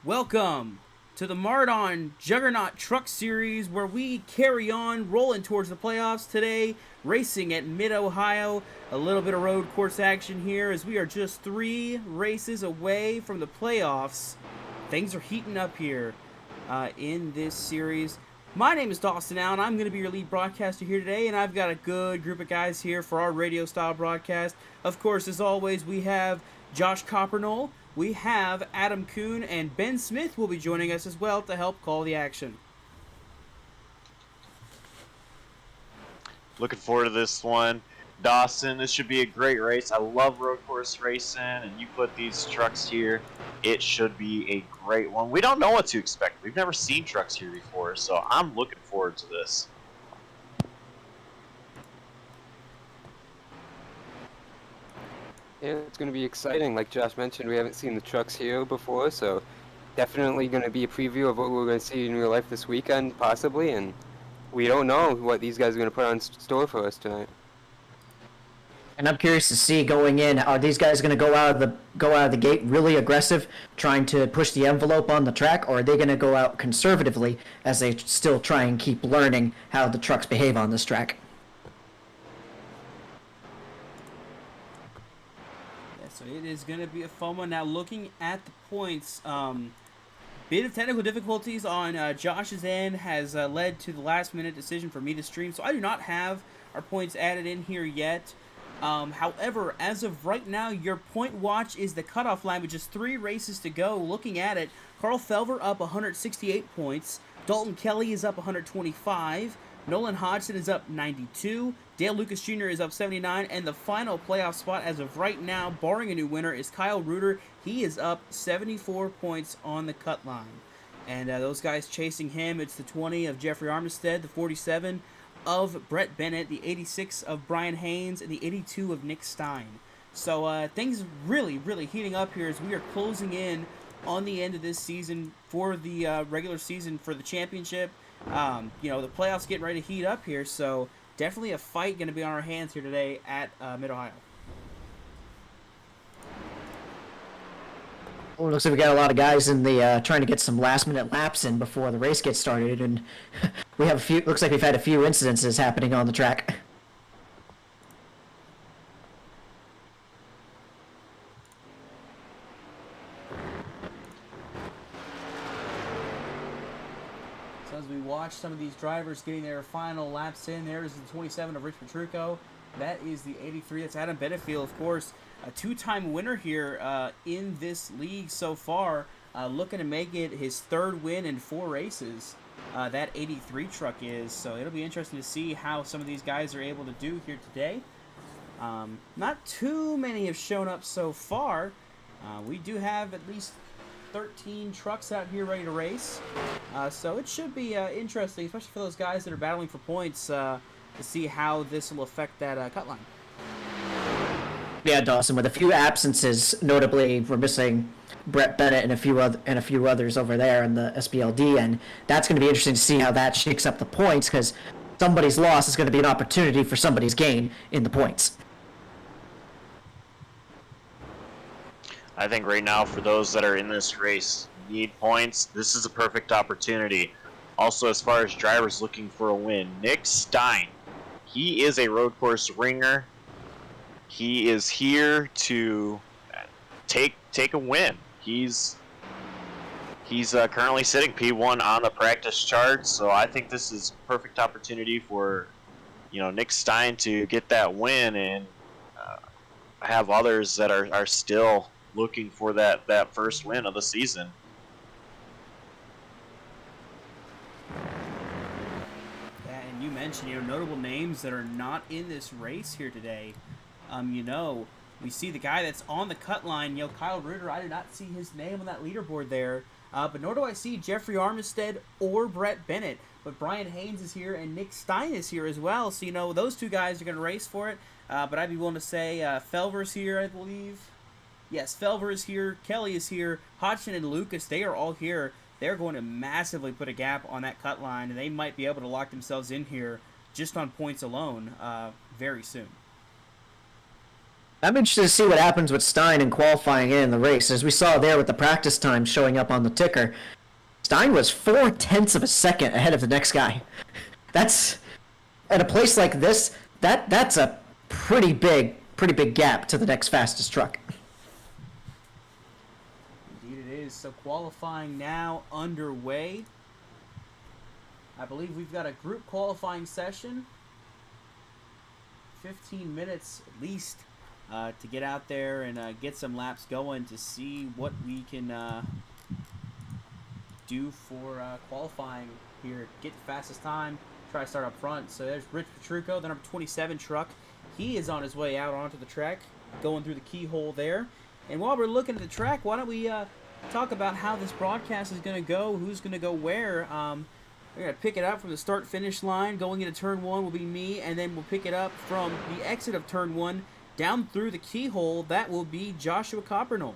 Welcome to the Mardon Juggernaut Truck Series, where we carry on rolling towards the playoffs today, racing at Mid-Ohio. A little bit of road course action here as we are just 3 races away from the playoffs. Things are heating up here in this series. My name is Dawson Allen. I'm going to be your lead broadcaster here today, and I've got a good group of guys here for our radio-style broadcast. Of course, as always, we have Josh Coppernoll, we have Adam Kuhn, and Ben Smith will be joining us as well to help call the action. Looking forward to this one. Dawson, this should be a great race. I love road course racing, and you put these trucks here, it should be a great one. We don't know what to expect. We've never seen trucks here before, so I'm looking forward to this. Yeah, it's going to be exciting. Like Josh mentioned, we haven't seen the trucks here before, so definitely going to be a preview of what we're going to see in real life this weekend, possibly, and we don't know what these guys are going to put on store for us tonight. And I'm curious to see going in, are these guys going to go out of the gate really aggressive, trying to push the envelope on the track, or are they going to go out conservatively as they still try and keep learning how the trucks behave on this track? So it is going to be a fun one. Now, looking at the points, bit of technical difficulties on Josh's end has led to the last-minute decision for me to stream. So I do not have our points added in here yet. However, as of right now, your point watch is the cutoff line with just 3 races to go. Looking at it, Carl Felver up 168 points. Dalton Kelly is up 125. Nolan Hodgson is up 92. Dale Lucas Jr. is up 79. And the final playoff spot as of right now, barring a new winner, is Kyle Reuter. He is up 74 points on the cut line. And those guys chasing him, it's the 20 of Jeffrey Armistead, the 47 of Brett Bennett, the 86 of Brian Haynes, and the 82 of Nick Stein. So things really, really heating up here as we are closing in on the end of this season for the regular season for the championship. The playoffs getting ready to heat up here, so definitely a fight going to be on our hands here today at Mid-Ohio. Well, it looks like we got a lot of guys in the trying to get some last-minute laps in before the race gets started, and we have a few. Looks like we've had a few incidences happening on the track. So as we watch some of these drivers getting their final laps in, there is the 27 of Rich Petrucco. That is the 83. That's Adam Benefield, of course, a 2-time winner here in this league so far, looking to make it his 3rd win in 4 races. That 83 truck is, so it'll be interesting to see how some of these guys are able to do here today. Not too many have shown up so far. We do have at least 13 trucks out here ready to race, so it should be interesting, especially for those guys that are battling for points, to see how this will affect that cut line. Yeah, Dawson, with a few absences, notably we're missing Brett Bennett and a few others over there in the SPLD, and that's going to be interesting to see how that shakes up the points, because somebody's loss is going to be an opportunity for somebody's gain in the points. I think right now, for those that are in this race, need points, this is a perfect opportunity. Also, as far as drivers looking for a win, Nick Stein, he is a road course ringer. He is here to take a win. He's currently sitting P1 on the practice chart, so I think this is a perfect opportunity for Nick Stein to get that win and have others that are still looking for that first win of the season. Yeah, and you mentioned notable names that are not in this race here today. We see the guy that's on the cut line, Kyle Reuter. I did not see his name on that leaderboard there, but nor do I see Jeffrey Armistead or Brett Bennett. But Brian Haynes is here and Nick Stein is here as well. So, those 2 guys are going to race for it. But I'd be willing to say Felver's here, I believe. Yes, Felver is here. Kelly is here. Hodgson and Lucas, they are all here. They're going to massively put a gap on that cut line, and they might be able to lock themselves in here just on points alone very soon. I'm interested to see what happens with Stein in qualifying and in the race. As we saw there with the practice time showing up on the ticker, Stein was 4/10 of a second ahead of the next guy. That's at a place like this. That's a pretty big gap to the next fastest truck. Indeed it is. So qualifying now underway. I believe we've got a group qualifying session. 15 minutes at least to get out there and get some laps going to see what we can do for qualifying here. Get the fastest time. Try to start up front. So there's Rich Petrucco, the number 27 truck. He is on his way out onto the track, going through the keyhole there. And while we're looking at the track, why don't we talk about how this broadcast is going to go, who's going to go where. We're going to pick it up from the start-finish line. Going into turn 1 will be me, and then we'll pick it up from the exit of turn 1 down through the keyhole. That will be Joshua Coppernell.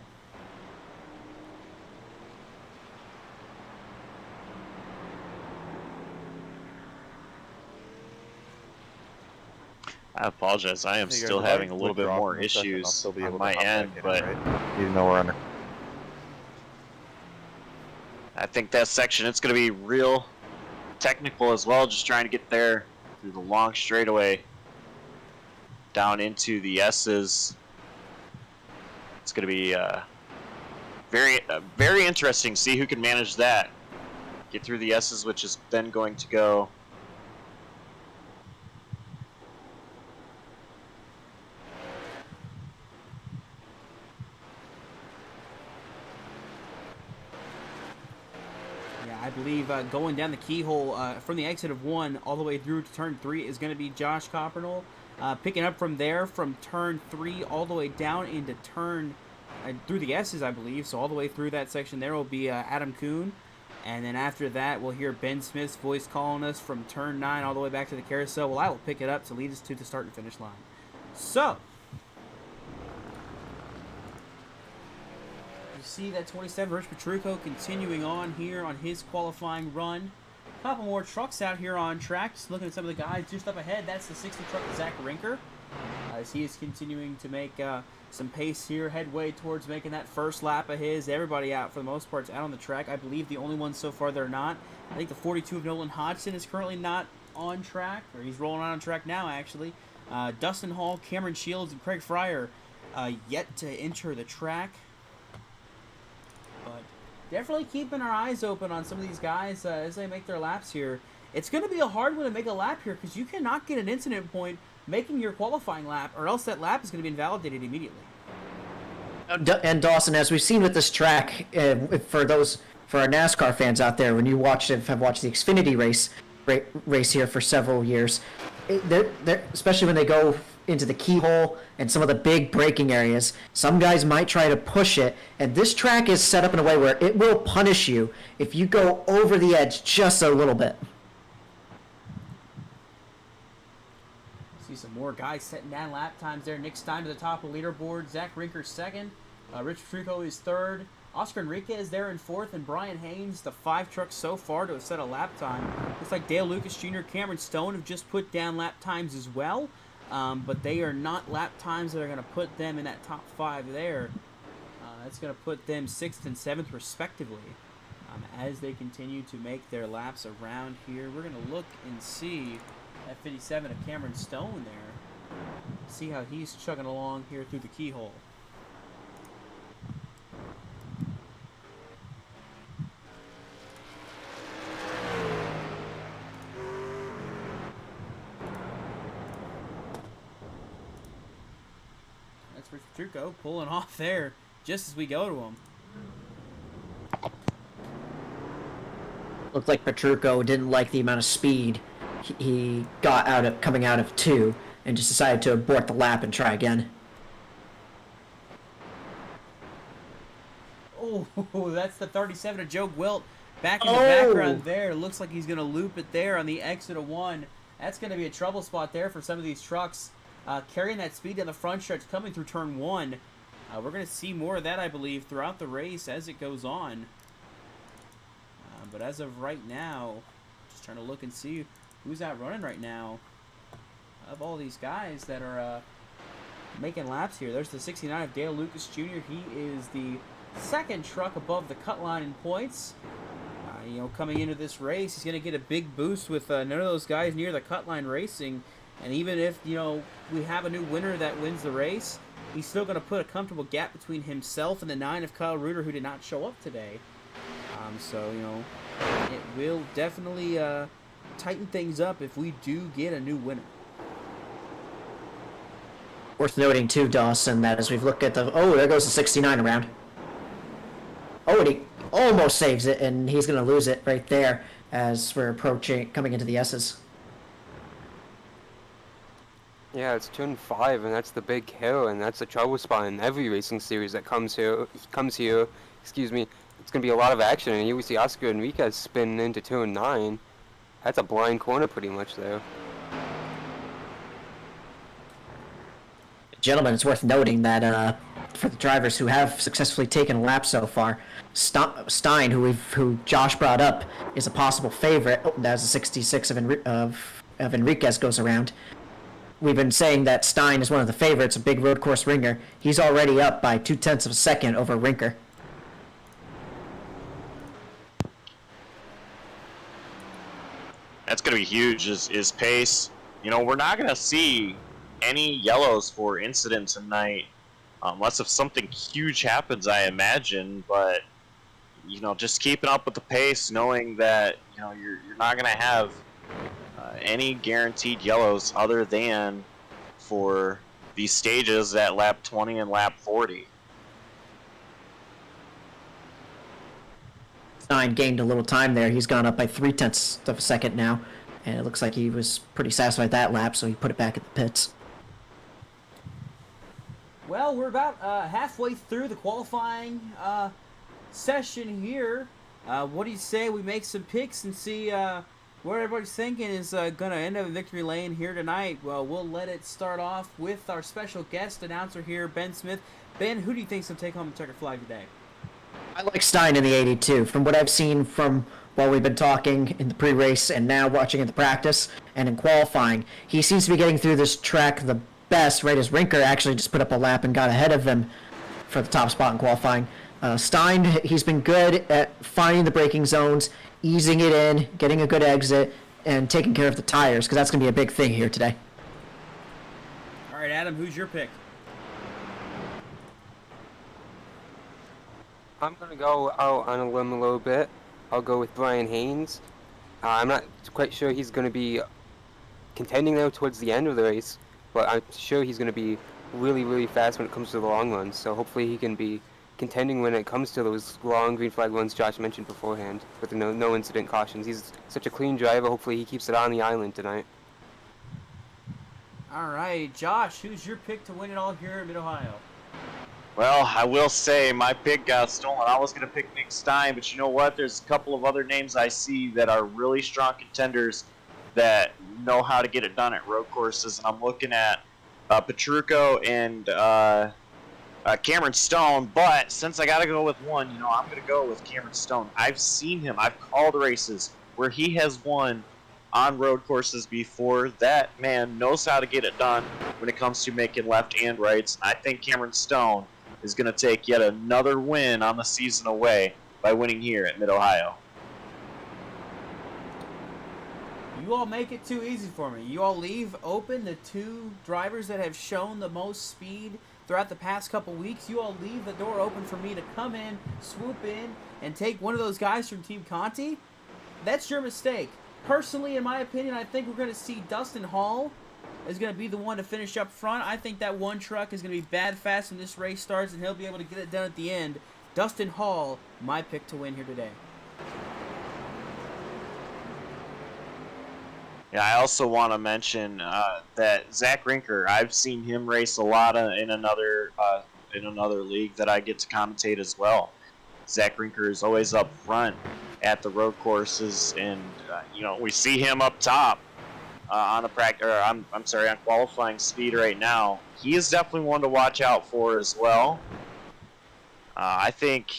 I apologize. I am still having a little bit more issues on my end, but even though we're under. I think that section, it's going to be real technical as well, just trying to get there through the long straightaway down into the S's. It's going to be very interesting to see who can manage that. Get through the S's, which is then going to go I believe going down the keyhole from the exit of 1 all the way through to turn 3 is going to be Josh Coppernell. Picking up from there from turn 3 all the way down into turn through the S's, I believe. So all the way through that section there will be Adam Kuhn. And then after that, we'll hear Ben Smith's voice calling us from turn 9 all the way back to the carousel. Well, I will pick it up to lead us to the start and finish line. So, you see that 27 Rich Petrucco continuing on here on his qualifying run. A couple more trucks out here on track. Just looking at some of the guys just up ahead. That's the 60 truck of Zach Rinker. As he is continuing to make some pace here, headway towards making that first lap of his. Everybody out, for the most part, is out on the track. I believe the only ones so far that are not. I think the 42 of Nolan Hodgson is currently not on track, or he's rolling on track now, actually. Dustin Hall, Cameron Shields, and Craig Fryer yet to enter the track. But definitely keeping our eyes open on some of these guys as they make their laps here. It's going to be a hard one to make a lap here because you cannot get an incident point making your qualifying lap, or else that lap is going to be invalidated immediately. And Dawson, as we've seen with this track, for our NASCAR fans out there, when you have watched the Xfinity race here for several years, especially when they go into the keyhole and some of the big braking areas, some guys might try to push it, and this track is set up in a way where it will punish you if you go over the edge just a little bit. See some more guys setting down lap times there. Nick Stein to the top of the leaderboard. Zach Rinker second. Rich Petrucco is third. Oscar Enriquez there in fourth. And Brian Haynes, the 5 trucks so far to have set a lap time. Looks like Dale Lucas Jr., Cameron Stone have just put down lap times as well. But they are not lap times that are going to put them in that top 5 there. That's going to put them 6th and 7th respectively. As they continue to make their laps around here. We're going to look and see at 57 of Cameron Stone there. See how he's chugging along here through the keyhole. That's Rich Petrucco pulling off there just as we go to him. Looked like Petrucco didn't like the amount of speed he got coming out of 2 and just decided to abort the lap and try again. Oh, that's the 37 of Joe Gwilt back in the background there. Looks like he's going to loop it there on the exit of 1. That's going to be a trouble spot there for some of these trucks carrying that speed down the front stretch coming through turn 1. We're going to see more of that, I believe, throughout the race as it goes on. But as of right now, just trying to look and see who's out running right now. Of all these guys that are making laps here. There's the 69 of Dale Lucas Jr. He is the second truck above the cut line in points. Coming into this race, he's going to get a big boost with none of those guys near the cut line racing. And even if, we have a new winner that wins the race, he's still going to put a comfortable gap between himself and the 9 of Kyle Reuter, who did not show up today. It will definitely tighten things up if we do get a new winner. Worth noting too, Dawson, that as we've looked at there goes the 69 around. Oh, and he almost saves it, and he's going to lose it right there as we're coming into the S's. Yeah, it's turn 5, and that's the big hill, and that's the trouble spot in every racing series that comes here. Excuse me. It's going to be a lot of action, and here we see Oscar Enriquez spin into turn 9. That's a blind corner pretty much there. Gentlemen, it's worth noting that for the drivers who have successfully taken a lap so far, Stein, who Josh brought up, is a possible favorite. Oh, that's a 66 of Enriquez goes around. We've been saying that Stein is one of the favorites, a big road course ringer. He's already up by 0.2 of a second over Rinker. That's going to be huge, is pace. We're not going to see any yellows for incident tonight, unless if something huge happens, I imagine. But, just keeping up with the pace, knowing that, you're not going to have any guaranteed yellows other than for these stages at lap 20 and lap 40. Stein gained a little time there. He's gone up by 0.3 of a second now, and it looks like he was pretty satisfied that lap, so he put it back at the pits. Well, we're about halfway through the qualifying session here. What do you say we make some picks and see what everybody's thinking is going to end up in victory lane here tonight? Well, we'll let it start off with our special guest announcer here, Ben Smith. Ben, who do you think's going to take home the checkered flag today? I like Stein in the 82. From what I've seen from while we've been talking in the pre-race and now watching in the practice and in qualifying, he seems to be getting through this track the best, right as Rinker actually just put up a lap and got ahead of him for the top spot in qualifying. Stein, he's been good at finding the braking zones, easing it in, getting a good exit, and taking care of the tires, because that's going to be a big thing here today. All right, Adam, who's your pick? I'm going to go out on a limb a little bit. I'll go with Brian Haynes. I'm not quite sure he's going to be contending there towards the end of the race, but I'm sure he's going to be really, really fast when it comes to the long runs. So hopefully he can be contending when it comes to those long green flag runs Josh mentioned beforehand with no incident cautions. He's such a clean driver. Hopefully he keeps it on the island tonight. All right, Josh, who's your pick to win it all here in Mid-Ohio? Well, I will say my pick got stolen. I was going to pick Nick Stein, but you know what? There's a couple of other names I see that are really strong contenders that know how to get it done at road courses, and I'm looking at Petrucco and Cameron Stone. But since I got to go with one, I'm going to go with Cameron Stone. I've seen him. I've called races where he has won on road courses before. That man knows how to get it done when it comes to making left and rights. I think Cameron Stone is going to take yet another win on the season away by winning here at Mid-Ohio. You all make it too easy for me. You all leave open the two drivers that have shown the most speed throughout the past couple weeks. You all leave the door open for me to come in, swoop in, and take one of those guys from Team Conti. That's your mistake. Personally, in my opinion, I think we're going to see Dustin Hall is going to be the one to finish up front. I think that one truck is going to be bad fast when this race starts, and he'll be able to get it done at the end. Dustin Hall, my pick to win here today. Yeah, I also want to mention that Zach Rinker, I've seen him race a lot in another league that I get to commentate as well. Zach Rinker is always up front at the road courses, and we see him up top on on qualifying speed right now. He is definitely one to watch out for as well. I think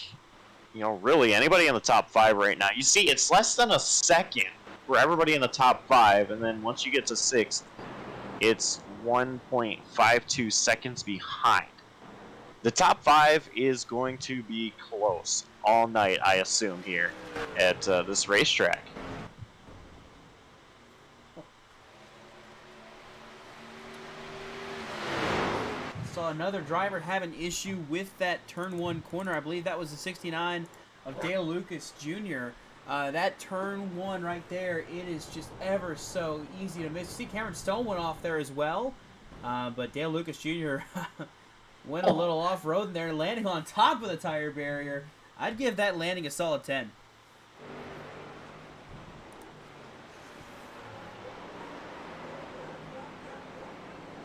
really anybody in the top 5 right now. You see, it's less than a second for everybody in the top 5, and then once you get to 6th, it's 1.52 seconds behind. The top 5 is going to be close all night, I assume, here at this racetrack. Saw another driver have an issue with that turn 1 corner. I believe that was the 69 of Dale Lucas Jr. That turn 1 right there, it is just ever so easy to miss. You see Cameron Stone went off there as well, but Dale Lucas Jr. went a little off-road there, landing on top of the tire barrier. I'd give that landing a solid 10.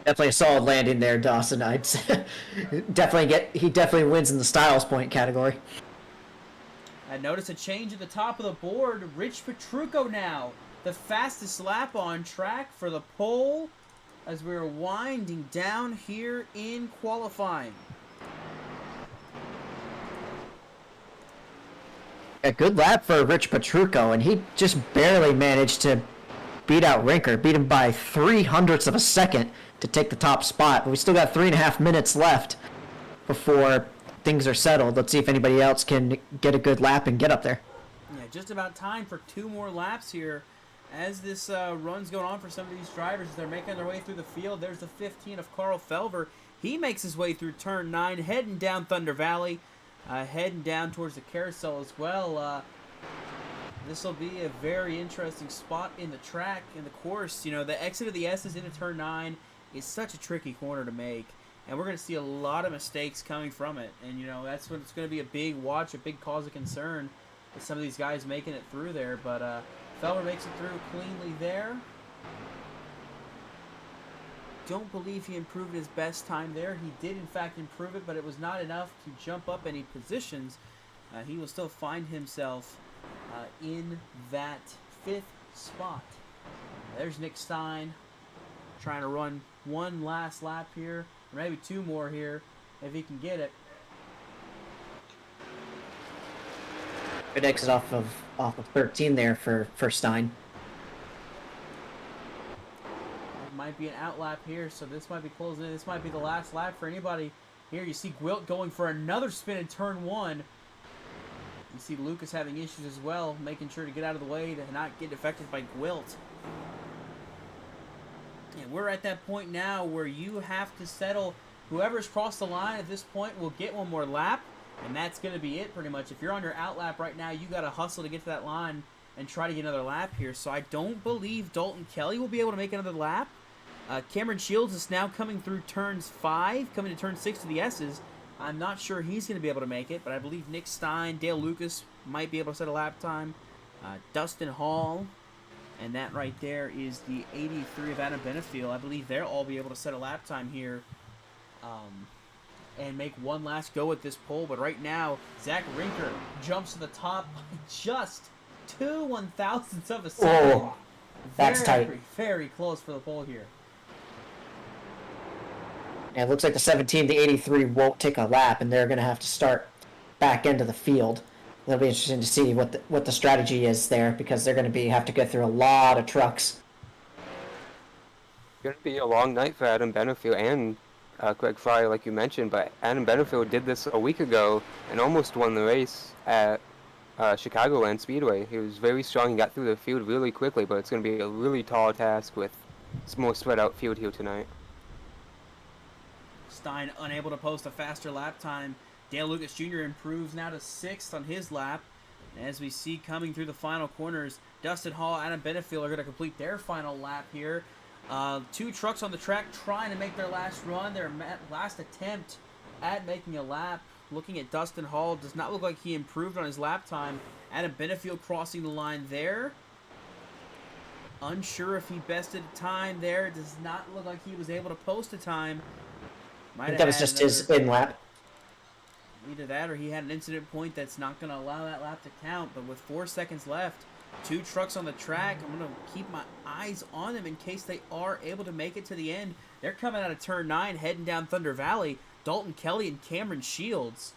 Definitely a solid landing there, Dawson. I'd say. He definitely wins in the styles point category. I noticed a change at the top of the board. Rich Petrucco now, the fastest lap on track for the pole as we're winding down here in qualifying. A good lap for Rich Petrucco, and he just barely managed to beat out Rinker, beat him by 0.03 of a second to take the top spot. But we still got 3.5 minutes left before things are settled. Let's see if anybody else can get a good lap and get up there. Yeah, just about time for 2 more laps here as this run's going on for some of these drivers. They're making their way through the field. There's the 15 of Carl Felver. He makes his way through turn 9, heading down Thunder Valley, heading down towards the carousel as well. This will be a very interesting spot in the track, in the course. You know, the exit of the S's into turn 9 is such a tricky corner to make, and we're going to see a lot of mistakes coming from it. And, you know, that's when it's going to be a big watch, a big cause of concern with some of these guys making it through there. But Felber makes it through cleanly there. Don't believe he improved his best time there. He did, in fact, improve it, but it was not enough to jump up any positions. He will still find himself in that 5th spot. There's Nick Stein trying to run one last lap here, or maybe 2 more here if he can get it. Good exit off of 13 there for Stein. It might be an out lap here, so this might be closing in. This might be the last lap for anybody here. You see Gwilt going for another spin in turn 1. You see Lucas having issues as well, making sure to get out of the way to not get affected by Gwilt. And we're at that point now where you have to settle. Whoever's crossed the line at this point will get 1 more lap, and that's going to be it pretty much. If you're on your out lap right now, you got to hustle to get to that line and try to get another lap here. So I don't believe Dalton Kelly will be able to make another lap. Cameron Shields is now coming through turns 5, coming to turn 6 to the S's. I'm not sure he's going to be able to make it, but I believe Nick Stein, Dale Lucas might be able to set a lap time. Dustin Hall, and that right there is the 83 of Adam Benefiel. I believe they'll all be able to set a lap time here and make one last go at this pole. But right now, Zach Rinker jumps to the top by just 2 1/1000ths of a second. Oh, that's tight. Very close for the pole here. And it looks like the 17, the 83 won't take a lap, and they're going to have to start back into the field. It'll be interesting to see what the strategy is there, because they're going to have to get through a lot of trucks. It's going to be a long night for Adam Benefield and Greg Fryer, like you mentioned, but Adam Benefield did this a week ago and almost won the race at Chicagoland Speedway. He was very strong. He got through the field really quickly, but it's going to be a really tall task with more spread out field here tonight. Stein unable to post a faster lap time. Dale Lucas Jr. improves now to 6th on his lap. And as we see coming through the final corners, Dustin Hall, Adam Benefiel are going to complete their final lap here. 2 trucks on the track trying to make their last run, their last attempt at making a lap. Looking at Dustin Hall, does not look like he improved on his lap time. Adam Benefiel crossing the line there. Unsure if he bested a time there. Does not look like he was able to post a time. I think that was just his in-lap. Either that or he had an incident point that's not going to allow that lap to count. But with 4 seconds left, 2 trucks on the track, I'm going to keep my eyes on them in case they are able to make it to the end. They're coming out of turn 9, heading down Thunder Valley. Dalton Kelly and Cameron Shields.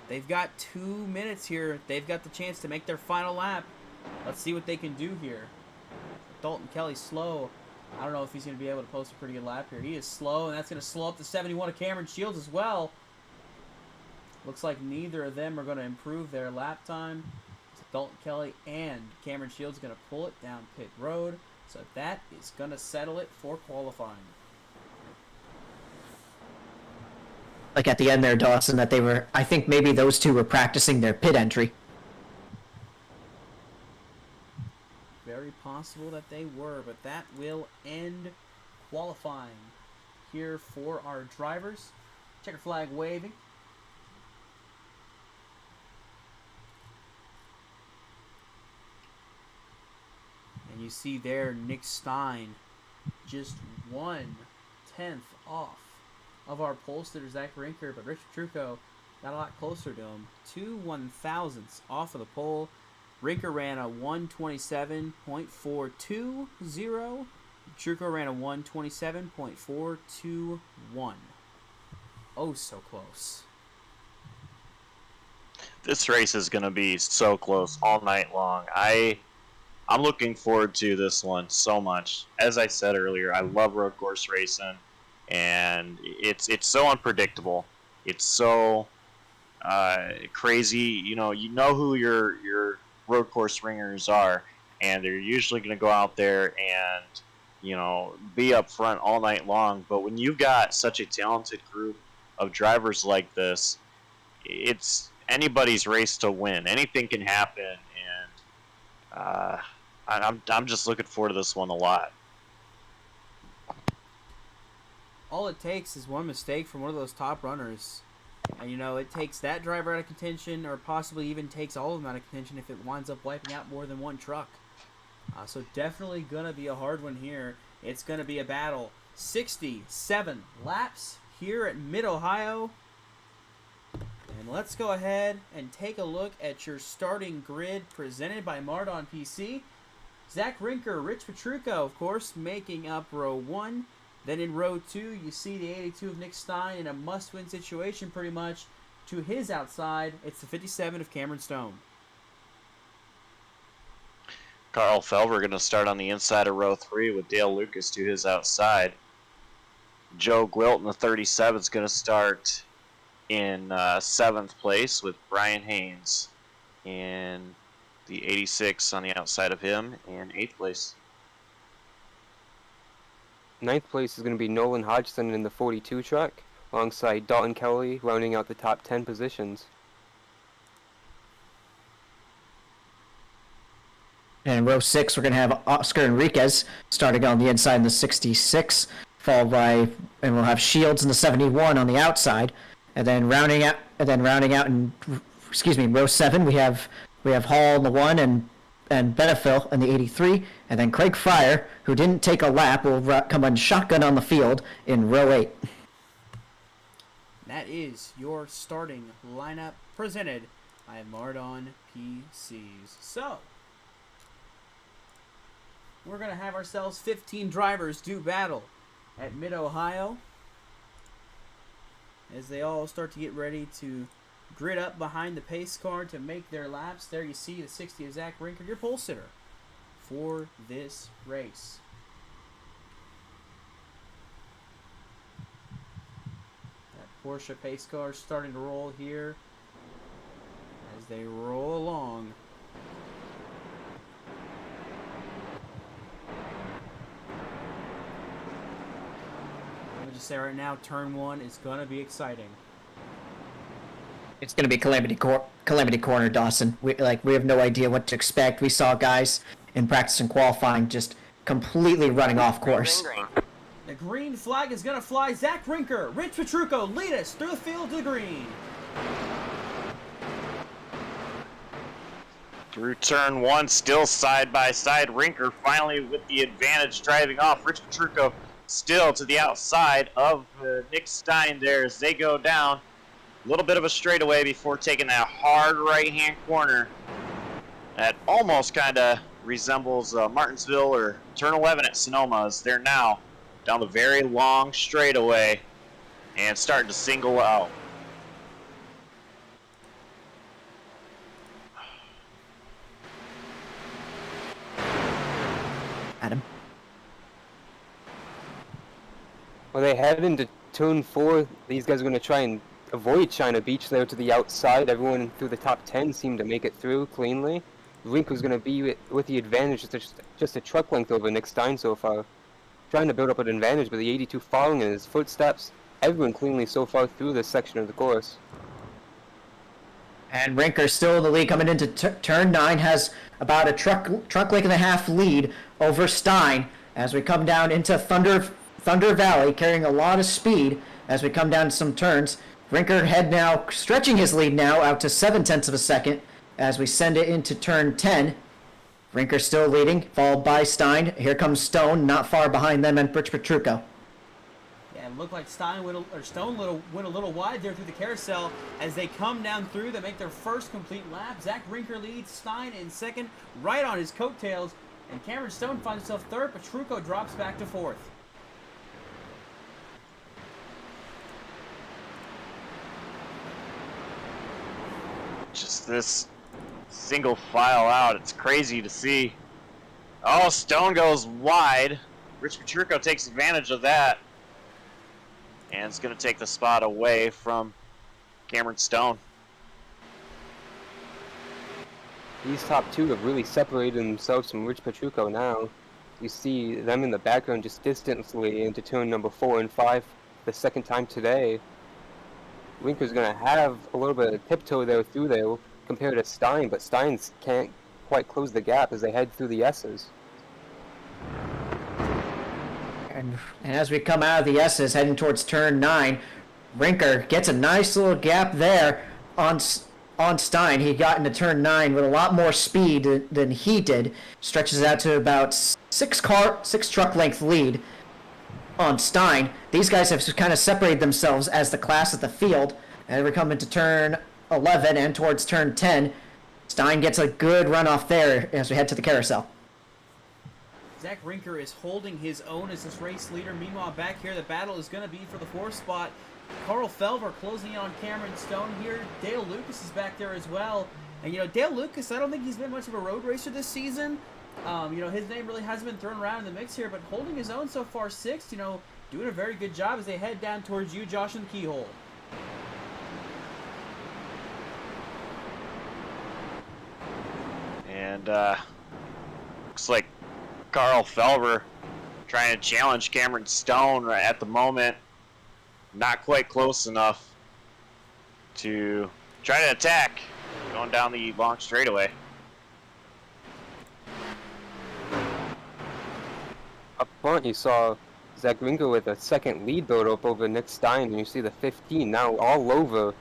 They've got 2 minutes here. They've got the chance to make their final lap. Let's see what they can do here. Dalton Kelly slow I don't know if he's going to be able to post a pretty good lap here. He is slow, and that's going to slow up the 71 of Cameron Shields as well. Looks like neither of them are going to improve their lap time. So Dalton Kelly and Cameron Shields are going to pull it down pit road. So that is going to settle it for qualifying. Like at the end there, Dawson, that they were, I think maybe those two were practicing their pit entry. Very possible that they were, but that will end qualifying here for our drivers. Checker flag waving. And you see there Nick Stein just 1/10 off of our pole sitter Zach Rinker, but Rich Trucco got a lot closer to him. 2/1000ths off of the pole. Rinker ran a 127.420. Trucco ran a 127.421. Oh, so close. This race is going to be so close all night long. I'm looking forward to this one so much. As I said earlier, I love road course racing, and it's so unpredictable. It's so crazy. You know who your road course ringers are, and they're usually going to go out there and be up front all night long. But when you've got such a talented group of drivers like this, it's anybody's race to win. Anything can happen, and I'm just looking forward to this one a lot. All it takes is one mistake from one of those top runners. And, it takes that driver out of contention, or possibly even takes all of them out of contention if it winds up wiping out more than one truck. So definitely going to be a hard one here. It's going to be a battle. 67 laps here at Mid-Ohio. And let's go ahead and take a look at your starting grid presented by Mardon PC. Zach Rinker, Rich Petrucco, of course, making up row 1. Then in row 2, you see the 82 of Nick Stein in a must-win situation pretty much. To his outside, it's the 57 of Cameron Stone. Carl Felber going to start on the inside of row 3 with Dale Lucas to his outside. Joe Gwilt in the 37 is going to start in 7th place with Brian Haynes in the 86 on the outside of him in 8th place. 9th place is going to be Nolan Hodgson in the 42 truck, alongside Dalton Kelly rounding out the top 10 positions. And in row 6, we're going to have Oscar Enriquez starting on the inside in the 66, followed by, and we'll have Shields in the 71 on the outside, and then rounding out in row 7 we have Hall in the 1 and Benefil in the 83, and then Craig Fryer, who didn't take a lap, will come on shotgun on the field in row 8. That is your starting lineup presented by Mardon PCs. So, we're going to have ourselves 15 drivers do battle at Mid-Ohio as they all start to get ready to grid up behind the pace car to make their laps. There you see the 60 of Zach Rinker, your pole sitter for this race. That Porsche pace car starting to roll here as they roll along. Let me just say right now, turn 1 is going to be exciting. It's going to be Calamity Corner, Dawson. We have no idea what to expect. We saw guys in practice and qualifying just completely running off course. The green flag is going to fly. Zach Rinker, Rich Petrucco lead us through the field to the green. Through turn 1, still side by side. Rinker finally with the advantage driving off. Rich Petrucco still to the outside of Nick Stein there as they go down. A little bit of a straightaway before taking that hard right-hand corner. That almost kind of resembles Martinsville or turn 11 at Sonoma, as they're now down the very long straightaway and starting to single out. Adam. Well, they head into turn 4. These guys are going to try and avoid China Beach there to the outside. Everyone through the top 10 seemed to make it through cleanly. Rinker's going to be with the advantage, just a truck length over Nick Stein so far. Trying to build up an advantage, but the 82 following in his footsteps. Everyone cleanly so far through this section of the course. And Rinker still in the lead coming into turn 9, has about a truck length and a half lead over Stein as we come down into Thunder Valley, carrying a lot of speed as we come down to some turns. Rinker now stretching his lead now out to 0.7 of a second as we send it into turn 10. Rinker still leading, followed by Stein. Here comes Stone, not far behind them, and Rich Petrucco. Yeah, it looked like Stone went a little wide there through the carousel as they come down through. They make their first complete lap. Zach Rinker leads, Stein in second, right on his coattails, and Cameron Stone finds himself third. Petrucco drops back to fourth. Just this single file out. It's crazy to see. Oh, Stone goes wide. Rich Petrucco takes advantage of that. And it's going to take the spot away from Cameron Stone. These top 2 have really separated themselves from Rich Petrucco now. You see them in the background just distantly into turn number 4 and 5 the second time today. Rinker's going to have a little bit of tiptoe there through there compared to Stein, but Stein's can't quite close the gap as they head through the S's. And as we come out of the S's, heading towards turn 9, Rinker gets a nice little gap there on Stein. He got into turn 9 with a lot more speed than he did. Stretches out to about 6 truck length lead on Stein. These guys have kind of separated themselves as the class of the field. And we come into turn 11 and towards turn 10. Stein gets a good run off there as we head to the carousel. Zach Rinker is holding his own as this race leader. Meanwhile, back here, the battle is going to be for the 4th spot. Carl Felver closing in on Cameron Stone here. Dale Lucas is back there as well. And, Dale Lucas, I don't think he's been much of a road racer this season. His name really hasn't been thrown around in the mix here, but holding his own so far 6th, doing a very good job as they head down towards you, Josh, in the keyhole. And looks like Carl Felver trying to challenge Cameron Stone right at the moment. Not quite close enough to try to attack going down the long straightaway. Up front, you saw Zach Rinker with a second lead build up over Nick Stein, and you see the 15 now all over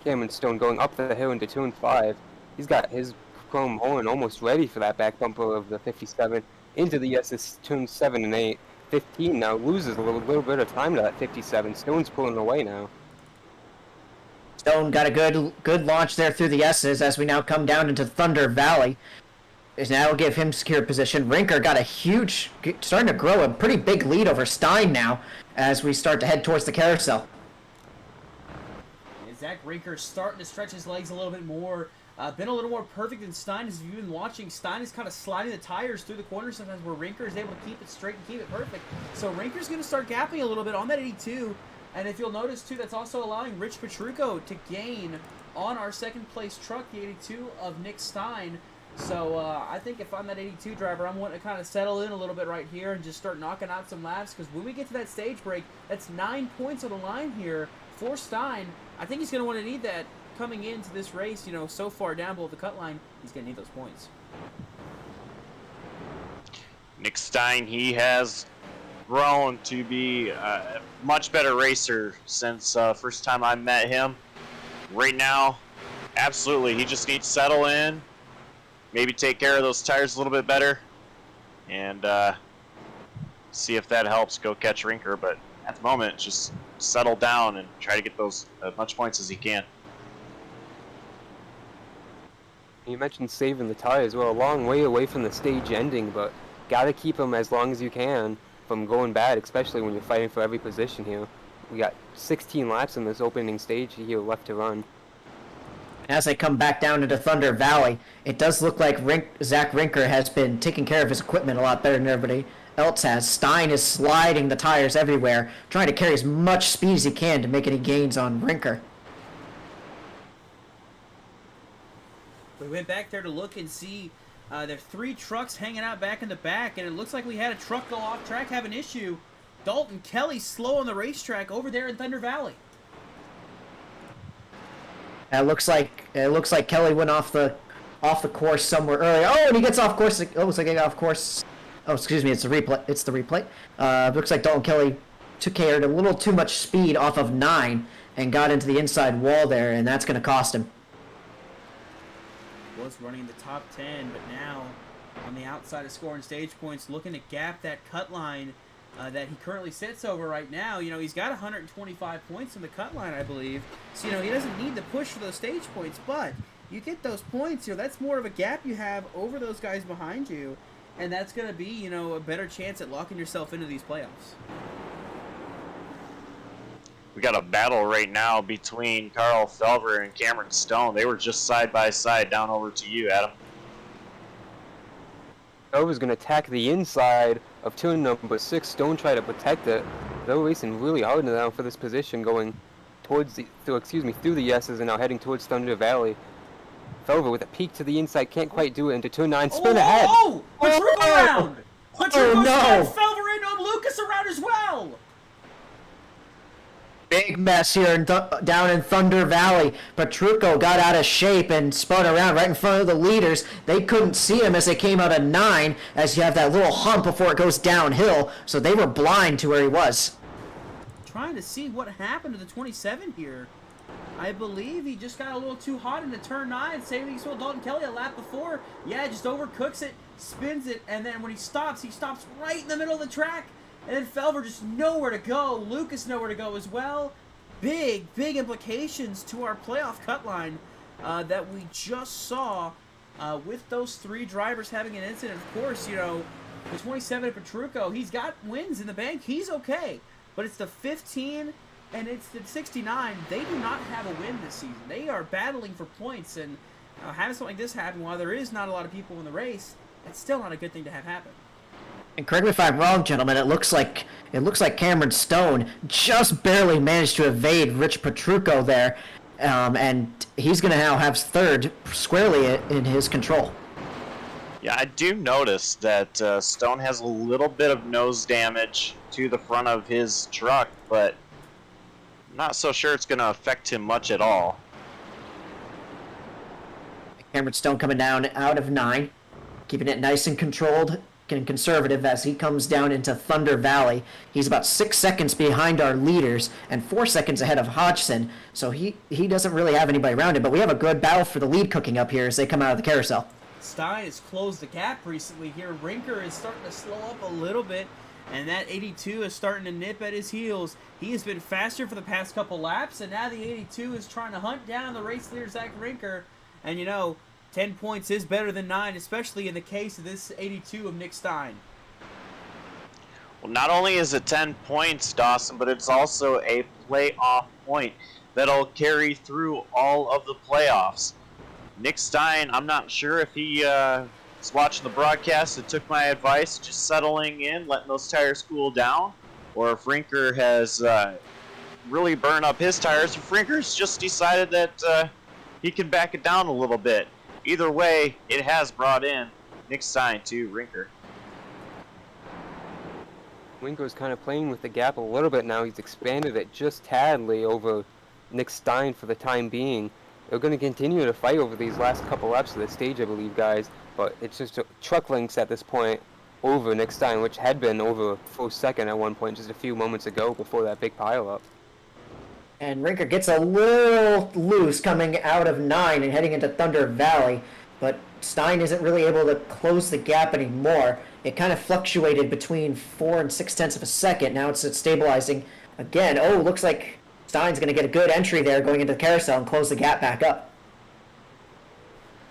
Cameron Stone going up the hill into turn 5. He's got his chrome horn almost ready for that back bumper of the 57 into the SS turn 7 and 8. 15 now loses a little bit of time to that 57. Stone's pulling away now. Stone got a good launch there through the S's as we now come down into Thunder Valley. That'll give him secure position. Rinker got starting to grow a pretty big lead over Stein now as we start to head towards the carousel. And Zach Rinker starting to stretch his legs a little bit more. Been a little more perfect than Stein. As you've been watching, Stein is kind of sliding the tires through the corners sometimes where Rinker is able to keep it straight and keep it perfect. So Rinker's going to start gapping a little bit on that 82. And if you'll notice, too, that's also allowing Rich Petrucco to gain on our second place truck, the 82 of Nick Stein. So I think if I'm that 82 driver, I'm wanting to kind of settle in a little bit right here and just start knocking out some laps, because when we get to that stage break, that's 9 points on the line here for Stein. I think he's going to want to need that coming into this race, so far down below the cut line. He's going to need those points. Nick Stein, he has grown to be a much better racer since first time I met him. Right now, absolutely, he just needs to settle in, maybe take care of those tires a little bit better, and see if that helps go catch Rinker. But at the moment, just settle down and try to get those as much points as he can. You mentioned saving the tires. Well, a long way away from the stage ending, but gotta keep them as long as you can from going bad, especially when you're fighting for every position here. We got 16 laps in this opening stage here left to run. As they come back down into Thunder Valley, it does look like Zach Rinker has been taking care of his equipment a lot better than everybody else has. Stein is sliding the tires everywhere, trying to carry as much speed as he can to make any gains on Rinker. We went back there to look and see there are 3 trucks hanging out back in the back, and it looks like we had a truck go off track, have an issue. Dalton Kelly slow on the racetrack over there in Thunder Valley. It looks like Kelly went off the course somewhere earlier. Oh, and he gets off course. Oh, looks like he got off course. Oh, excuse me, it's the replay. It's the replay. Looks like Dalton Kelly carried a little too much speed off of 9 and got into the inside wall there, and that's going to cost him. Was running the top 10, but now on the outside of scoring stage points, looking to gap that cut line that he currently sits over right now. You know, he's got 125 points in the cut line, I believe. So, you know, he doesn't need to push for those stage points, but you get those points, you know, that's more of a gap you have over those guys behind you, and that's going to be, you know, a better chance at locking yourself into these playoffs. We got a battle right now between Carl Felver and Cameron Stone. They were just side by side. Down over to you, Adam. Felver's going to attack the inside of turn number 6. Stone try to protect it. They're racing really hard now for this position, going towards through the S's and now heading towards Thunder Valley. Felver with a peek to the inside, can't quite do it into turn 9. Spin ahead. Oh! Patrick around! Patrick no! Felver in on Lucas around as well! Big mess here down in Thunder Valley. Petrucco got out of shape and spun around right in front of the leaders. They couldn't see him as they came out of 9, as you have that little hump before it goes downhill, so they were blind to where he was. Trying to see what happened to the 27 here. I believe he just got a little too hot into turn 9, same as Dalton Kelly a lap before. Yeah, just overcooks it, spins it, and then when he stops right in the middle of the track. And then Felver just nowhere to go. Lucas nowhere to go as well. Big implications to our playoff cut line that we just saw with those 3 drivers having an incident. Of course, you know, the 27 Petrucco, he's got wins in the bank. He's okay. But it's the 15 and it's the 69. They do not have a win this season. They are battling for points. And having something like this happen while there is not a lot of people in the race, that's still not a good thing to have happen. And correct me if I'm wrong, gentlemen, it looks like Cameron Stone just barely managed to evade Rich Petrucco there, and he's going to now have 3rd squarely in his control. Yeah, I do notice that Stone has a little bit of nose damage to the front of his truck, but I'm not so sure it's going to affect him much at all. Cameron Stone coming down out of 9, keeping it nice and controlled and conservative as he comes down into Thunder Valley. He's about 6 seconds behind our leaders and 4 seconds ahead of Hodgson, so he doesn't really have anybody around him, but we have a good battle for the lead cooking up here as they come out of the carousel. Stein has closed the gap recently here. Rinker is starting to slow up a little bit, and that 82 is starting to nip at his heels. He has been faster for the past couple laps, and now the 82 is trying to hunt down the race leader, Zach Rinker, and you know, 10 points is better than 9, especially in the case of this 82 of Nick Stein. Well, not only is it 10 points, Dawson, but it's also a playoff point that'll carry through all of the playoffs. Nick Stein, I'm not sure if he is watching the broadcast and took my advice, just settling in, letting those tires cool down, or if Rinker has really burned up his tires, if Rinker's just decided that he can back it down a little bit. Either way, it has brought in Nick Stein to Rinker. Rinker's kind of playing with the gap a little bit now. He's expanded it just tadly over Nick Stein for the time being. They're going to continue to fight over these last couple laps of the stage, I believe, guys. But it's just truck links at this point over Nick Stein, which had been over a full second at one point just a few moments ago before that big pileup. And Rinker gets a little loose coming out of 9 and heading into Thunder Valley, but Stein isn't really able to close the gap anymore. It kind of fluctuated between 4 and 6/10 of a second. Now it's stabilizing again. Oh, looks like Stein's going to get a good entry there going into the carousel and close the gap back up.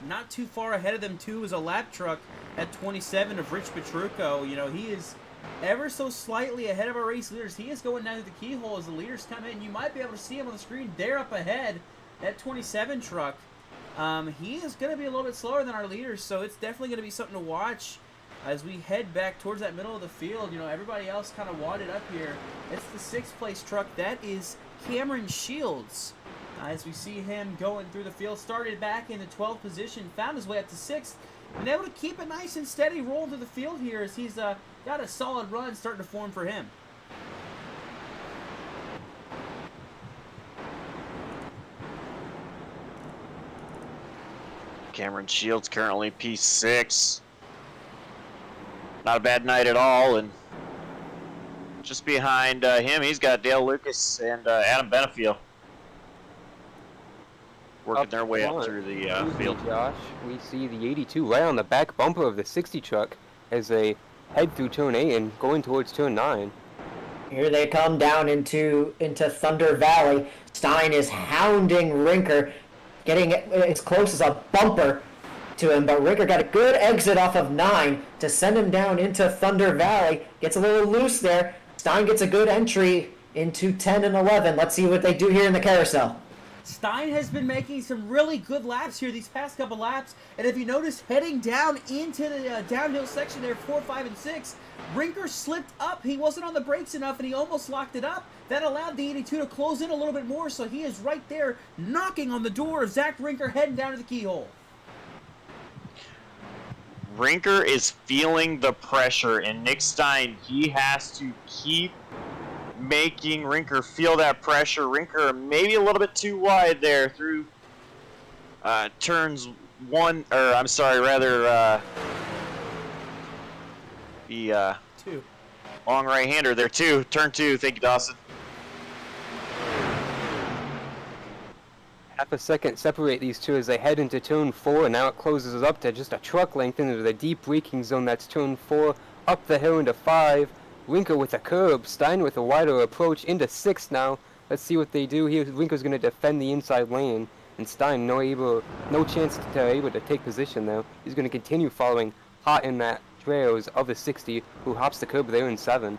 Not too far ahead of them, too, is a lap truck at 27 of Rich Petrucco. You know, he is ever so slightly ahead of our race leaders. He is going down to the keyhole as the leaders come in. You might be able to see him on the screen there up ahead, that 27 truck. He is going to be a little bit slower than our leaders, so it's definitely going to be something to watch. as we head back towards that middle of the field. Everybody else kind of wadded up here. It's the 6th place truck. That is Cameron Shields. As we see him going through the field, started back in the 12th position, found his way up to 6th, been able to keep it nice and steady rolling through the field here as he's got a solid run starting to form for him. Cameron Shields currently P6. Not a bad night at all, and just behind him, he's got Dale Lucas and Adam Benefiel working their way up through the field. Josh, we see the 82 right on the back bumper of the 60 truck as they head through turn 8 and going towards turn 9. Here they come down into Thunder Valley. Stein is hounding Rinker, getting as close as a bumper to him, but Rinker got a good exit off of 9 to send him down into Thunder Valley. Gets a little loose there. Stein gets a good entry into 10 and 11. Let's see what they do here in the carousel. Stein has been making some really good laps here these past couple laps, and if you notice, heading down into the downhill section there, 4, 5, and 6, Rinker slipped up. He wasn't on the brakes enough, and he almost locked it up. That allowed the 82 to close in a little bit more, so he is right there knocking on the door of Zach Rinker, heading down to the keyhole. Rinker is feeling the pressure, and Nick Stein, he has to keep making Rinker feel that pressure. Rinker maybe a little bit too wide there through turns 1, or I'm sorry, rather the 2. long right-hander there too. Turn 2, thank you, Dawson. Half a second separate these two as they head into turn 4, and now it closes up to just a truck length into the deep braking zone. That's turn 4, up the hill into 5. Rinker with a curb, Stein with a wider approach into 6 now. Let's see what they do here. Rinker's going to defend the inside lane, and Stein no chance to able to take position though. He's going to continue following hot in that trails of the 60, who hops the curb there in 7.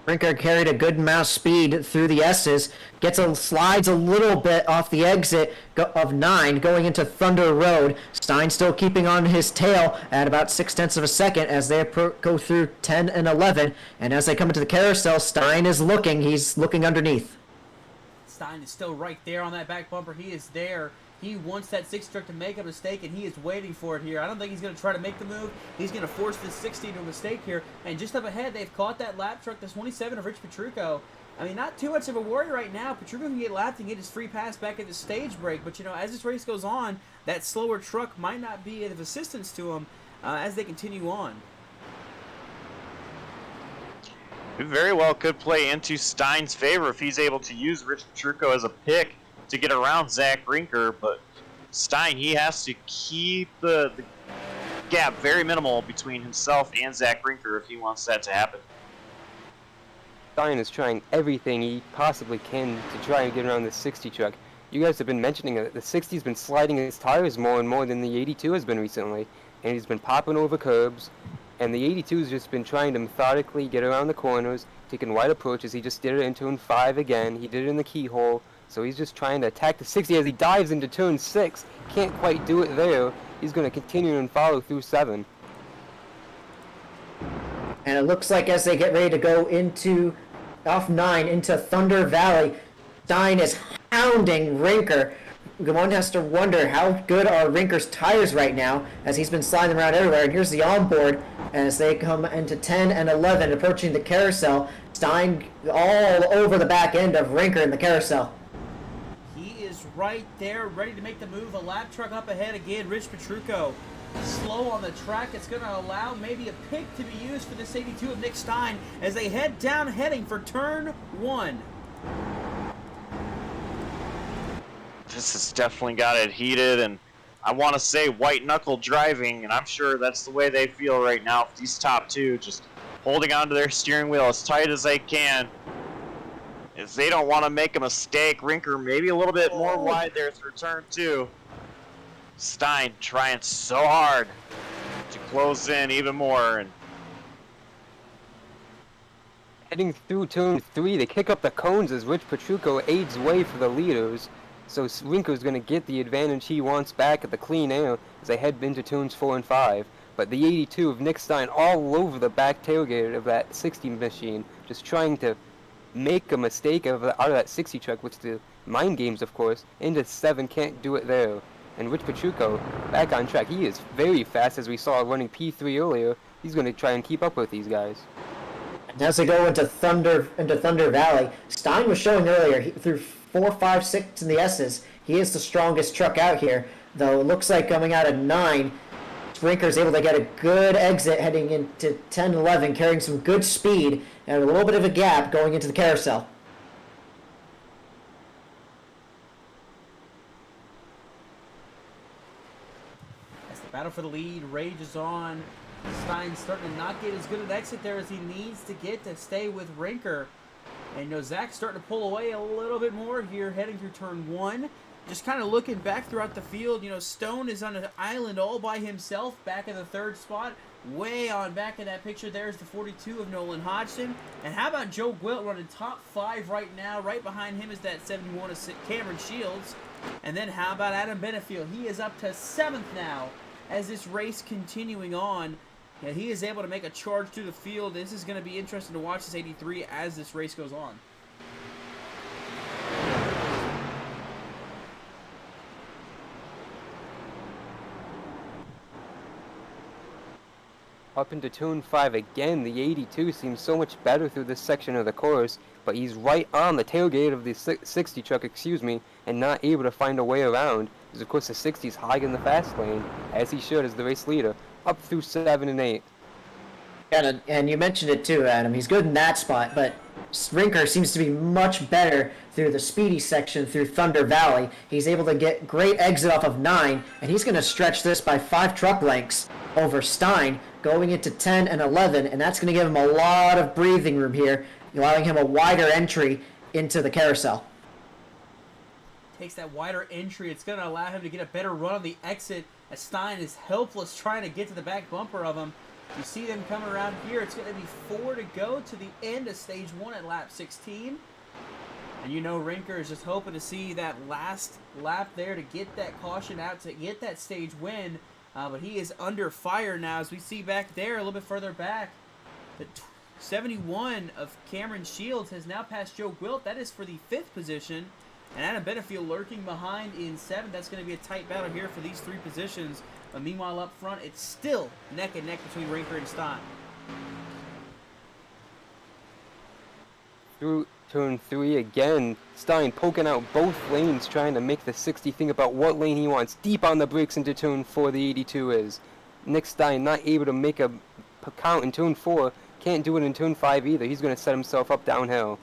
Rinker carried a good amount of speed through the S's, slides a little bit off the exit of 9, going into Thunder Road. Stein still keeping on his tail at about 0.6 of a second as they go through 10 and 11. And as they come into the carousel, Stein is looking. He's looking underneath. Stein is still right there on that back bumper. He is there. He wants that 6 truck to make a mistake, and he is waiting for it here. I don't think he's going to try to make the move. He's going to force this 60 to a mistake here. And just up ahead, they've caught that lap truck, the 27 of Rich Petrucco. I mean, not too much of a worry right now. Petrucco can get lapped and get his free pass back at the stage break. But, as this race goes on, that slower truck might not be of assistance to him as they continue on. It very well could play into Stein's favor if he's able to use Rich Petrucco as a pick to get around Zach Rinker, but Stein, he has to keep the gap very minimal between himself and Zach Rinker if he wants that to happen. Stein is trying everything he possibly can to try and get around the 60 truck. You guys have been mentioning that the 60's been sliding his tires more and more than the 82 has been recently, and he's been popping over curbs, and the 82's just been trying to methodically get around the corners, taking wide approaches. He just did it in turn 5 again. He did it in the keyhole. So he's just trying to attack the 60 as he dives into turn 6. Can't quite do it there. He's going to continue and follow through 7. And it looks like as they get ready to go off 9 into Thunder Valley, Stein is hounding Rinker. One has to wonder how good are Rinker's tires right now as he's been sliding around everywhere. And here's the onboard as they come into 10 and 11, approaching the carousel. Stein all over the back end of Rinker in the carousel. Right there, ready to make the move. A lap truck up ahead again. Rich Petrucco slow on the track. It's going to allow maybe a pick to be used for this 82 of Nick Stein as they head down, heading for turn 1. This has definitely got it heated, and I want to say white knuckle driving, and I'm sure that's the way they feel right now. These top 2 just holding onto their steering wheel as tight as they can. As they don't want to make a mistake. Rinker maybe a little bit more wide there through turn 2. Stein trying so hard to close in even more. And heading through turn 3, they kick up the cones as Rich Petrucco aids way for the leaders. So Rinker's going to get the advantage he wants back at the clean air as they head into turns 4 and 5. but the 82 of Nick Stein all over the back tailgate of that 60 machine, just trying to make a mistake out of that 60 truck, which the mind games, of course, into 7 can't do it there. And Rich Pachuco back on track. He is very fast, as we saw running P3 earlier. He's going to try and keep up with these guys. And as they go into Thunder Valley, Stein was showing earlier through 4, 5, 6 in the S's. He is the strongest truck out here, though it looks like coming out of 9, Rinker is able to get a good exit heading into 10, 11, carrying some good speed and a little bit of a gap going into the carousel. As the battle for the lead rages on, Stein's starting to not get as good an exit there as he needs to get to stay with Rinker. And Zach's starting to pull away a little bit more here, heading through turn 1. Just kind of looking back throughout the field, Stone is on an island all by himself, back in the 3rd spot. Way on back in that picture, there's the 42 of Nolan Hodgson. And how about Joe Gwilt running top 5 right now? Right behind him is that 71 of Cameron Shields. And then how about Adam Benefield? He is up to 7th now as this race continuing on. And he is able to make a charge through the field. This is going to be interesting to watch this 83 as this race goes on. Up into turn 5 again, the 82 seems so much better through this section of the course, but he's right on the tailgate of the 60 truck, and not able to find a way around, because of course the 60's high in the fast lane, as he should as the race leader, up through 7 and 8. And you mentioned it too, Adam. He's good in that spot, but Rinker seems to be much better through the speedy section through Thunder Valley. He's able to get great exit off of 9, and he's going to stretch this by 5 truck lengths over Stein, going into 10 and 11, and that's going to give him a lot of breathing room here, allowing him a wider entry into the carousel. Takes that wider entry. It's going to allow him to get a better run on the exit as Stein is helpless trying to get to the back bumper of him. You see them coming around here. It's going to be 4 to go to the end of stage 1 at lap 16. And Rinker is just hoping to see that last lap there to get that caution out, to get that stage win. But he is under fire now, as we see back there, a little bit further back. The 71 of Cameron Shields has now passed Joe Gwilt. That is for the 5th position. And Adam Benefield lurking behind in 7th. That's going to be a tight battle here for these 3 positions. But meanwhile, up front, it's still neck and neck between Rinker and Stein. Through turn 3 again, Stein poking out both lanes, trying to make the 60 think about what lane he wants. Deep on the brakes into turn 4, the 82 is. Nick Stein not able to make a count in turn 4. Can't do it in turn 5 either. He's going to set himself up downhill.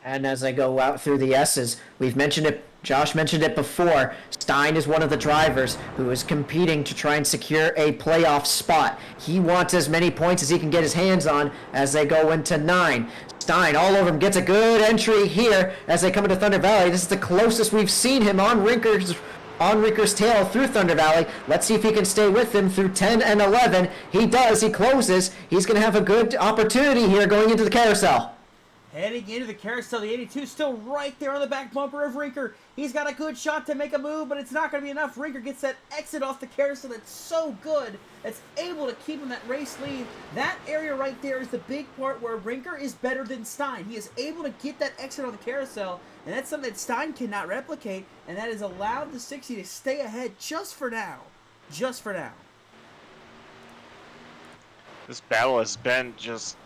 And as I go out through the S's, we've mentioned it, Josh mentioned it before, Stein is one of the drivers who is competing to try and secure a playoff spot. He wants as many points as he can get his hands on as they go into 9. Stein all over him, gets a good entry here as they come into Thunder Valley. This is the closest we've seen him on Rinker's tail through Thunder Valley. Let's see if he can stay with him through 10 and 11. He does, he closes. He's going to have a good opportunity here going into the carousel. Heading into the carousel, the 82 still right there on the back bumper of Rinker. He's got a good shot to make a move, but it's not going to be enough. Rinker gets that exit off the carousel that's so good. It's able to keep him that race lead. That area right there is the big part where Rinker is better than Stein. He is able to get that exit on the carousel, and that's something that Stein cannot replicate, and that has allowed the 60 to stay ahead just for now. Just for now. This battle has been just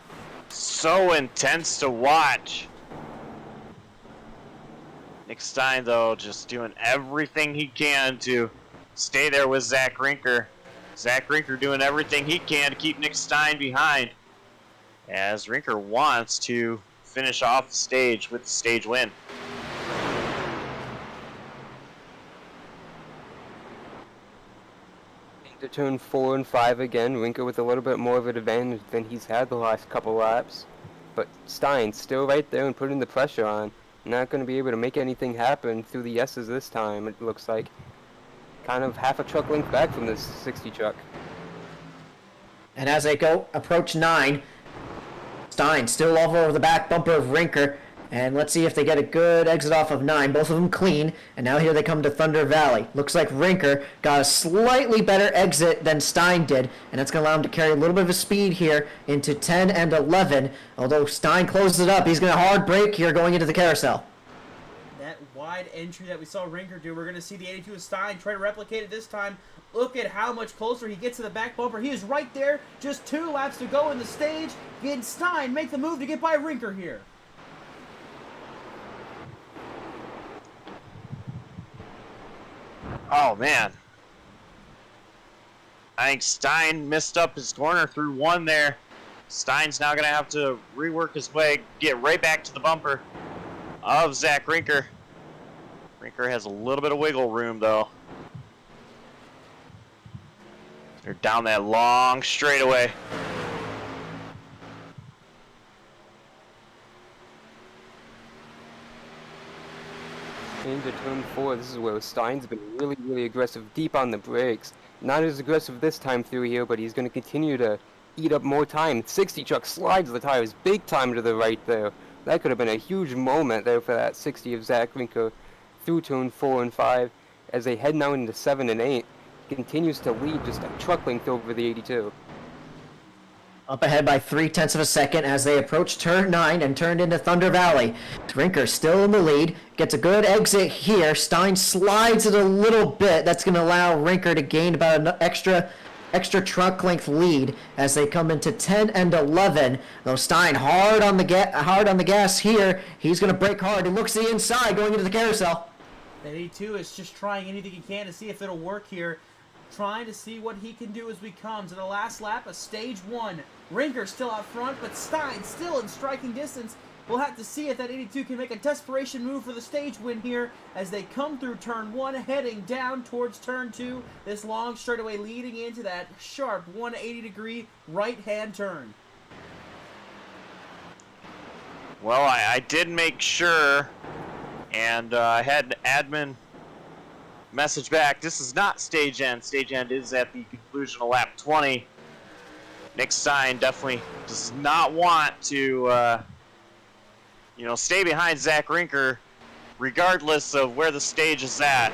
so intense to watch. Nick Stein, though, just doing everything he can to stay there with Zach Rinker. Zach Rinker doing everything he can to keep Nick Stein behind, as Rinker wants to finish off the stage with the stage win. To turn 4 and 5 again, Rinker with a little bit more of an advantage than he's had the last couple laps. But Stein still right there and putting the pressure on. Not going to be able to make anything happen through the S's this time, it looks like. Kind of half a truck length back from this 60 truck. And as they approach 9, Stein still over the back bumper of Rinker. And let's see if they get a good exit off of 9. Both of them clean. And now here they come to Thunder Valley. Looks like Rinker got a slightly better exit than Stein did. And that's going to allow him to carry a little bit of a speed here into 10 and 11. Although Stein closes it up, he's going to hard brake here going into the carousel. That wide entry that we saw Rinker do, we're going to see the 82 of Stein try to replicate it this time. Look at how much closer he gets to the back bumper. He is right there. Just 2 laps to go in the stage. Can Stein make the move to get by Rinker here? Oh, man. I think Stein missed up his corner through 1 there. Stein's now going to have to rework his way, get right back to the bumper of Zach Rinker. Rinker has a little bit of wiggle room, though. They're down that long straightaway. Into turn 4, this is where Stein's been really aggressive deep on the brakes. Not as aggressive this time through here, but he's going to continue to eat up more time. 60 truck slides the tires big time to the right there. That could have been a huge moment there for that 60 of Zach Rinker through turn 4 and 5 as they head now into 7 and 8. Continues to lead just a truck length over the 82. Up ahead by 0.3 of a second as they approach turn 9 and turned into Thunder Valley. Rinker still in the lead, gets a good exit here. Stein slides it a little bit. That's going to allow Rinker to gain about an extra truck length lead as they come into 10 and 11. Though Stein hard on the gas here. He's going to brake hard. He looks to the inside going into the carousel. That 82 is just trying anything he can to see if it'll work here. Trying to see what he can do as we come to the last lap of stage 1. Rinker still out front, but Stein still in striking distance. We'll have to see if that 82 can make a desperation move for the stage win here as they come through turn 1, heading down towards turn 2. This long straightaway leading into that sharp 180-degree right-hand turn. Well, I did make sure, and I had admin message back. This is not stage end. Stage end is at the conclusion of lap 20. Nick Stein definitely does not want to, stay behind Zach Rinker, regardless of where the stage is at.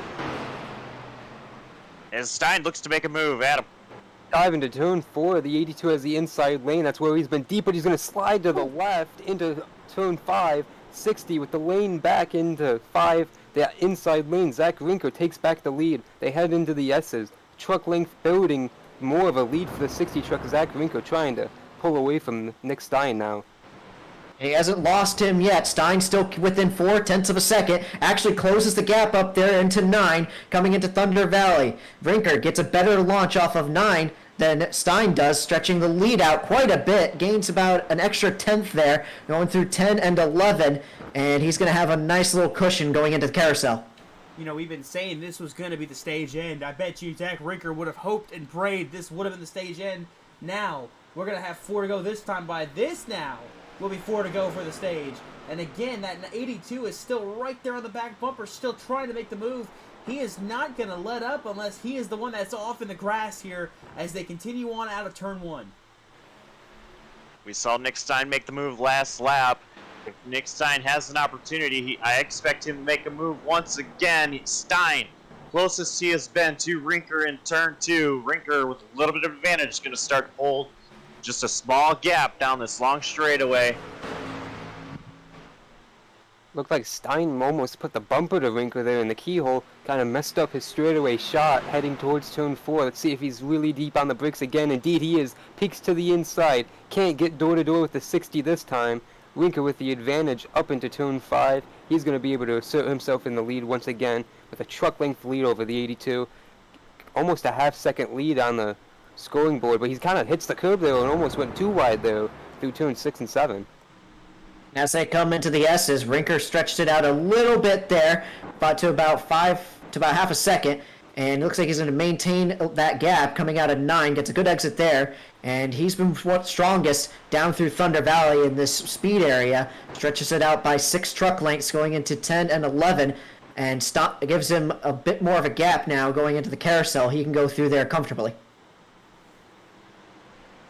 As Stein looks to make a move at him. Dive into turn 4, the 82 has the inside lane. That's where he's been deep, but he's going to slide to the left into turn 5. 60 with the lane back into 5. The inside lane, Zach Rinker takes back the lead. They head into the S's. Truck length building more of a lead for the 60 truck. Zach Rinker trying to pull away from Nick Stein now. He hasn't lost him yet. Stein still within 0.4 of a second. Actually closes the gap up there into 9, coming into Thunder Valley. Rinker gets a better launch off of 9 than Stein does, stretching the lead out quite a bit. Gains about an extra 10th there, going through 10 and 11. And he's going to have a nice little cushion going into the carousel. You know, we've been saying this was going to be the stage end. I bet you Zach Rinker would have hoped and prayed this would have been the stage end. Now, we're going to have 4 to go this time. By this now, will be 4 to go for the stage. And again, that 82 is still right there on the back bumper, still trying to make the move. He is not going to let up unless he is the one that's off in the grass here as they continue on out of turn 1. We saw Nick Stein make the move last lap. If Nick Stein has an opportunity, I expect him to make a move once again. Stein, closest he has been to Rinker in turn 2. Rinker, with a little bit of advantage, is going to start to hold just a small gap down this long straightaway. Looked like Stein almost put the bumper to Rinker there in the keyhole. Kind of messed up his straightaway shot heading towards turn 4. Let's see if he's really deep on the bricks again. Indeed he is. Peeks to the inside. Can't get door to door with the 60 this time. Rinker with the advantage up into turn 5. He's going to be able to assert himself in the lead once again with a truck length lead over the 82. Almost a half-second lead on the scoring board, but he kind of hits the curb there and almost went too wide there through turn 6 and 7. As they come into the S's, Rinker stretched it out a little bit there, about half a second, and it looks like he's going to maintain that gap coming out of 9, gets a good exit there, and he's been strongest down through Thunder Valley in this speed area, stretches it out by 6 truck lengths going into 10 and 11, and gives him a bit more of a gap now going into the carousel. He can go through there comfortably.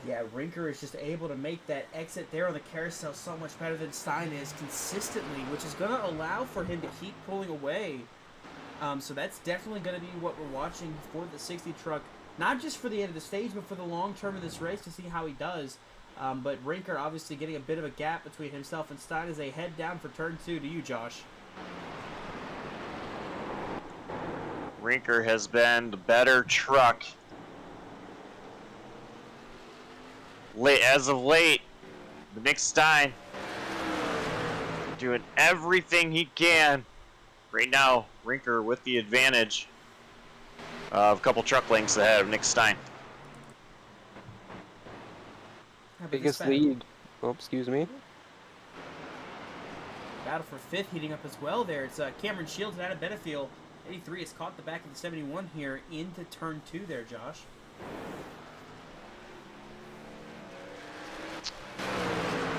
Yeah, Rinker is just able to make that exit there on the carousel so much better than Stein is consistently, which is going to allow for him to keep pulling away. So that's definitely going to be what we're watching for the 60 truck, not just for the end of the stage, but for the long term of this race to see how he does. But Rinker obviously getting a bit of a gap between himself and Stein as they head down for turn 2. To you, Josh. Rinker has been the better truck. As of late, Nick Stein doing everything he can. Right now, Rinker with the advantage of a couple truck lengths ahead of Nick Stein. Biggest lead. Oh, excuse me. Battle for 5th heating up as well there. It's Cameron Shields and Adam Benefield. 83 has caught the back of the 71 here into turn 2 there, Josh.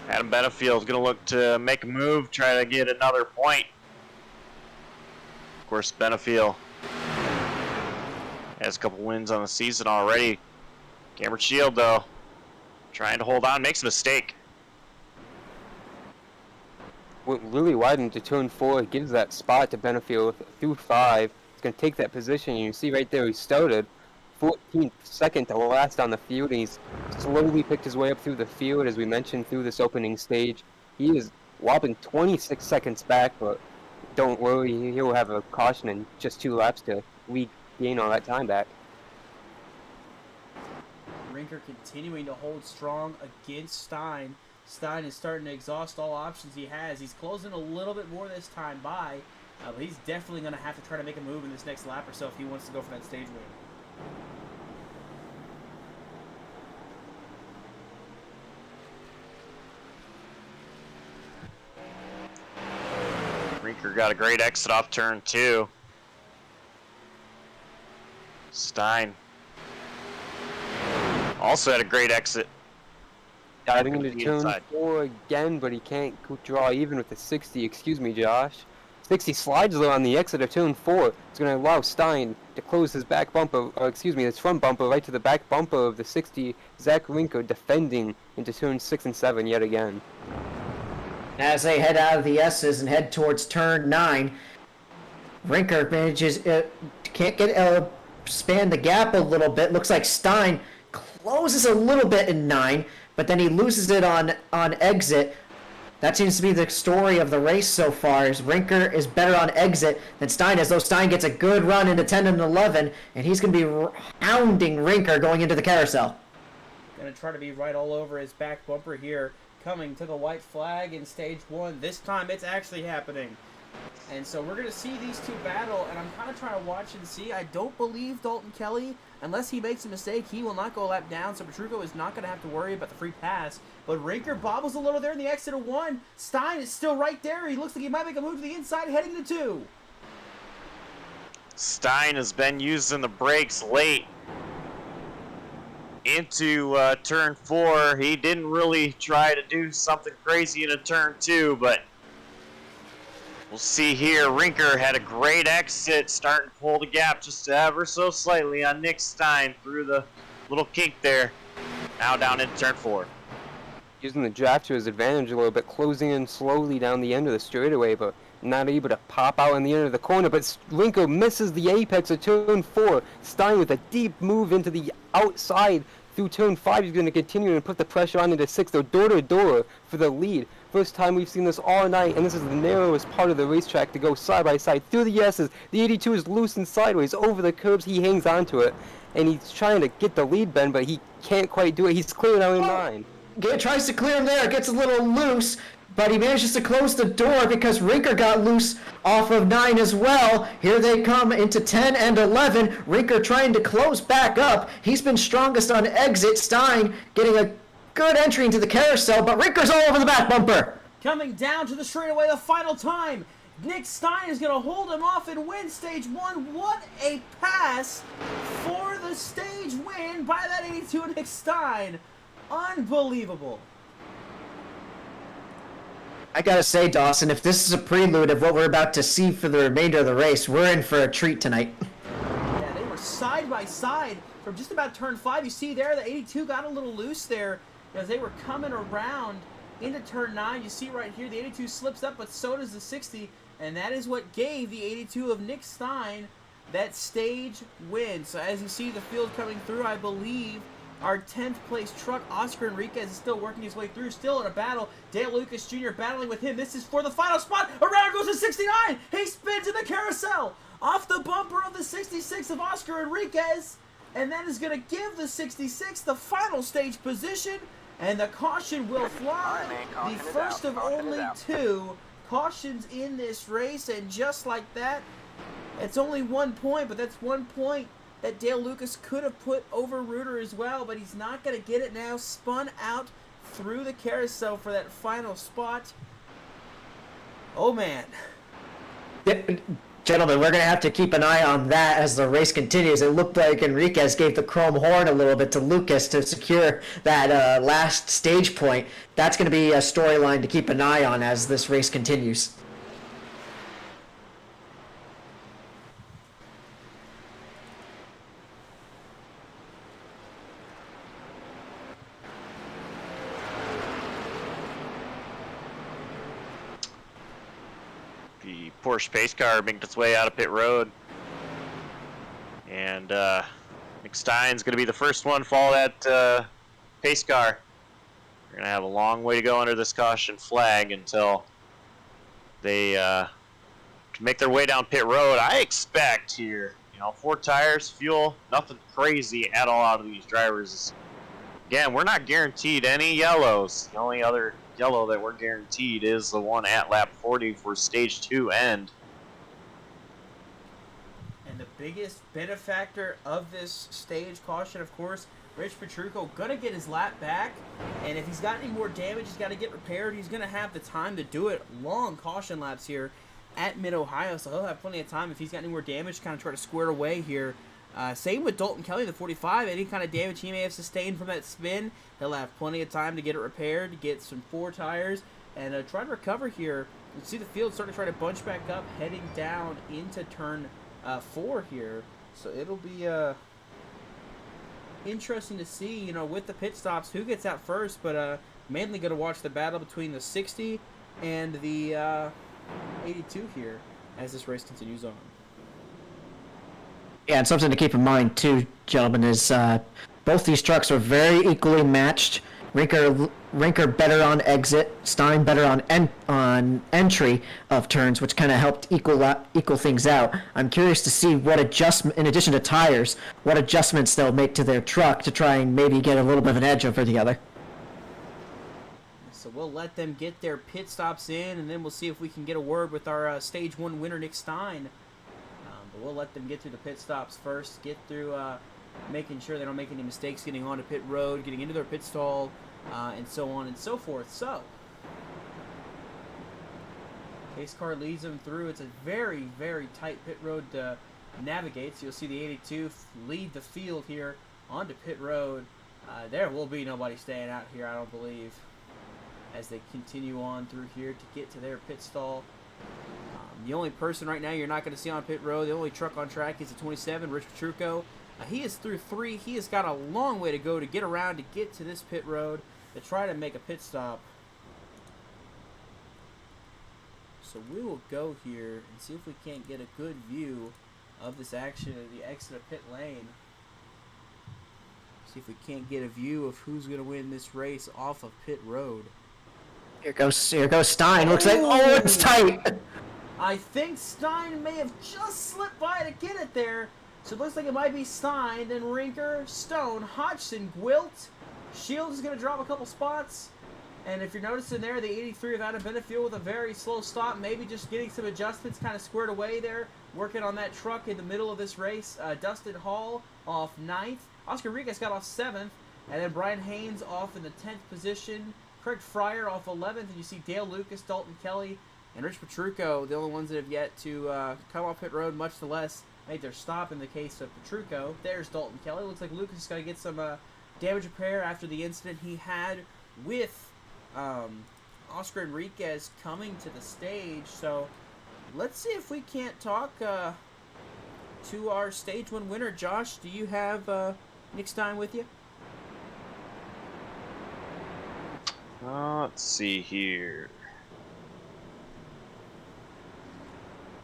Adam Benefield's going to look to make a move, try to get another point. Of course, Benefield has a couple wins on the season already. Cameron Shield, though, trying to hold on, makes a mistake. Went really wide into turn 4, gives that spot to Benefield through 5. He's going to take that position. You see right there he started 14th second to last on the field, and he's slowly picked his way up through the field, as we mentioned, through this opening stage. He is whopping 26 seconds back, but don't worry, he'll have a caution in just 2 laps to regain all that time back. Rinker continuing to hold strong against Stein. Stein is starting to exhaust all options he has. He's closing a little bit more this time by, but he's definitely going to have to try to make a move in this next lap or so if he wants to go for that stage win. Rinker got a great exit off turn 2. Stein also had a great exit. Diving into The turn inside. 4 again, but he can't draw even with the 60. Excuse me, Josh. 60 slides though on the exit of turn 4. It's going to allow Stein to close his back bumper, or excuse me, his front bumper right to the back bumper of the 60. Zach Rinker defending into turn 6 and 7 yet again. As they head out of the S's and head towards turn 9, Rinker manages can't get span the gap a little bit. Looks like Stein closes a little bit in 9, but then he loses it on exit. That seems to be the story of the race so far. Is Rinker is better on exit than Stein is, though Stein gets a good run into 10 and 11, and he's going to be hounding Rinker going into the carousel. Going to try to be right all over his back bumper here. Coming to the white flag in stage 1. This time it's actually happening. And so we're going to see these two battle, and I'm kind of trying to watch and see. I don't believe Dalton Kelly, unless he makes a mistake, he will not go a lap down, so Petrucco is not going to have to worry about the free pass. But Rinker bobbles a little there in the exit of 1. Stein is still right there. He looks like he might make a move to the inside heading to 2. Stein has been using the brakes late into turn 4. He didn't really try to do something crazy in a turn 2, but we'll see here. Rinker had a great exit, starting to pull the gap just ever so slightly on Nick Stein through the little kink there. Now down into turn 4. Using the draft to his advantage a little bit, closing in slowly down the end of the straightaway, but not able to pop out in the end of the corner. But Rinker misses the apex of turn 4. Stein with a deep move into the outside through turn 5. He's going to continue and put the pressure on into 6, though, door to door for the lead. First time we've seen this all night, and this is the narrowest part of the racetrack to go side by side through the S's. The 82 is loose and sideways over the curbs. He hangs onto it, and he's trying to get the lead bend, but he can't quite do it. He's clearing out in 9. Tries to clear him there, gets a little loose, but he manages to close the door because Rinker got loose off of 9 as well. Here they come into 10 and 11. Rinker trying to close back up. He's been strongest on exit. Stein getting a good entry into the carousel, but Rinker's all over the back bumper. Coming down to the straightaway the final time. Nick Stein is going to hold him off and win stage 1. What a pass for the stage win by that 82 Nick Stein. Unbelievable. I gotta say, Dawson, if this is a prelude of what we're about to see for the remainder of the race, we're in for a treat tonight. Yeah, they were side by side for from just about turn 5. You see there, the 82 got a little loose there as they were coming around into turn 9. You see right here, the 82 slips up, but so does the 60, and that is what gave the 82 of Nick Stein that stage win. So as you see the field coming through, I believe our 10th place truck, Oscar Enriquez, is still working his way through, still in a battle. Dale Lucas Jr. battling with him. This is for the final spot. Around goes the 69. He spins in the carousel off the bumper of the 66 of Oscar Enriquez, and that is going to give the 66 the final stage position, and the caution will fly. The first of only 2 cautions in this race, and just like that, it's only 1 point, but that's 1 point that Dale Lucas could have put over Reuter as well, but he's not going to get it now. Spun out through the carousel for that final spot. Oh, man. Gentlemen, we're going to have to keep an eye on that as the race continues. It looked like Enriquez gave the chrome horn a little bit to Lucas to secure that last stage point. That's going to be a storyline to keep an eye on as this race continues. The Porsche pace car making its way out of pit road. And Nick Stein's going to be the first one to follow that pace car. We're going to have a long way to go under this caution flag until they can make their way down pit road. I expect here, 4 tires, fuel, nothing crazy at all out of these drivers. Again, we're not guaranteed any yellows. The only other yellow that we're guaranteed is the one at lap 40 for stage 2 end. And the biggest benefactor of this stage caution, of course, Rich Petrucco gonna get his lap back, and if he's got any more damage, he's got to get repaired. He's gonna have the time to do it. Long caution laps here at Mid-Ohio, so he'll have plenty of time if he's got any more damage, kind of try to square away here. Same with Dalton Kelly, the 45. Any kind of damage he may have sustained from that spin, he'll have plenty of time to get it repaired, to get some 4 tires, and try to recover here. You see the field starting to try to bunch back up, heading down into turn 4 here. So it'll be interesting to see, with the pit stops, who gets out first. But mainly going to watch the battle between the 60 and the 82 here as this race continues on. Yeah, and something to keep in mind too, gentlemen, is both these trucks are very equally matched. Rinker better on exit, Stein better on entry of turns, which kind of helped equal things out. I'm curious to see what adjustment, in addition to tires, what adjustments they'll make to their truck to try and maybe get a little bit of an edge over the other. So we'll let them get their pit stops in, and then we'll see if we can get a word with our Stage 1 winner, Nick Stein. But we'll let them get through the pit stops first, get through making sure they don't make any mistakes getting onto pit road, getting into their pit stall, and so on and so forth. So, pace car leads them through. It's a very, very tight pit road to navigate. So you'll see the 82 lead the field here onto pit road. There will be nobody staying out here, I don't believe, as they continue on through here to get to their pit stall. The only person right now you're not going to see on pit road, the only truck on track is the 27, Rich Petrucco. He is through 3. He has got a long way to go to get around to get to this pit road to try to make a pit stop. So we will go here and see if we can't get a good view of this action at the exit of pit lane. See if we can't get a view of who's going to win this race off of pit road. Here goes Stein. Looks like, oh, it's tight. I think Stein may have just slipped by to get it there. So it looks like it might be Stein, then Rinker, Stone, Hodgson, Gwilt. Shields is going to drop a couple spots. And if you're noticing there, the 83 of Adam Benefield with a very slow stop, maybe just getting some adjustments kind of squared away there, working on that truck in the middle of this race. Dustin Hall off 9th. Oscar Enriquez got off 7th. And then Brian Haynes off in the 10th position. Craig Fryer off 11th. And you see Dale Lucas, Dalton Kelly, and Rich Petrucco, the only ones that have yet to come off pit road, much less made their stop in the case of Petrucco. There's Dalton Kelly. Looks like Lucas is going to get some damage repair after the incident he had with Oscar Enriquez coming to the stage. So let's see if we can't talk to our Stage 1 winner. Josh, do you have Nick Stein with you? Let's see here.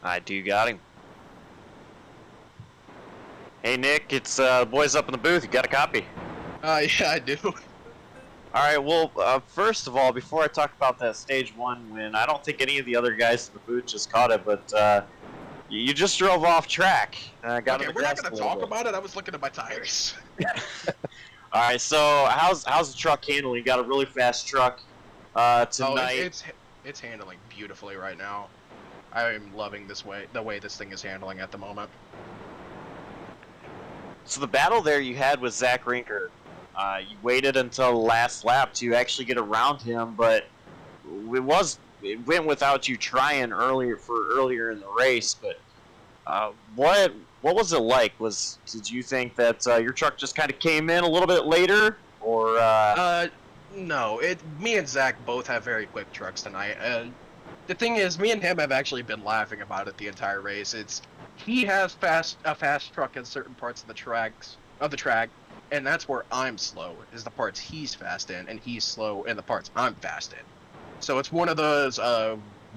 I do got him. Hey Nick, it's boys up in the booth. You got a copy? Yeah, I do. All right. Well, first of all, before I talk about that stage 1 win, I don't think any of the other guys in the booth just caught it, but you just drove off track. Got Okay, we're not gonna talk about it. I was looking at my tires. All right. So how's the truck handling? You got a really fast truck tonight. It's handling beautifully right now. I'm loving the way this thing is handling at the moment. So the battle there you had with Zach Rinker. You waited until the last lap to actually get around him, but it went without you trying earlier in the race. But what was it like? Did you think that your truck just kind of came in a little bit later, or? No. Me and Zach both have very quick trucks tonight. The thing is, me and him have actually been laughing about it the entire race. He has a fast truck in certain parts of the track, and that's where I'm slow, is the parts he's fast in, and he's slow in the parts I'm fast in. So it's one of those,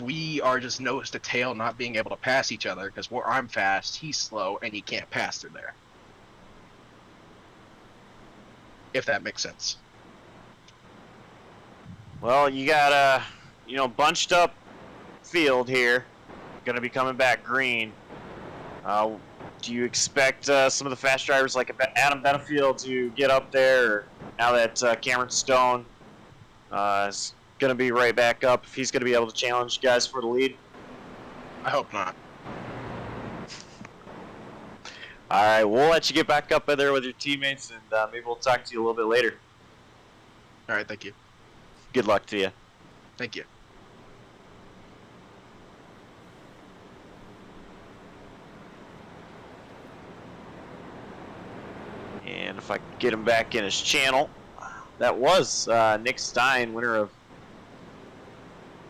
we are just nose to tail not being able to pass each other, because where I'm fast, he's slow, and he can't pass through there. If that makes sense. Well, you got a bunched up field here, going to be coming back green. Do you expect some of the fast drivers like Adam Benefield to get up there, now that Cameron Stone is going to be right back up, if he's going to be able to challenge guys for the lead? I hope not. All right, we'll let you get back up in there with your teammates, and maybe we'll talk to you a little bit later. All right, thank you. Good luck to you. Thank you. And if I can get him back in his channel, that was Nick Stein, winner of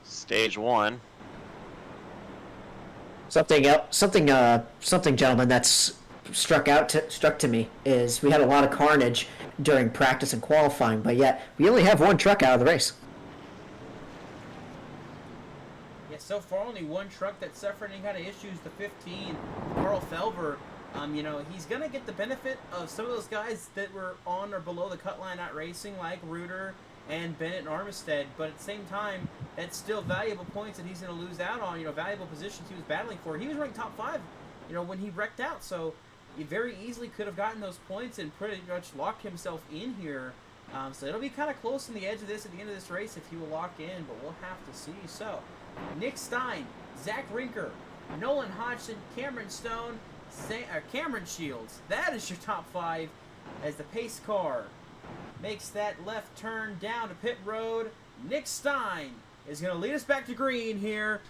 stage 1. Something else, something, gentlemen, that's struck to me is we had a lot of carnage during practice and qualifying, but yet we only have one truck out of the race. Yeah, so far only one truck that suffered any kind of issues. The 15, Carl Felver. He's going to get the benefit of some of those guys that were on or below the cut line at racing, like Reuter and Bennett and Armistead, but at the same time, that's still valuable points that he's going to lose out on, valuable positions he was battling for. He was ranked top 5, when he wrecked out, so he very easily could have gotten those points and pretty much locked himself in here. So it'll be kind of close on the edge of this at the end of this race if he will lock in, but we'll have to see. So, Nick Stein, Zach Rinker, Nolan Hodgson, Cameron Stone, Cameron Shields. That is your top 5 as the pace car makes that left turn down to pit road. Nick Stein is going to lead us back to green here.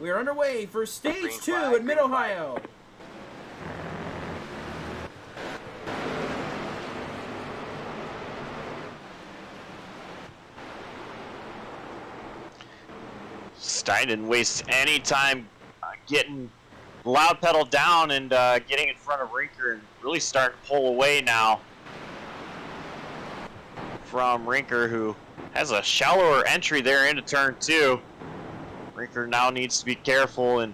We are underway for stage 2 in Mid-Ohio. Stein didn't waste any time getting loud pedal down and getting in front of Rinker and really starting to pull away now from Rinker, who has a shallower entry there into turn 2. Rinker now needs to be careful and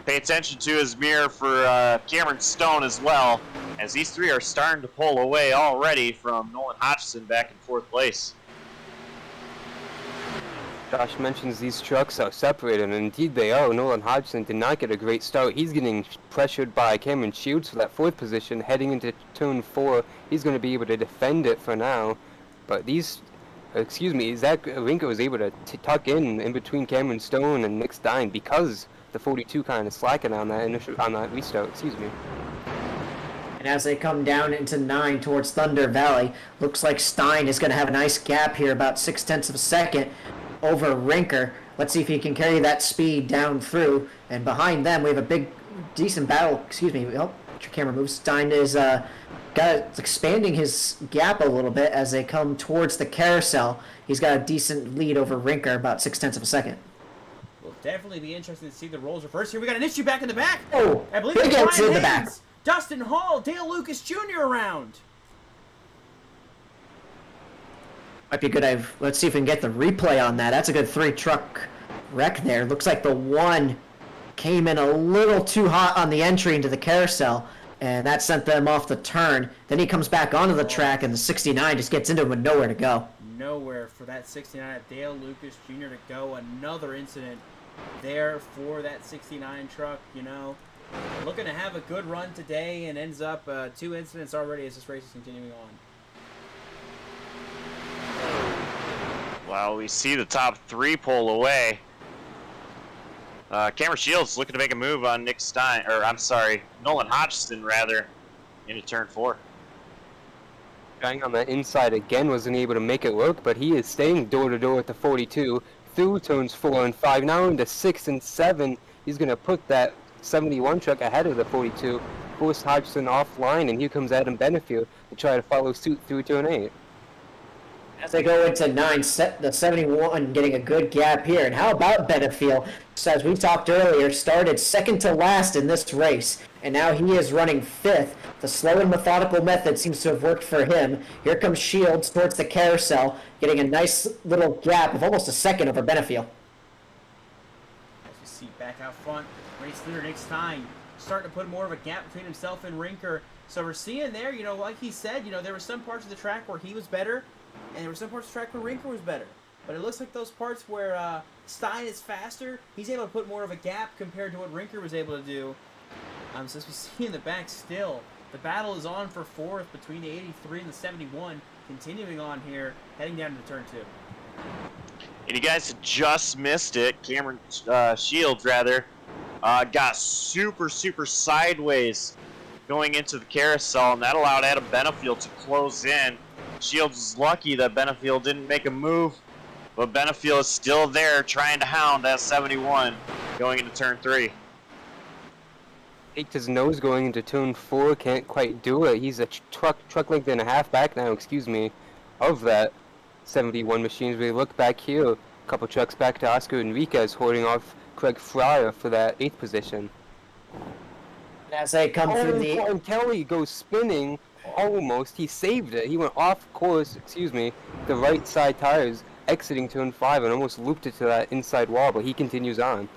pay attention to his mirror for Cameron Stone as well, as these three are starting to pull away already from Nolan Hodgson back in 4th place. Josh mentions these trucks are separated, and indeed they are. Nolan Hodgson did not get a great start. He's getting pressured by Cameron Shields for that 4th position. Heading into turn 4, he's going to be able to defend it for now. But Zach Rinker was able to tuck in between Cameron Stone and Nick Stein because the 42 kind of slacking on that restart. And as they come down into 9 towards Thunder Valley, looks like Stein is going to have a nice gap here, about 0.6 of a second over Rinker. Let's see if he can carry that speed down through. And behind them, we have a decent battle. Oh, your camera moves. Stein is expanding his gap a little bit as they come towards the carousel. He's got a decent lead over Rinker, about 0.6 of a second. Will definitely be interesting to see the roles reverse here. We got an issue back in the back. Oh, I believe big it's hits in Ryan the back. Haynes, Dustin Hall, Dale Lucas Jr. around. Might be good. Let's see if we can get the replay on that. That's a good 3-truck wreck there. Looks like the one came in a little too hot on the entry into the carousel, and that sent them off the turn. Then he comes back onto the track, and the 69 just gets into him with nowhere to go. Nowhere for that 69 at Dale Lucas Jr. to go. Another incident there for that 69 truck, you know. Looking to have a good run today and ends up 2 incidents already as this race is continuing on. Well, we see the top 3 pull away. Cameron Shields looking to make a move on Nick Stein, or I'm sorry, Nolan Hodgson rather, into turn 4. Trying on the inside again, wasn't able to make it work, but he is staying door to door at the 42 through turns 4 and 5. Now into 6 and 7, he's going to put that 71 truck ahead of the 42, force Hodgson offline, and here comes Adam Benefield to try to follow suit through turn 8. As they go into 9, the 71 getting a good gap here. And how about Benefield? So as we talked earlier, started second to last in this race, and now he is running 5th. The slow and methodical method seems to have worked for him. Here comes Shields towards the carousel, getting a nice little gap of almost a second over Benefield. As you see back out front, race leader Nick Stein starting to put more of a gap between himself and Rinker. So we're seeing there, you know, like he said, you know, there were some parts of the track where he was better, and there were some parts of the track where Rinker was better. But it looks like those parts where Stein is faster, he's able to put more of a gap compared to what Rinker was able to do. So as we see in the back still, the battle is on for 4th between the 83 and the 71, continuing on here, heading down to turn 2. And you guys just missed it. Cameron Shields, rather, got super sideways going into the carousel, and that allowed Adam Benefield to close in. Shields is lucky that Benefield didn't make a move, but Benefield is still there trying to hound that 71 going into turn 3. Takes his nose going into turn 4, can't quite do it. He's a truck length and a half back now, of that 71 machines. We look back here, a couple trucks back to Oscar Enriquez holding off Craig Fryer for that 8th position. As they come through the... And Kelly goes spinning, almost. He saved it. He went off course, the right side tires, exiting turn 5 and almost looped it to that inside wall, but he continues on.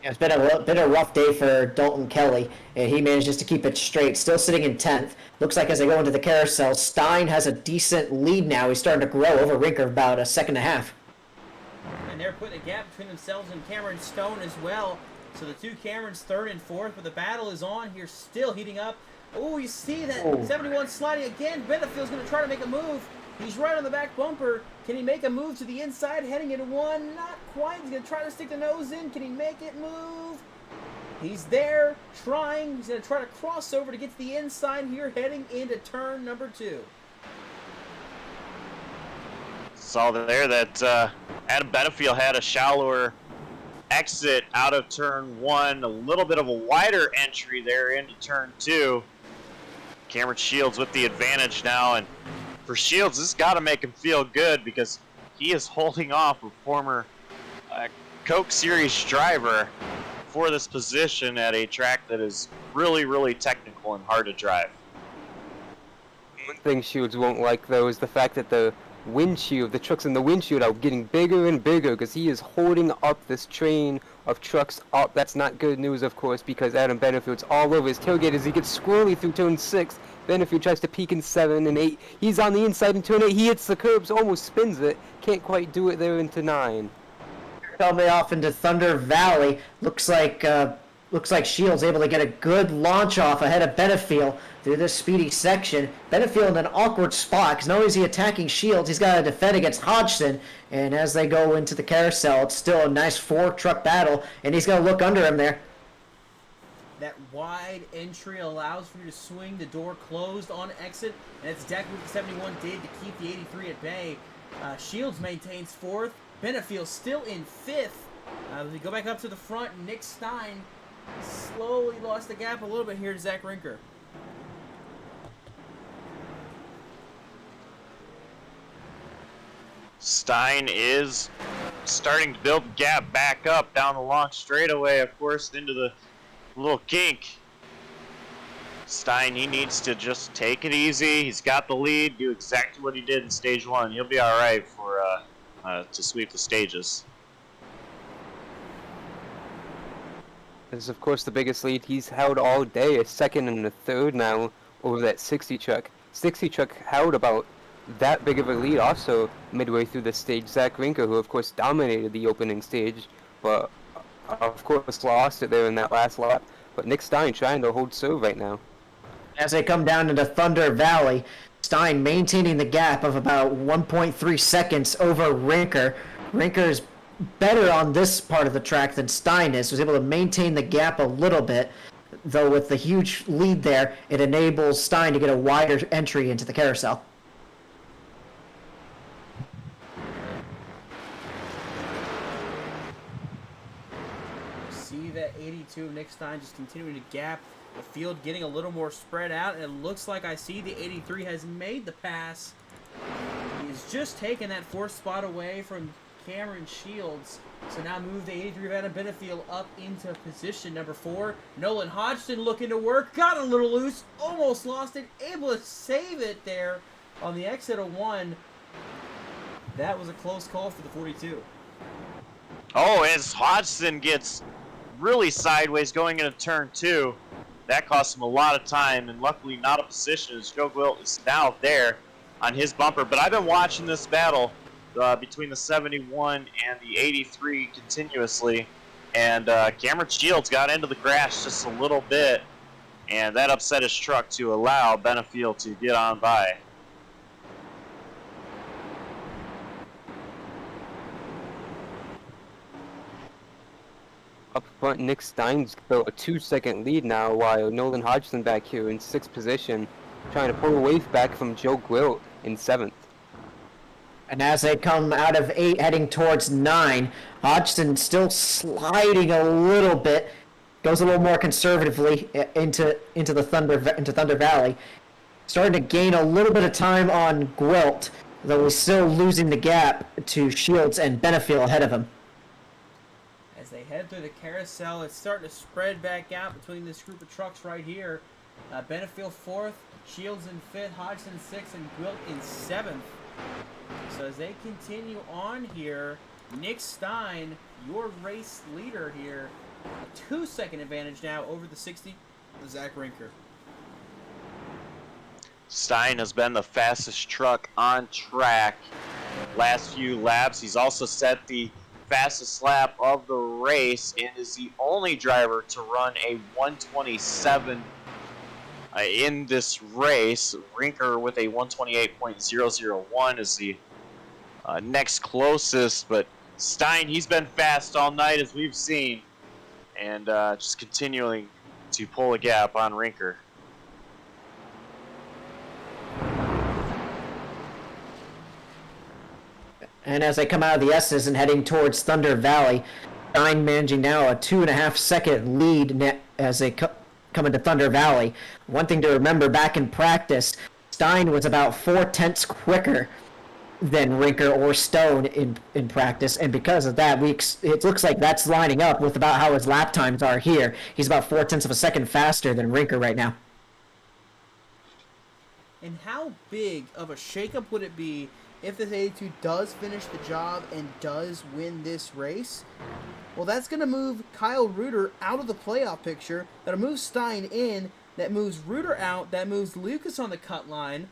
Yeah, it's been a rough day for Dalton Kelly, and he manages to keep it straight, still sitting in 10th. Looks like as they go into the carousel, Stein has a decent lead now. He's starting to grow over Rinker about a second and a half. And they're putting a gap between themselves and Cameron Stone as well. So the two Camerons 3rd and 4th, but the battle is on here, still heating up. Oh, you see that 71 sliding again. Benefield's going to try to make a move. He's right on the back bumper. Can he make a move to the inside, heading into 1? Not quite. He's going to try to stick the nose in. Can he make it move? He's there, trying. He's going to try to cross over to get to the inside here, heading into turn number 2. Saw there that Adam Benefield had a shallower exit out of turn 1, a little bit of a wider entry there into turn 2. Cameron Shields with the advantage now, and for Shields, this has got to make him feel good because he is holding off a former Coke Series driver for this position at a track that is really technical and hard to drive. One thing Shields won't like, though, is the fact that the trucks in the windshield are getting bigger and bigger because he is holding up this train of trucks up. That's not good news, of course, because Adam Benefield's all over his tailgate as he gets squirrely through turn 6. Benefield tries to peek in 7 and 8. He's on the inside in turn 8. He hits the curbs, almost spins it. Can't quite do it there into 9. Coming off into Thunder Valley. Looks like Shields able to get a good launch off ahead of Benefield through this speedy section. Benefield in an awkward spot because not only is he attacking Shields, he's got to defend against Hodgson. And as they go into the carousel, it's still a nice 4-truck battle, and he's going to look under him there. That wide entry allows for you to swing the door closed on exit, and it's exactly what the 71 did to keep the 83 at bay. Shields maintains 4th. Benefield still in 5th. As we go back up to the front, Nick Stein slowly lost the gap a little bit here to Zach Rinker. Stein is starting to build the gap back up down the long straightaway, of course, into the little kink. Stein, he needs to just take it easy. He's got the lead, do exactly what he did in stage 1. He'll be all right for to sweep the stages. This is, of course, the biggest lead he's held all day, a second and a third now over that 60 truck. 60 truck held about that big of a lead also midway through the stage. Zach Rinker, who of course dominated the opening stage, but of course lost it there in that last lap. But Nick Stein trying to hold serve right now. As they come down into Thunder Valley, Stein maintaining the gap of about 1.3 seconds over Rinker. Rinker's better on this part of the track than Stein is, was able to maintain the gap a little bit, though with the huge lead there, it enables Stein to get a wider entry into the carousel. See that 82 of Nick Stein just continuing to gap the field, getting a little more spread out, and it looks like I see the 83 has made the pass. He's just taken that fourth spot away from Cameron Shields. So now move the 83 of Adam Benefield up into position number 4. Nolan Hodgson looking to work, got a little loose, almost lost it, able to save it there on the exit of 1. That was a close call for the 42. Oh, as Hodgson gets really sideways going into turn 2, that cost him a lot of time, and luckily not a position as Joe Gwilt is now there on his bumper. But I've been watching this battle between the 71 and the 83 continuously, and Cameron Shields got into the grass just a little bit, and that upset his truck to allow Benefield to get on by. Up front, Nick Stein's built a 2-second lead now, while Nolan Hodgson back here in 6th position, trying to pull away back from Joe Gwilt in 7th. And as they come out of 8, heading towards 9, Hodgson still sliding a little bit, goes a little more conservatively into Thunder Valley, starting to gain a little bit of time on Gwilt, though he's still losing the gap to Shields and Benefield ahead of him. As they head through the carousel, it's starting to spread back out between this group of trucks right here. Benefield 4th, Shields in 5th, Hodgson 6th, and Gwilt in 7th. So as they continue on here, Nick Stein, your race leader here, a 2-second advantage now over the 60, Zach Rinker. Stein has been the fastest truck on track last few laps. He's also set the fastest lap of the race and is the only driver to run a 127 in this race. Rinker with a 128.001 is the next closest, but Stein, he's been fast all night as we've seen, and just continuing to pull a gap on Rinker. And as they come out of the S's and heading towards Thunder Valley, Stein managing now a 2.5-second lead as they come into Thunder Valley. One thing to remember, back in practice, Stein was about 0.4 quicker than Rinker or Stone in practice, and because of that, it looks like that's lining up with about how his lap times are here. He's about 0.4 of a second faster than Rinker right now. And how big of a shakeup would it be if this 82 does finish the job and does win this race? Well, that's going to move Kyle Reuter out of the playoff picture. That'll move Stein in. That moves Reuter out. That moves Lucas on the cut line,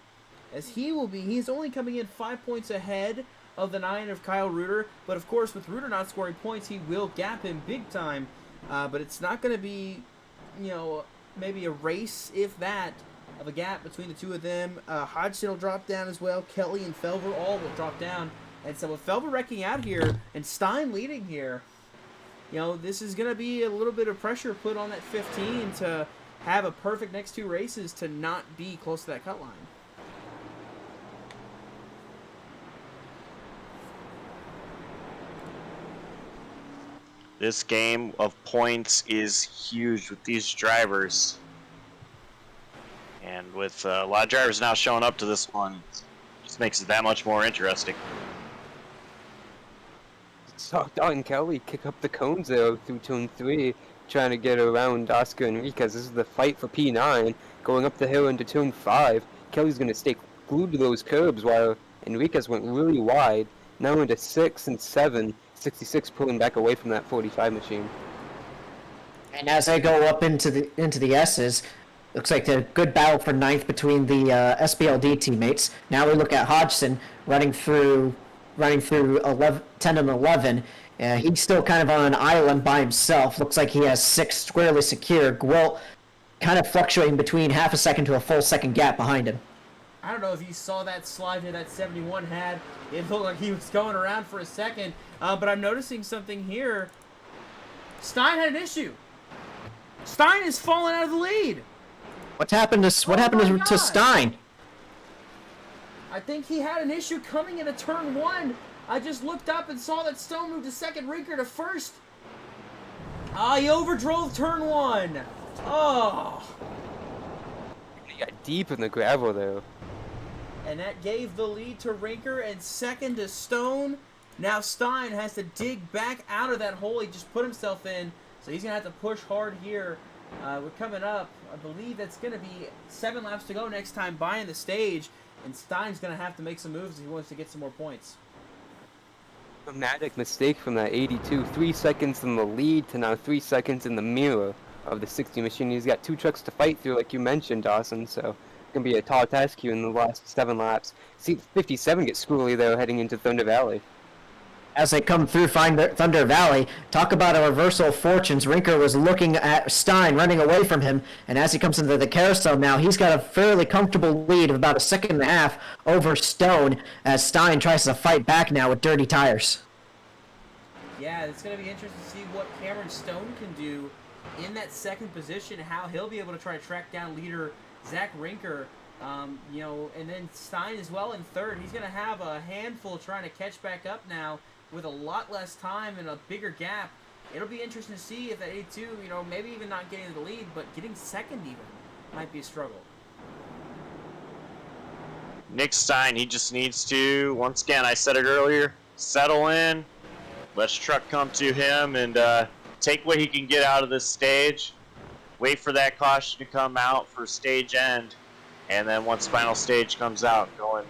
as he's only coming in 5 points ahead of the 9 of Kyle Reuter. But of course, with Reuter not scoring points, he will gap him big time. But it's not going to be, maybe a race, if that, of a gap between the two of them. Hodgson will drop down as well. Kelly and Felver all will drop down. And so with Felver wrecking out here and Stein leading here, this is going to be a little bit of pressure put on that 15 to have a perfect next 2 races to not be close to that cut line. This game of points is huge with these drivers. And with a lot of drivers now showing up to this one, it just makes it that much more interesting. Saw Dalton Kelly kick up the cones there through turn 3. trying to get around Oscar Enriquez. This is the fight for P9, going up the hill into turn 5. Kelly's going to stay glued to those curbs while Enriquez went really wide. Now into 6 and 7, 66 pulling back away from that 45 machine. And as I go up into the S's, looks like a good battle for ninth between the SBLD teammates. Now we look at Hodgson running through 11, 10 and 11. He's still kind of on an island by himself. Looks like he has 6 squarely secure. Gwilt kind of fluctuating between half a second to a full second gap behind him. I don't know if you saw that slide that 71 had. It looked like he was going around for a second. But I'm noticing something here. Stein had an issue. Stein has fallen out of the lead. What happened to Stein? I think he had an issue coming into turn 1. I just looked up and saw that Stone moved to second, Rinker to first. He overdrove turn 1. Oh. He got deep in the gravel though. And that gave the lead to Rinker and second to Stone. Now Stein has to dig back out of that hole he just put himself in. So he's going to have to push hard here. We're coming up. I believe that's going to be 7 laps to go next time by in the stage. And Stein's going to have to make some moves if he wants to get some more points. Dramatic mistake from that 82. 3 seconds in the lead to now 3 seconds in the mirror of the 60 machine. He's got 2 trucks to fight through, like you mentioned, Dawson. So it's going to be a tall task here in the last 7 laps. See, 57 gets squirrely, though, heading into Thunder Valley. As they come through Thunder Valley, talk about a reversal of fortunes. Rinker was looking at Stein, running away from him, and as he comes into the carousel now, he's got a fairly comfortable lead of about a second and a half over Stone, as Stein tries to fight back now with dirty tires. Yeah, it's going to be interesting to see what Cameron Stone can do in that second position, how he'll be able to try to track down leader Zach Rinker. And then Stein as well in third. He's going to have a handful trying to catch back up now with a lot less time and a bigger gap. It'll be interesting to see if at 82, maybe even not getting the lead, but getting second even might be a struggle. Nick Stein, he just needs to, once again, I said it earlier, settle in, let truck come to him, and take what he can get out of this stage. Wait for that caution to come out for stage end, and then once final stage comes out, go in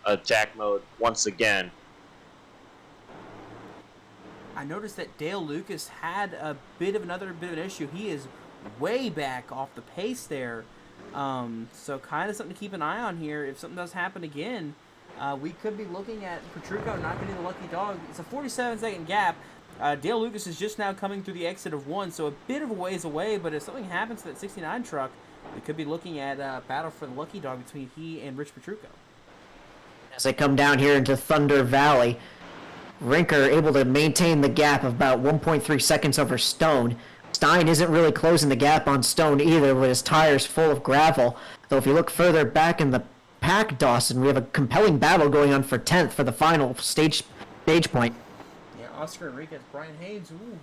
attack mode once again. I noticed that Dale Lucas had a bit of an issue. He is way back off the pace there. So kind of something to keep an eye on here. If something does happen again, we could be looking at Petrucco not getting the lucky dog. It's a 47-second gap. Dale Lucas is just now coming through the exit of 1, so a bit of a ways away. But if something happens to that 69 truck, we could be looking at a battle for the lucky dog between he and Rich Petrucco. As they come down here into Thunder Valley, Rinker able to maintain the gap of about 1.3 seconds over Stone. Stein isn't really closing the gap on Stone either with his tires full of gravel. Though if you look further back in the pack, Dawson, we have a compelling battle going on for 10th for the final stage point. Yeah, Oscar Enriquez, Brian Haynes, ooh.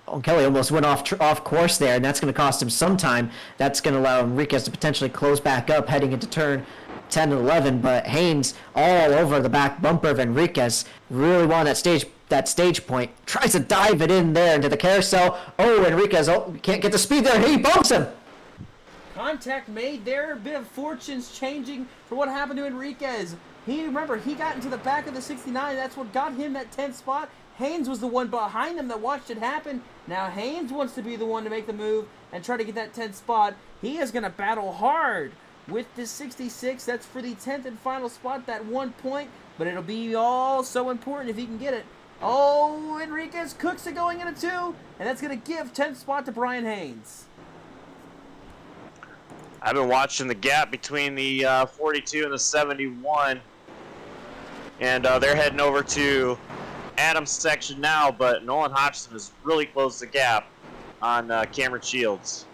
Oh, Kelly almost went off course there, and that's going to cost him some time. That's going to allow Enriquez to potentially close back up heading into turn 10 and 11, but Haynes all over the back bumper of Enriquez, really wanted that stage point, tries to dive it in there into the carousel. Enriquez can't get the speed there, he bumps him. Contact made there, a bit of fortunes changing for what happened to Enriquez. He got into the back of the 69, that's what got him that 10th spot. Haynes was the one behind him that watched it happen. Now Haynes wants to be the one to make the move and try to get that 10th spot. He is going to battle hard with this 66. That's for the 10th and final spot, that 1 point. But it'll be all so important if he can get it. Enriquez cooks it going into 2. And that's going to give 10th spot to Brian Haynes. I've been watching the gap between the 42 and the 71. And they're heading over to Adams' section now. But Nolan Hodgson has really closed the gap on Cameron Shields.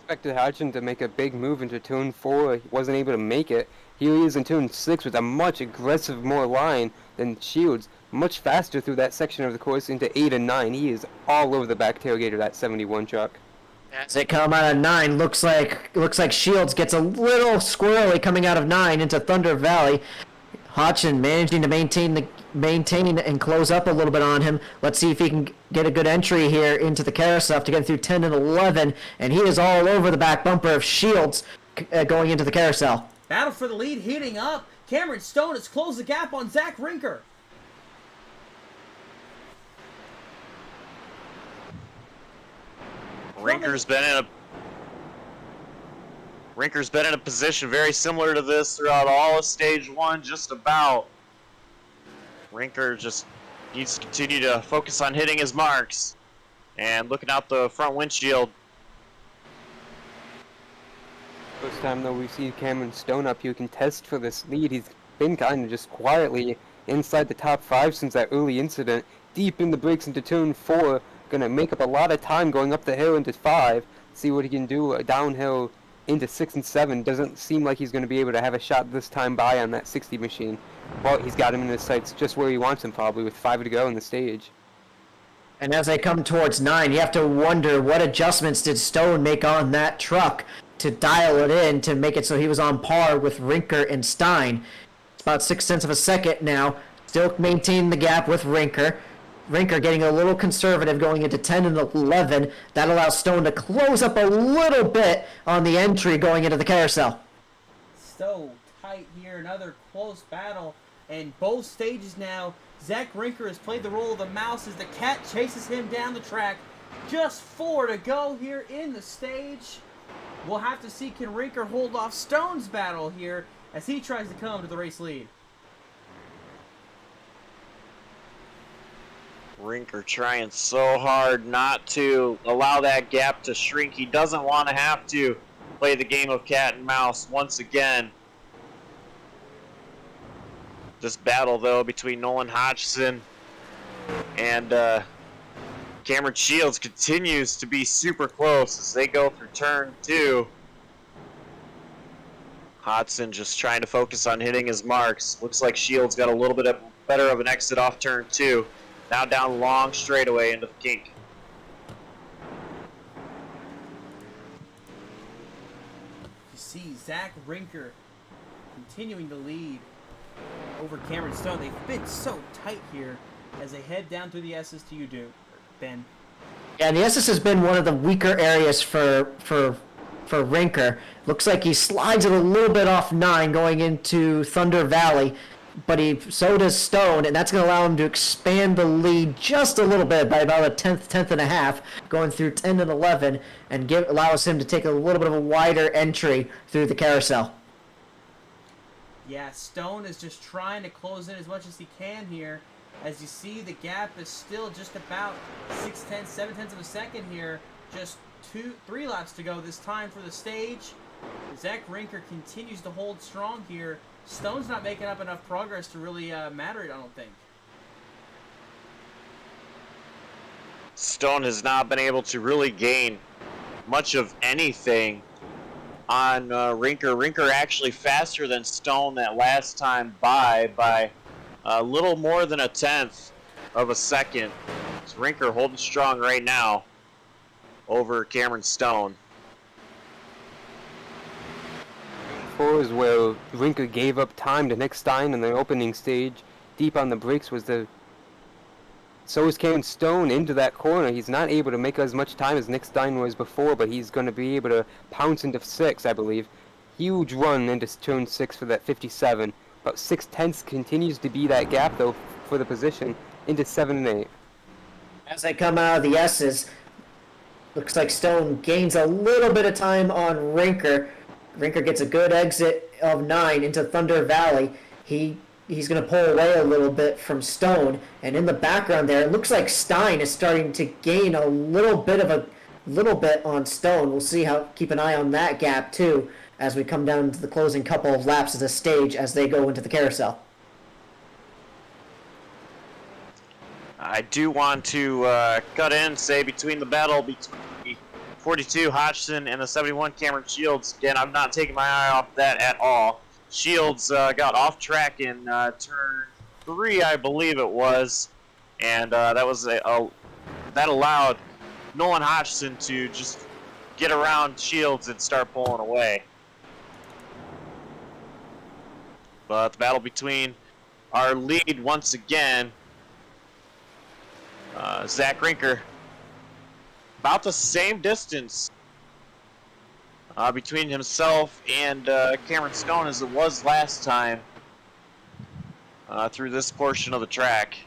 Expected Hodgson to make a big move into turn 4. He wasn't able to make it. Here he is in turn 6 with a much aggressive more line than Shields. Much faster through that section of the course into 8 and 9. He is all over the back tailgate of that 71 truck. As they come out of 9, looks like Shields gets a little squirrely coming out of 9 into Thunder Valley. Hodgson managing to maintain and close up a little bit on him. Let's see if he can get a good entry here into the carousel to get through 10 and 11. And he is all over the back bumper of Shields going into the carousel. Battle for the lead heating up. Cameron Stone has closed the gap on Zach Rinker. Rinker's been in a position very similar to this throughout all of stage 1, just about. Rinker just needs to continue to focus on hitting his marks and looking out the front windshield. First time though we see Cameron Stone up here contest for this lead. He's been kind of just quietly inside the top 5 since that early incident. Deep in the brakes into turn 4. Gonna make up a lot of time going up the hill into 5. See what he can do downhill into 6 and 7. Doesn't seem like he's gonna be able to have a shot this time by on that 60 machine. But he's got him in his sights just where he wants him probably with 5 to go in the stage. And as they come towards 9, you have to wonder what adjustments did Stone make on that truck to dial it in to make it so he was on par with Rinker and Stein. It's about 0.6 of a second now. Still maintaining the gap with Rinker. Rinker getting a little conservative going into 10 and 11. That allows Stone to close up a little bit on the entry going into the carousel. So tight here, another close battle. And both stages now, Zach Rinker has played the role of the mouse as the cat chases him down the track. Just 4 to go here in the stage. We'll have to see, can Rinker hold off Stone's battle here as he tries to come to the race lead. Rinker trying so hard not to allow that gap to shrink. He doesn't want to have to play the game of cat and mouse once again. This battle, though, between Nolan Hodgson and Cameron Shields continues to be super close as they go through turn 2. Hodgson just trying to focus on hitting his marks. Looks like Shields got a little bit better of an exit off turn 2. Now down long straightaway into the kink. You see Zach Rinker continuing to lead over Cameron Stone. They've been so tight here as they head down through the S's to you, Ben. Yeah, and the SS has been one of the weaker areas for Rinker. Looks like he slides it a little bit off 9 going into Thunder Valley, but so does Stone, and that's going to allow him to expand the lead just a little bit by about a tenth and a half, going through 10 and 11, and allows him to take a little bit of a wider entry through the carousel. Yeah, Stone is just trying to close in as much as he can here. As you see, the gap is still just about 7/10 of a second here. Just 3 laps to go this time for the stage. Zach Rinker continues to hold strong here. Stone's not making up enough progress to really matter, I don't think. Stone has not been able to really gain much of anything on Rinker. Rinker actually faster than Stone that last time by a little more than 1/10 of a second. So Rinker holding strong right now over Cameron Stone. 4 is where Rinker gave up time to Nick Stein in the opening stage. Deep on the brakes was so is Cameron Stone into that corner. He's not able to make as much time as Nick Stein was before, but he's going to be able to pounce into 6, I believe. Huge run into turn 6 for that 57. About 0.6 continues to be that gap, though, for the position into 7 and 8. As they come out of the S's, looks like Stone gains a little bit of time on Rinker. Rinker gets a good exit of 9 into Thunder Valley. He's going to pull away a little bit from Stone, and in the background there, it looks like Stein is starting to gain a little bit on Stone. We'll see keep an eye on that gap too as we come down to the closing couple of laps of the stage as they go into the carousel. I do want to cut in, say, between the battle between the 42 Hodgson and the 71 Cameron Shields. Again, I'm not taking my eye off that at all. Shields got off track in turn 3, I believe it was, and that allowed Nolan Hodgson to just get around Shields and start pulling away. But the battle between our lead once again. Zach Rinker, about the same distance between himself and Cameron Stone as it was last time through this portion of the track.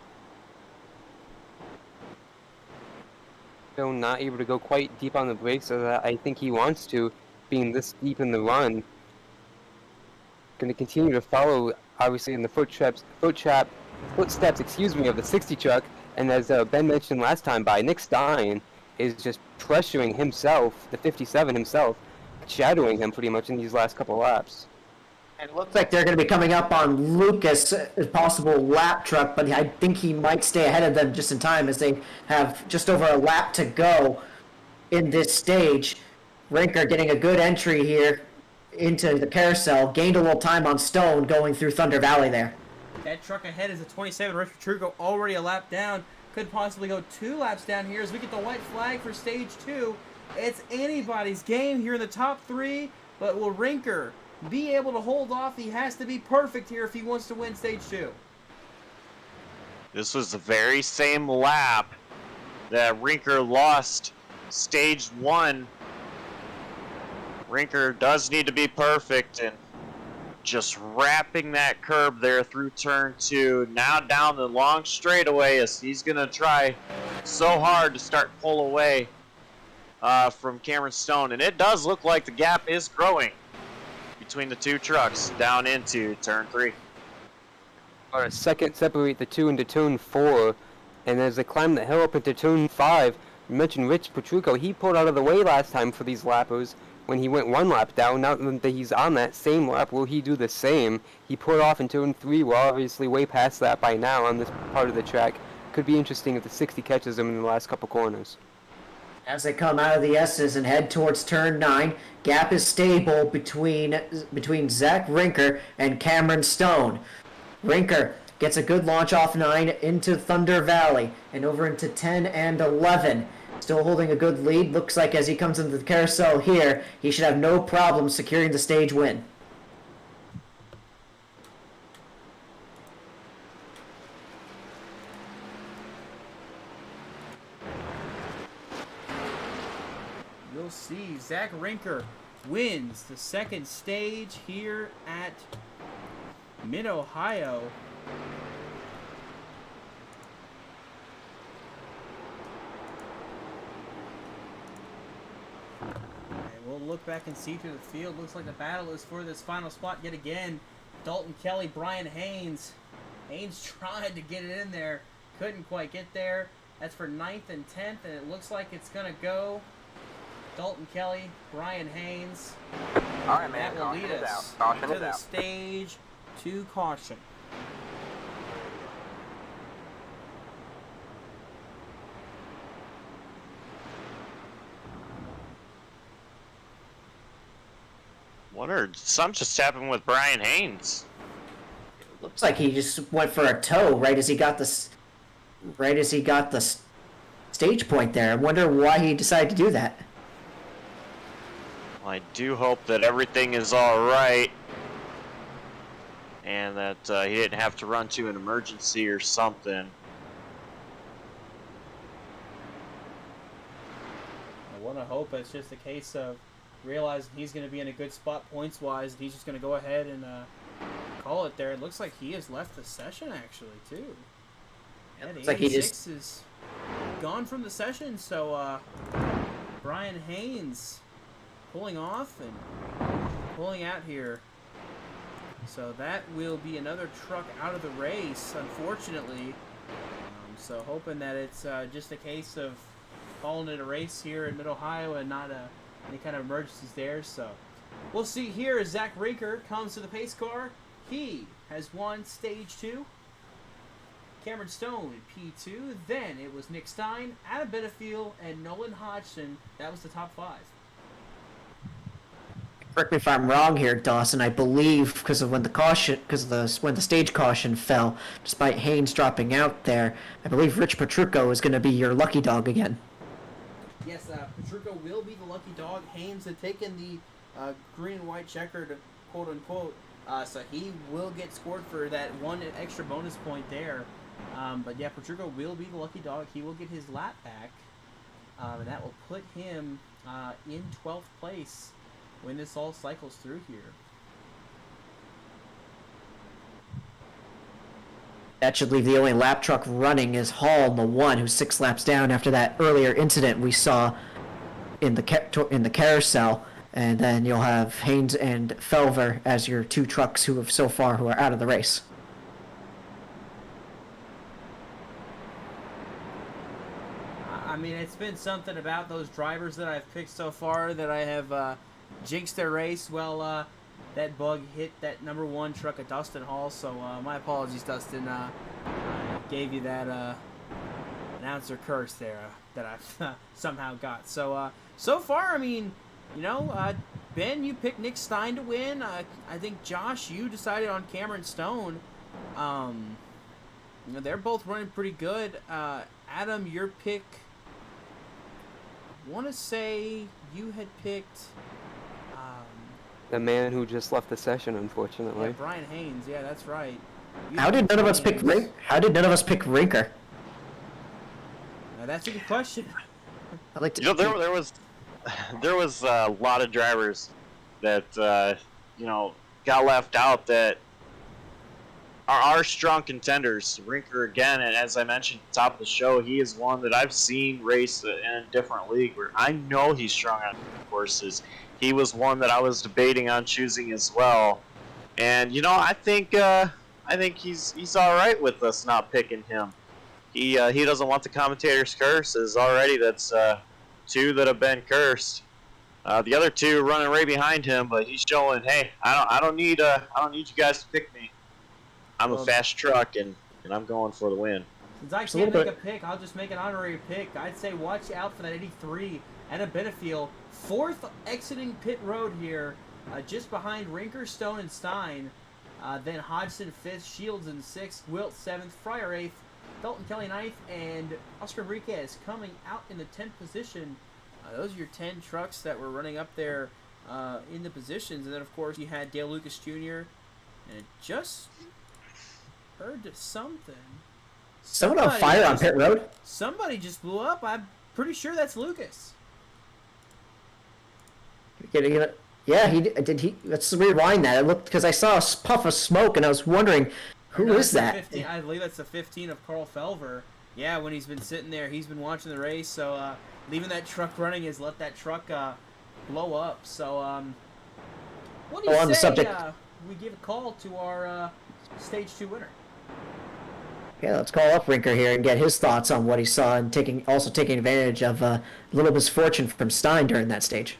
Still not able to go quite deep on the brakes so that I think he wants to, being this deep in the run. Going to continue to follow, obviously, in the footsteps, excuse me, of the 60 truck. And as Ben mentioned last time, by Nick Stein is just pressuring himself, the 57 himself, shadowing him pretty much in these last couple laps. And it looks like they're going to be coming up on Lucas, a possible lap truck, but I think he might stay ahead of them just in time as they have just over a lap to go in this stage. Rinker getting a good entry here into the carousel, gained a little time on Stone going through Thunder Valley there. That truck ahead is a 27. Richard Truco already a lap down. Could possibly go 2 laps down here as we get the white flag for stage 2. It's anybody's game here in the top 3, but will Rinker be able to hold off? He has to be perfect here if he wants to win stage 2. This was the very same lap that Rinker lost stage 1. Rinker does need to be perfect, and just wrapping that curb there through turn 2. Now down the long straightaway as he's going to try so hard to start pull away from Cameron Stone. And it does look like the gap is growing between the two trucks down into turn 3. Or a second separate the two into turn 4. And as they climb the hill up into turn 5, you mentioned Rich Petrucco. He pulled out of the way last time for these lappers when he went 1 lap down. Now that he's on that same lap, will he do the same? He pulled off in turn 3. We're obviously way past that by now on this part of the track. Could be interesting if the 60 catches him in the last couple corners. As they come out of the S's and head towards turn 9, gap is stable between Zach Rinker and Cameron Stone. Rinker gets a good launch off 9 into Thunder Valley and over into 10 and 11. Still holding a good lead. Looks like as he comes into the carousel here, he should have no problem securing the stage win. You'll see Zach Rinker wins the second stage here at Mid-Ohio. We'll look back and see through the field. Looks like the battle is for this final spot yet again. Dalton Kelly, Brian Haynes. Haynes tried to get it in there. Couldn't quite get there. That's for 9th and 10th, and it looks like it's going to go Dalton Kelly, Brian Haynes. All right, man. That will lead us Caution to is the out. stage 2 caution. Wonder, something just happened with Brian Haynes. Looks like he just went for a toe right as he got the stage point there. I wonder why he decided to do that. Well, I do hope that everything is all right and that he didn't have to run to an emergency or something. I want to hope it's just a case of realizing he's going to be in a good spot points-wise, and he's just going to go ahead and call it there. It looks like he has left the session, actually, too. Yep, And looks like he 86 is gone from the session, so Brian Haynes pulling off and pulling out here. So that will be another truck out of the race, unfortunately. So hoping that it's just a case of calling it a race here in Mid-Ohio and not any kind of emergencies there. So we'll see here as Zach Rinker comes to the pace car. He has won stage 2. Cameron Stone in P2. Then it was Nick Stein, Adam Benefield, and Nolan Hodgson. That was the top 5. Correct me if I'm wrong here, Dawson. I believe because of when the stage caution fell, despite Haynes dropping out there, I believe Rich Petrucco is going to be your lucky dog again. Yes, Petrucco will be the lucky dog. Haynes had taken the green and white checkered, quote-unquote, So he will get scored for that one extra bonus point there. But yeah, Patrico will be the lucky dog. He will get his lap back. And that will put him in 12th place when this all cycles through here. That should leave the only lap truck running is Hall, the one who's 6 laps down after that earlier incident we saw in the carousel. And then you'll have Haynes and Felver as your 2 trucks who are out of the race. I mean, it's been something about those drivers that I've picked so far that I have jinxed their race. Well, that bug hit that number 1 truck at Dustin Hall, so my apologies, Dustin. I gave you that announcer curse there that I've somehow got. So, so far, I mean, you know, Ben, you picked Nick Stein to win. I think, Josh, you decided on Cameron Stone. You know, they're both running pretty good. Adam, your pick, I want to say you had picked... The man who just left the session, unfortunately. Yeah, Brian Haynes. Yeah, that's right. How did none of us pick Rinker? Now, that's a good question. I'd like to. You know, there was a lot of drivers that you know, got left out that are strong contenders. Rinker again, and as I mentioned at the top of the show, he is one that I've seen race in a different league where I know he's strong on courses. He was one that I was debating on choosing as well, and you know, I think he's all right with us not picking him. He doesn't want the commentators' curses already. That's 2 that have been cursed. The other 2 running right behind him, but he's showing, hey, I don't need you guys to pick me. I'm a fast truck, and I'm going for the win. Since I can't make a pick, I'll just make an honorary pick. I'd say watch out for that 83 and a Benefield. 4th exiting pit road here, just behind Rinker, Stone, and Stein. Then Hodgson 5th, Shields in 6th, Wilt 7th, Fryer 8th, Dalton Kelly 9th, and Oscar Enriquez coming out in the 10th position. Those are your 10 trucks that were running up there in the positions. And then, of course, you had Dale Lucas Jr. And just heard something. Someone on fire on pit road? Somebody just blew up. I'm pretty sure that's Lucas. Yeah, he did. Let's rewind that. I looked because I saw a puff of smoke, and I was wondering, who is that? 15, I believe that's the 15 of Carl Felver. Yeah, when he's been sitting there, he's been watching the race. So leaving that truck running has let that truck blow up. So what do you say? On the subject, we give a call to our stage 2 winner. Yeah, let's call up Rinker here and get his thoughts on what he saw, and taking advantage of a little misfortune from Stein during that stage.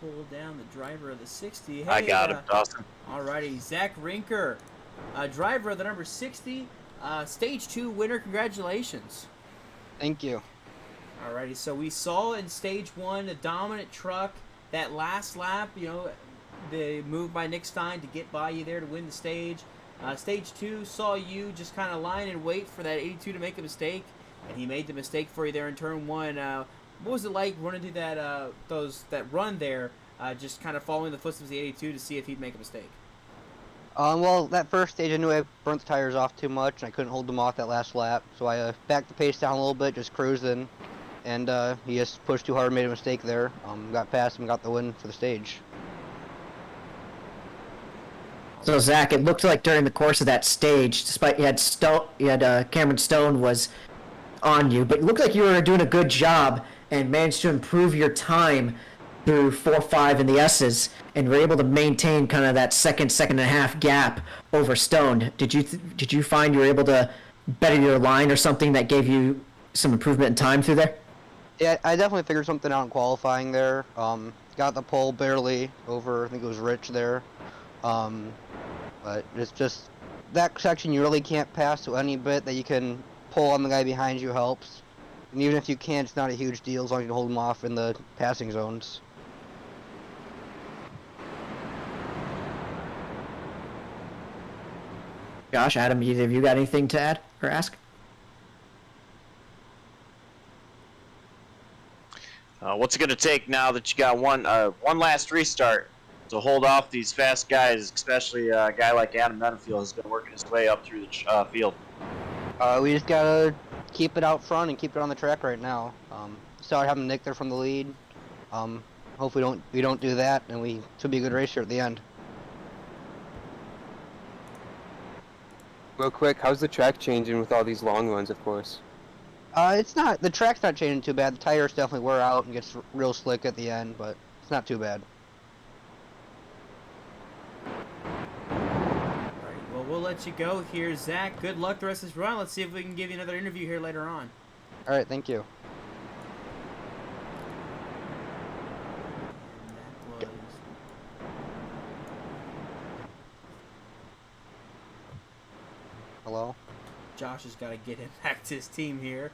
Pull down the driver of the 60. Hey, I got him, Dawson. Alrighty, Zach Rinker, driver of the number 60, stage 2 winner. Congratulations. Thank you. Alrighty, so we saw in stage 1 a dominant truck. That last lap, you know, the move by Nick Stein to get by you there to win the stage. Stage 2 saw you just kind of line and wait for that 82 to make a mistake, and he made the mistake for you there in turn 1. What was it like running through that run there, just kind of following the footsteps of the 82 to see if he'd make a mistake? Well, that first stage I knew I burnt the tires off too much, and I couldn't hold them off that last lap, so I backed the pace down a little bit, just cruising, and he just pushed too hard, made a mistake there. Got past him, got the win for the stage. So Zach, it looked like during the course of that stage, despite you had Cameron Stone was on you, but it looked like you were doing a good job and managed to improve your time through 4-5 in the S's, and were able to maintain kind of that second and a half gap over Stone. Did you find you were able to better your line or something that gave you some improvement in time through there? Yeah, I definitely figured something out in qualifying there. Got the pole barely over, I think it was Rich there. But it's just that section you really can't pass, so any bit that you can pull on the guy behind you helps. And even if you can't, it's not a huge deal as long as you can hold him off in the passing zones. Josh, Adam, either of you got anything to add or ask? What's it going to take now that you got one last restart to hold off these fast guys, especially a guy like Adam Benefield has been working his way up through the field? We just gotta keep it out front and keep it on the track right now. Start having Nick there from the lead. Hopefully we don't do that, and we should be a good race here at the end. Real quick, how's the track changing with all these long runs, of course? The track's not changing too bad. The tires definitely wear out and gets real slick at the end, but it's not too bad. All right, well, we'll let you go here, Zach. Good luck the rest of this run. Let's see if we can give you another interview here later on. All right, thank you. And that was... Hello? Josh has got to get him back to his team here.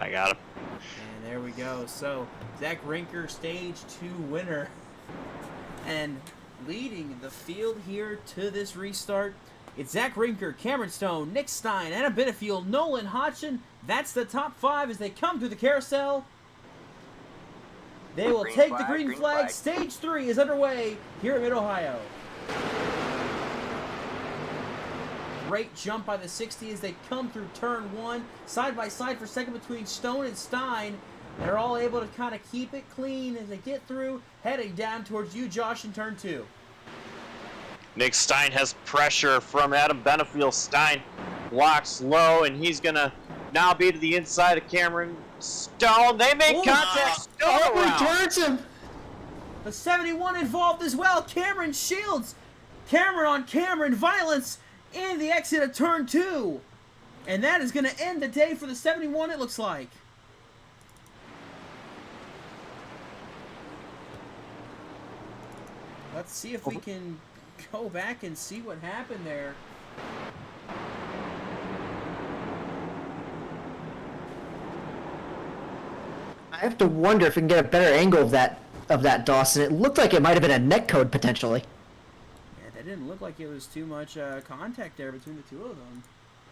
I got him. And there we go. So, Zach Rinker, stage 2 winner. And leading the field here to this restart, it's Zach Rinker, Cameron Stone, Nick Stein, Anna Benefield, Nolan Hodgson. That's the top 5 as they come through the carousel. They will take the green flag. Stage 3 is underway here in Mid-Ohio. Great jump by the 60 as they come through turn 1. Side by side for second between Stone and Stein. They're all able to kind of keep it clean as they get through, heading down towards you, Josh, in turn 2. Nick Stein has pressure from Adam Benefield. Stein blocks low, and he's going to now be to the inside of Cameron Stone. They make contact. Stone around. Turns him. The 71 involved as well. Cameron shields. Cameron on Cameron. Violence in the exit of turn 2. And that is going to end the day for the 71, it looks like. Let's see if we can go back and see what happened there. I have to wonder if we can get a better angle of that Dawson. It looked like it might have been a net code potentially. Yeah, that didn't look like it was too much contact there between the two of them.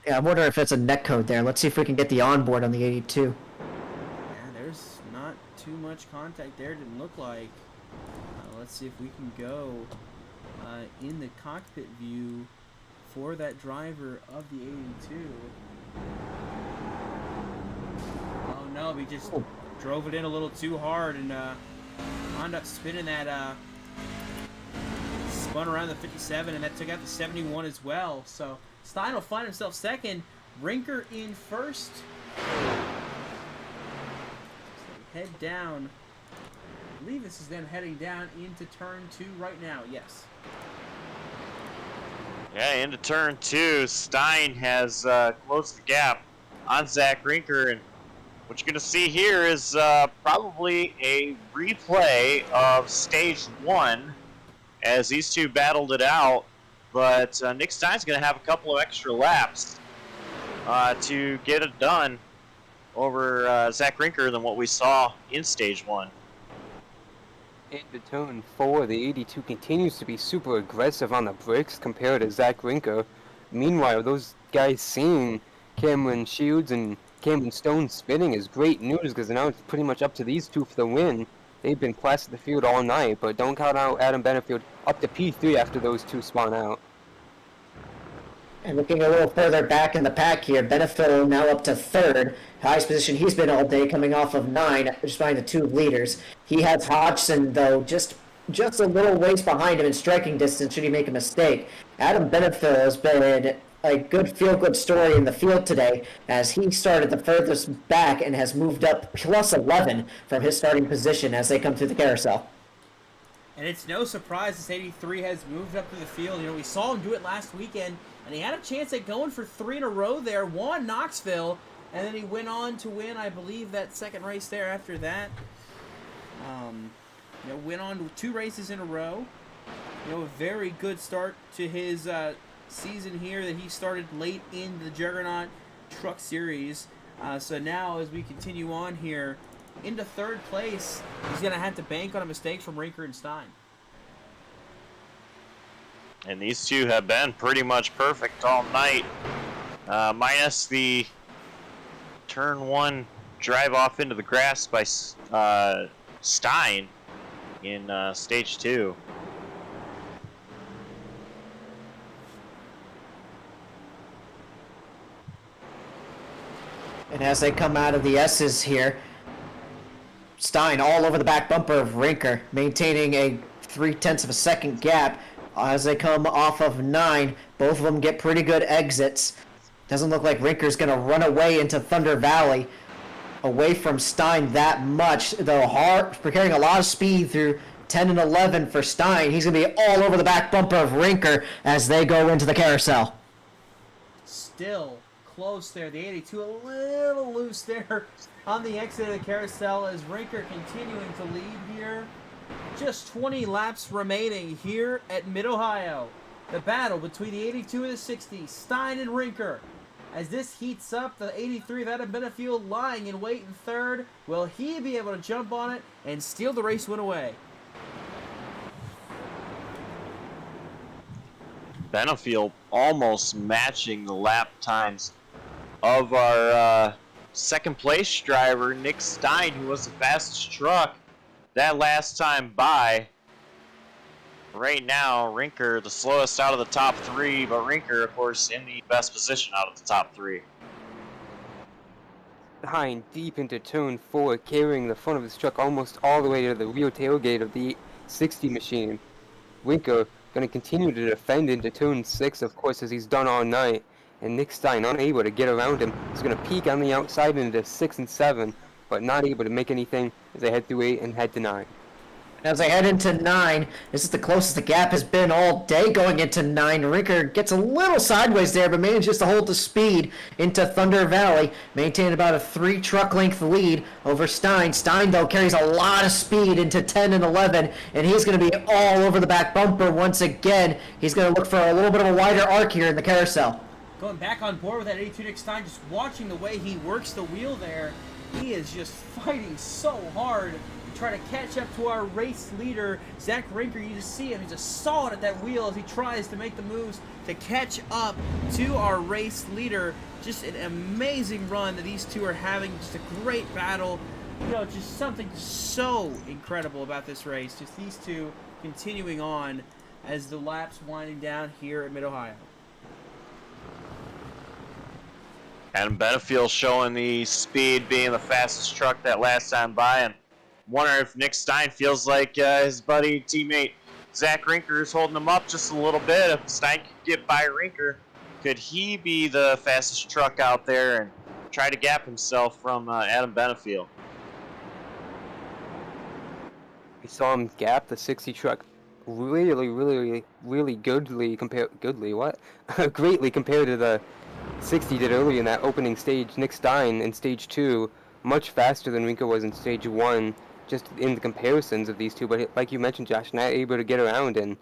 Yeah, I'm wondering if it's a net code there. Let's see if we can get the onboard on the 82. Yeah, there's not too much contact there, didn't look like. Let's see if we can go in the cockpit view for that driver of the 82. Oh no, we just drove it in a little too hard and wound up spinning that, spun around the 57, and that took out the 71 as well. So Stein will find himself second, Rinker in first. So head down. I believe this is them heading down into turn 2 right now. Yes. Yeah, into turn 2. Stein has closed the gap on Zach Rinker, and what you're going to see here is probably a replay of stage 1 as these two battled it out. But Nick Stein's going to have a couple of extra laps to get it done over Zach Rinker than what we saw in stage 1. Into turn 4, the 82 continues to be super aggressive on the brakes compared to Zach Rinker. Meanwhile, those guys seeing Cameron Shields and Cameron Stone spinning is great news because now it's pretty much up to these two for the win. They've been plastered the field all night, but don't count out Adam Benefield up to P3 after those two spawn out. And looking a little further back in the pack here, Benefield now up to 3rd. Highest position he's been all day, coming off of 9, just behind the 2 leaders. He has Hodgson, though, just a little ways behind him in striking distance should he make a mistake. Adam Benefield has been a good feel-good story in the field today, as he started the furthest back and has moved up plus 11 from his starting position as they come through the carousel. And it's no surprise this 83 has moved up to the field. You know, we saw him do it last weekend, and he had a chance at going for 3 in a row there. Won Knoxville, and then he went on to win, I believe, that second race there after that. You know, went on to 2 races in a row. You know, a very good start to his season here that he started late in the Juggernaut Truck Series. So now as we continue on here into 3rd place, he's going to have to bank on a mistake from Rinker and Stein. And these two have been pretty much perfect all night, minus the turn 1 drive off into the grass by Stein in stage 2. And as they come out of the S's here, Stein all over the back bumper of Rinker, maintaining a 0.3 of a second gap. As they come off of 9, both of them get pretty good exits. Doesn't look like Rinker's going to run away into Thunder Valley away from Stein that much, though carrying a lot of speed through 10 and 11 for Stein. He's going to be all over the back bumper of Rinker as they go into the carousel. Still close there. The 82 a little loose there on the exit of the carousel as Rinker continuing to lead here. Just 20 laps remaining here at Mid-Ohio. The battle between the 82 and the 60, Stein and Rinker. As this heats up, the 83 of Adam Benefield lying in wait in third. Will he be able to jump on it and steal the race win away? Benefield almost matching the lap times of our second place driver, Nick Stein, who was the fastest truck that last time by. Right now, Rinker the slowest out of the top 3, but Rinker, of course, in the best position out of the top 3. Behind deep into turn 4, carrying the front of his truck almost all the way to the rear tailgate of the 60 machine. Rinker going to continue to defend into turn 6, of course, as he's done all night. And Nick Stein, unable to get around him, is going to peek on the outside into 6 and 7, but not able to make anything as they head through 8 and head to 9. As they head into 9, this is the closest the gap has been all day going into 9. Rinker gets a little sideways there, but manages to hold the speed into Thunder Valley, maintain about a 3 truck length lead over Stein. Stein, though, carries a lot of speed into 10 and 11, and he's going to be all over the back bumper once again. He's going to look for a little bit of a wider arc here in the carousel. Going back on board with that 82 Nick Stein, just watching the way he works the wheel there, he is just fighting so hard to try to catch up to our race leader, Zach Rinker. You just see him, he's just solid at that wheel as he tries to make the moves to catch up to our race leader. Just an amazing run that these two are having, just a great battle. You know, just something so incredible about this race. Just these two continuing on as the laps winding down here at Mid-Ohio. Adam Benefield showing the speed, being the fastest truck that last time by, and wonder if Nick Stein feels like his buddy, teammate Zach Rinker is holding him up just a little bit. If Stein could get by Rinker, could he be the fastest truck out there and try to gap himself from Adam Benefield? We saw him gap the 60 truck really greatly compared to the 60 did early in that opening stage. Nick Stein in stage 2 much faster than Rinker was in stage 1, just in the comparisons of these two, but like you mentioned, Josh, not able to get around and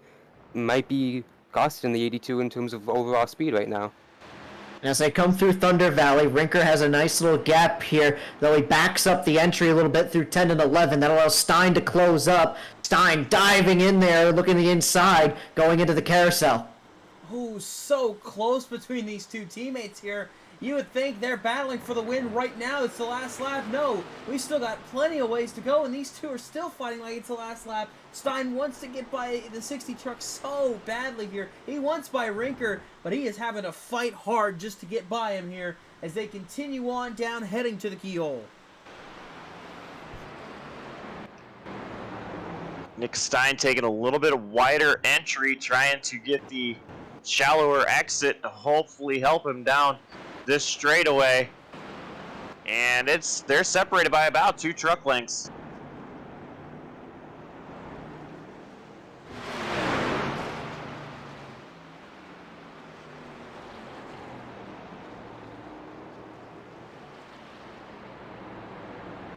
might be costing the 82 in terms of overall speed right now. As they come through Thunder Valley, Rinker has a nice little gap here, though he backs up the entry a little bit through 10 and 11. That allows Stein to close up. Stein diving in there, looking the inside, going into the carousel. Oh, so close between these two teammates here. You would think they're battling for the win right now. It's the last lap. No, we still got plenty of ways to go, and these two are still fighting like it's the last lap. Stein wants to get by the 60 truck so badly here. He wants by Rinker, but he is having to fight hard just to get by him here as they continue on down, heading to the keyhole. Nick Stein taking a little bit of wider entry, trying to get the shallower exit to hopefully help him down this straightaway. And they're separated by about 2 truck lengths.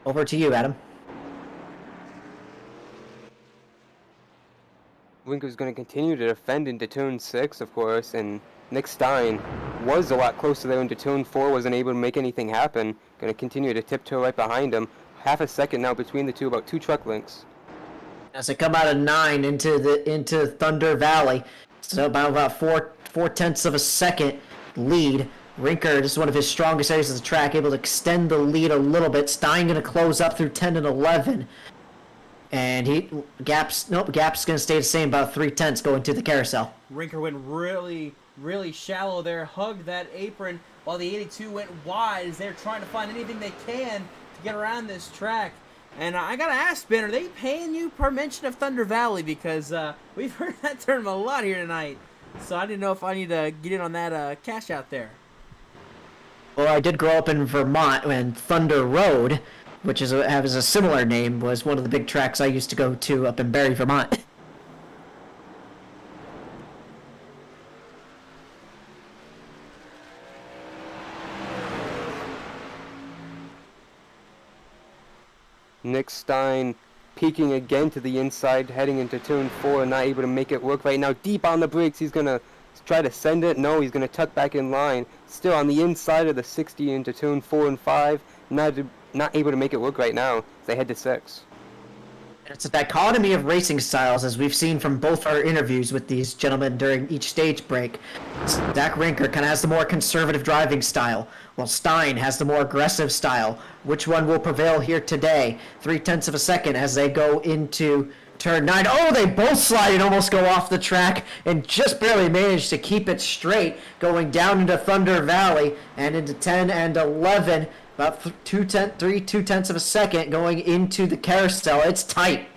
Over to you, Adam. Rinker's going to continue to defend into turn 6, of course, and Nick Stein was a lot closer there into turn 4, wasn't able to make anything happen. Going to continue to tiptoe right behind him. Half a second now between the two, about 2 truck lengths. As they come out of 9 into Thunder Valley, so about 4/10 of a second lead Rinker, this is one of his strongest areas of the track, able to extend the lead a little bit. Stein going to close up through 10 and 11. And Gap's going to stay the same, about 3/10 going to the carousel. Rinker went really, really shallow there, hugged that apron, while the 82 went wide as they're trying to find anything they can to get around this track. And I gotta ask, Ben, are they paying you per mention of Thunder Valley? Because we've heard that term a lot here tonight. So I didn't know if I need to get in on that cash out there. Well, I did grow up in Vermont, and Thunder Road, which has a similar name, was one of the big tracks I used to go to up in Barrie, Vermont. Nick Stein peeking again to the inside, heading into turn 4, not able to make it work right now. Deep on the brakes, he's gonna try to send it. No, he's gonna tuck back in line. Still on the inside of the 60 into turn 4 and 5. Not able to make it work right now. They head to 6. It's a dichotomy of racing styles, as we've seen from both our interviews with these gentlemen during each stage break. Zach Rinker kind of has the more conservative driving style, while Stein has the more aggressive style. Which one will prevail here today? 0.3 of a second as they go into turn 9. Oh, they both slide and almost go off the track and just barely manage to keep it straight, going down into Thunder Valley and into 10 and 11. About 0.2 of a second going into the carousel. It's tight.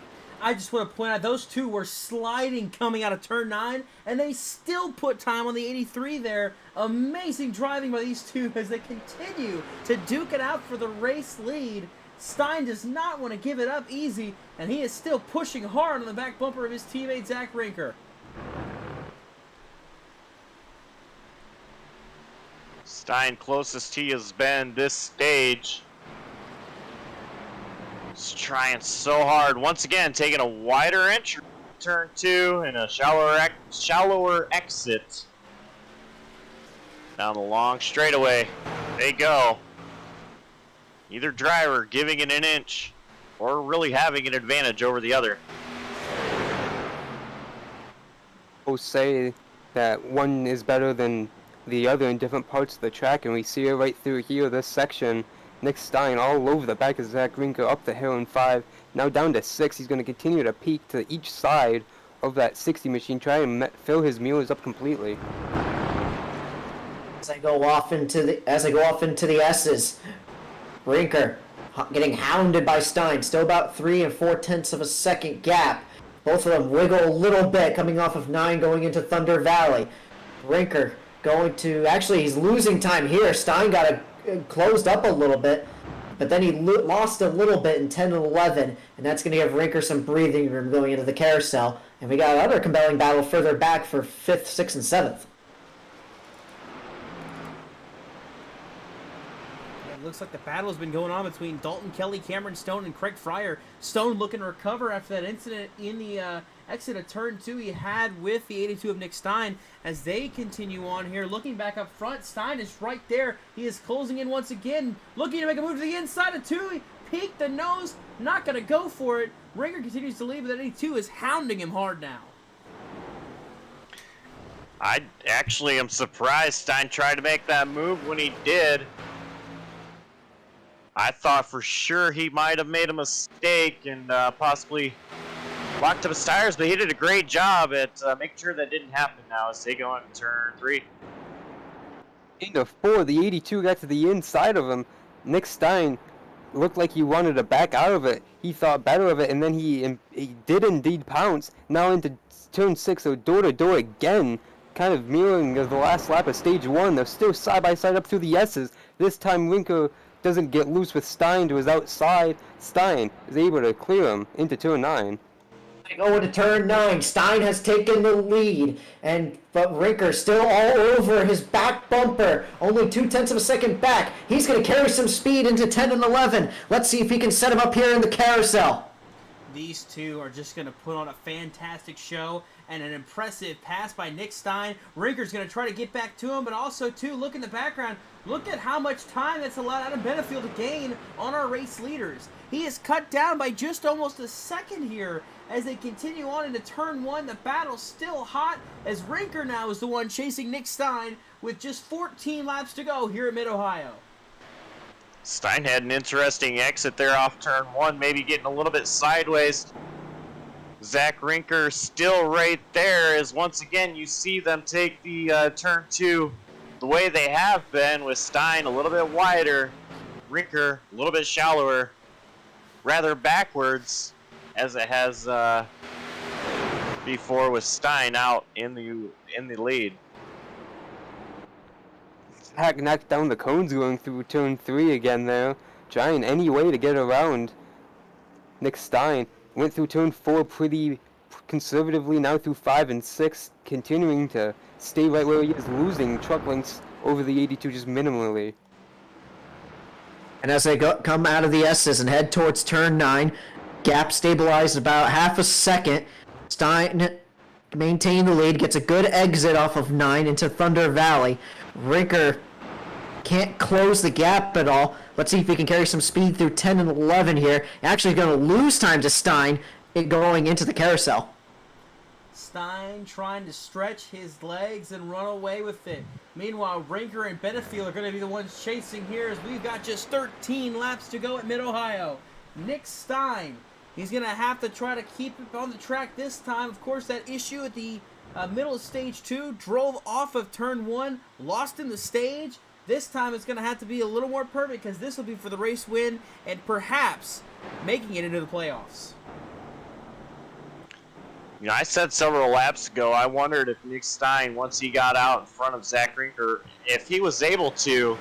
I just want to point out those two were sliding coming out of turn 9, and they still put time on the 83 there. Amazing driving by these two as they continue to duke it out for the race lead. Stein does not want to give it up easy, and he is still pushing hard on the back bumper of his teammate Zach Rinker. Stein closest he has been this stage. He's trying so hard. Once again, taking a wider entry, turn 2, and a shallower exit. Down the long straightaway. They go. Either driver giving it an inch or really having an advantage over the other. Both say that one is better than the other in different parts of the track, and we see it right through here, this section. Nick Stein all over the back of Zach Rinker up the hill in 5. Now down to 6. He's going to continue to peek to each side of that 60 machine, try and fill his mirrors up completely. As I go off into the S's, Rinker getting hounded by Stein. Still about 3 and 4/10 of a second gap. Both of them wiggle a little bit, coming off of 9, going into Thunder Valley. Rinker going to, actually he's losing time here. Stein got closed up a little bit, but then he lost a little bit in 10 and 11, and that's going to give Rinker some breathing room going into the carousel. And we got another compelling battle further back for 5th, 6th, and 7th. It looks like the battle has been going on between Dalton Kelly, Cameron Stone, and Craig Fryer. Stone looking to recover after that incident in the exit of turn 2 he had with the 82 of Nick Stein. As they continue on here, looking back up front, Stein is right there. He is closing in once again, looking to make a move to the inside of 2. He peeked the nose, not going to go for it. Rinker continues to lead, but that 82 is hounding him hard now. I actually am surprised Stein tried to make that move when he did. I thought for sure he might have made a mistake and possibly locked up his tires, but he did a great job at making sure that didn't happen now as they go into turn 3. Into 4, the 82 got to the inside of him. Nick Stein looked like he wanted to back out of it. He thought better of it, and then he did indeed pounce. Now into turn 6, so door to door again, kind of mirroring the last lap of stage 1. They're still side by side up through the S's. This time Rinker doesn't get loose with Stein to his outside. Stein is able to clear him into turn 9. Go into turn 9. Stein has taken the lead, but Rinker still all over his back bumper. Only 0.2 of a second back. He's going to carry some speed into 10 and 11. Let's see if he can set him up here in the carousel. These two are just going to put on a fantastic show and an impressive pass by Nick Stein. Rinker's going to try to get back to him, but also, too, look in the background. Look at how much time that's allowed Adam Benefield to gain on our race leaders. He is cut down by just almost a second here as they continue on into turn 1. The battle's still hot as Rinker now is the one chasing Nick Stein. with just 14 laps to go here at Mid-Ohio. Stein had an interesting exit there off turn 1, maybe getting a little bit sideways. Zach Rinker still right there, as once again you see them take the turn 2 the way they have been, with Stein a little bit wider, Rinker a little bit shallower, rather backwards as it has before, with Stein out in the lead. Hack knocked down the cones going through turn 3 again there, trying any way to get around Nick Stein. Went through turn 4 pretty conservatively, now through 5 and 6, continuing to stay right where he is, losing truck lengths over the 82 just minimally. And as they come out of the S's and head towards turn 9, gap stabilized about half a second. Stein maintained the lead, gets a good exit off of 9 into Thunder Valley. Rinker can't close the gap at all. Let's see if he can carry some speed through 10 and 11 here. Actually going to lose time to Stein going into the carousel. Stein trying to stretch his legs and run away with it. Meanwhile, Rinker and Benefield are going to be the ones chasing here, as we've got just 13 laps to go at Mid-Ohio. Nick Stein, he's going to have to try to keep it on the track this time. Of course, that issue at the middle of stage 2, drove off of turn 1, lost in the stage. This time it's going to have to be a little more perfect, because this will be for the race win and perhaps making it into the playoffs. You know, I said several laps ago, I wondered if Nick Stein, once he got out in front of Zach Rinker, if he was able to,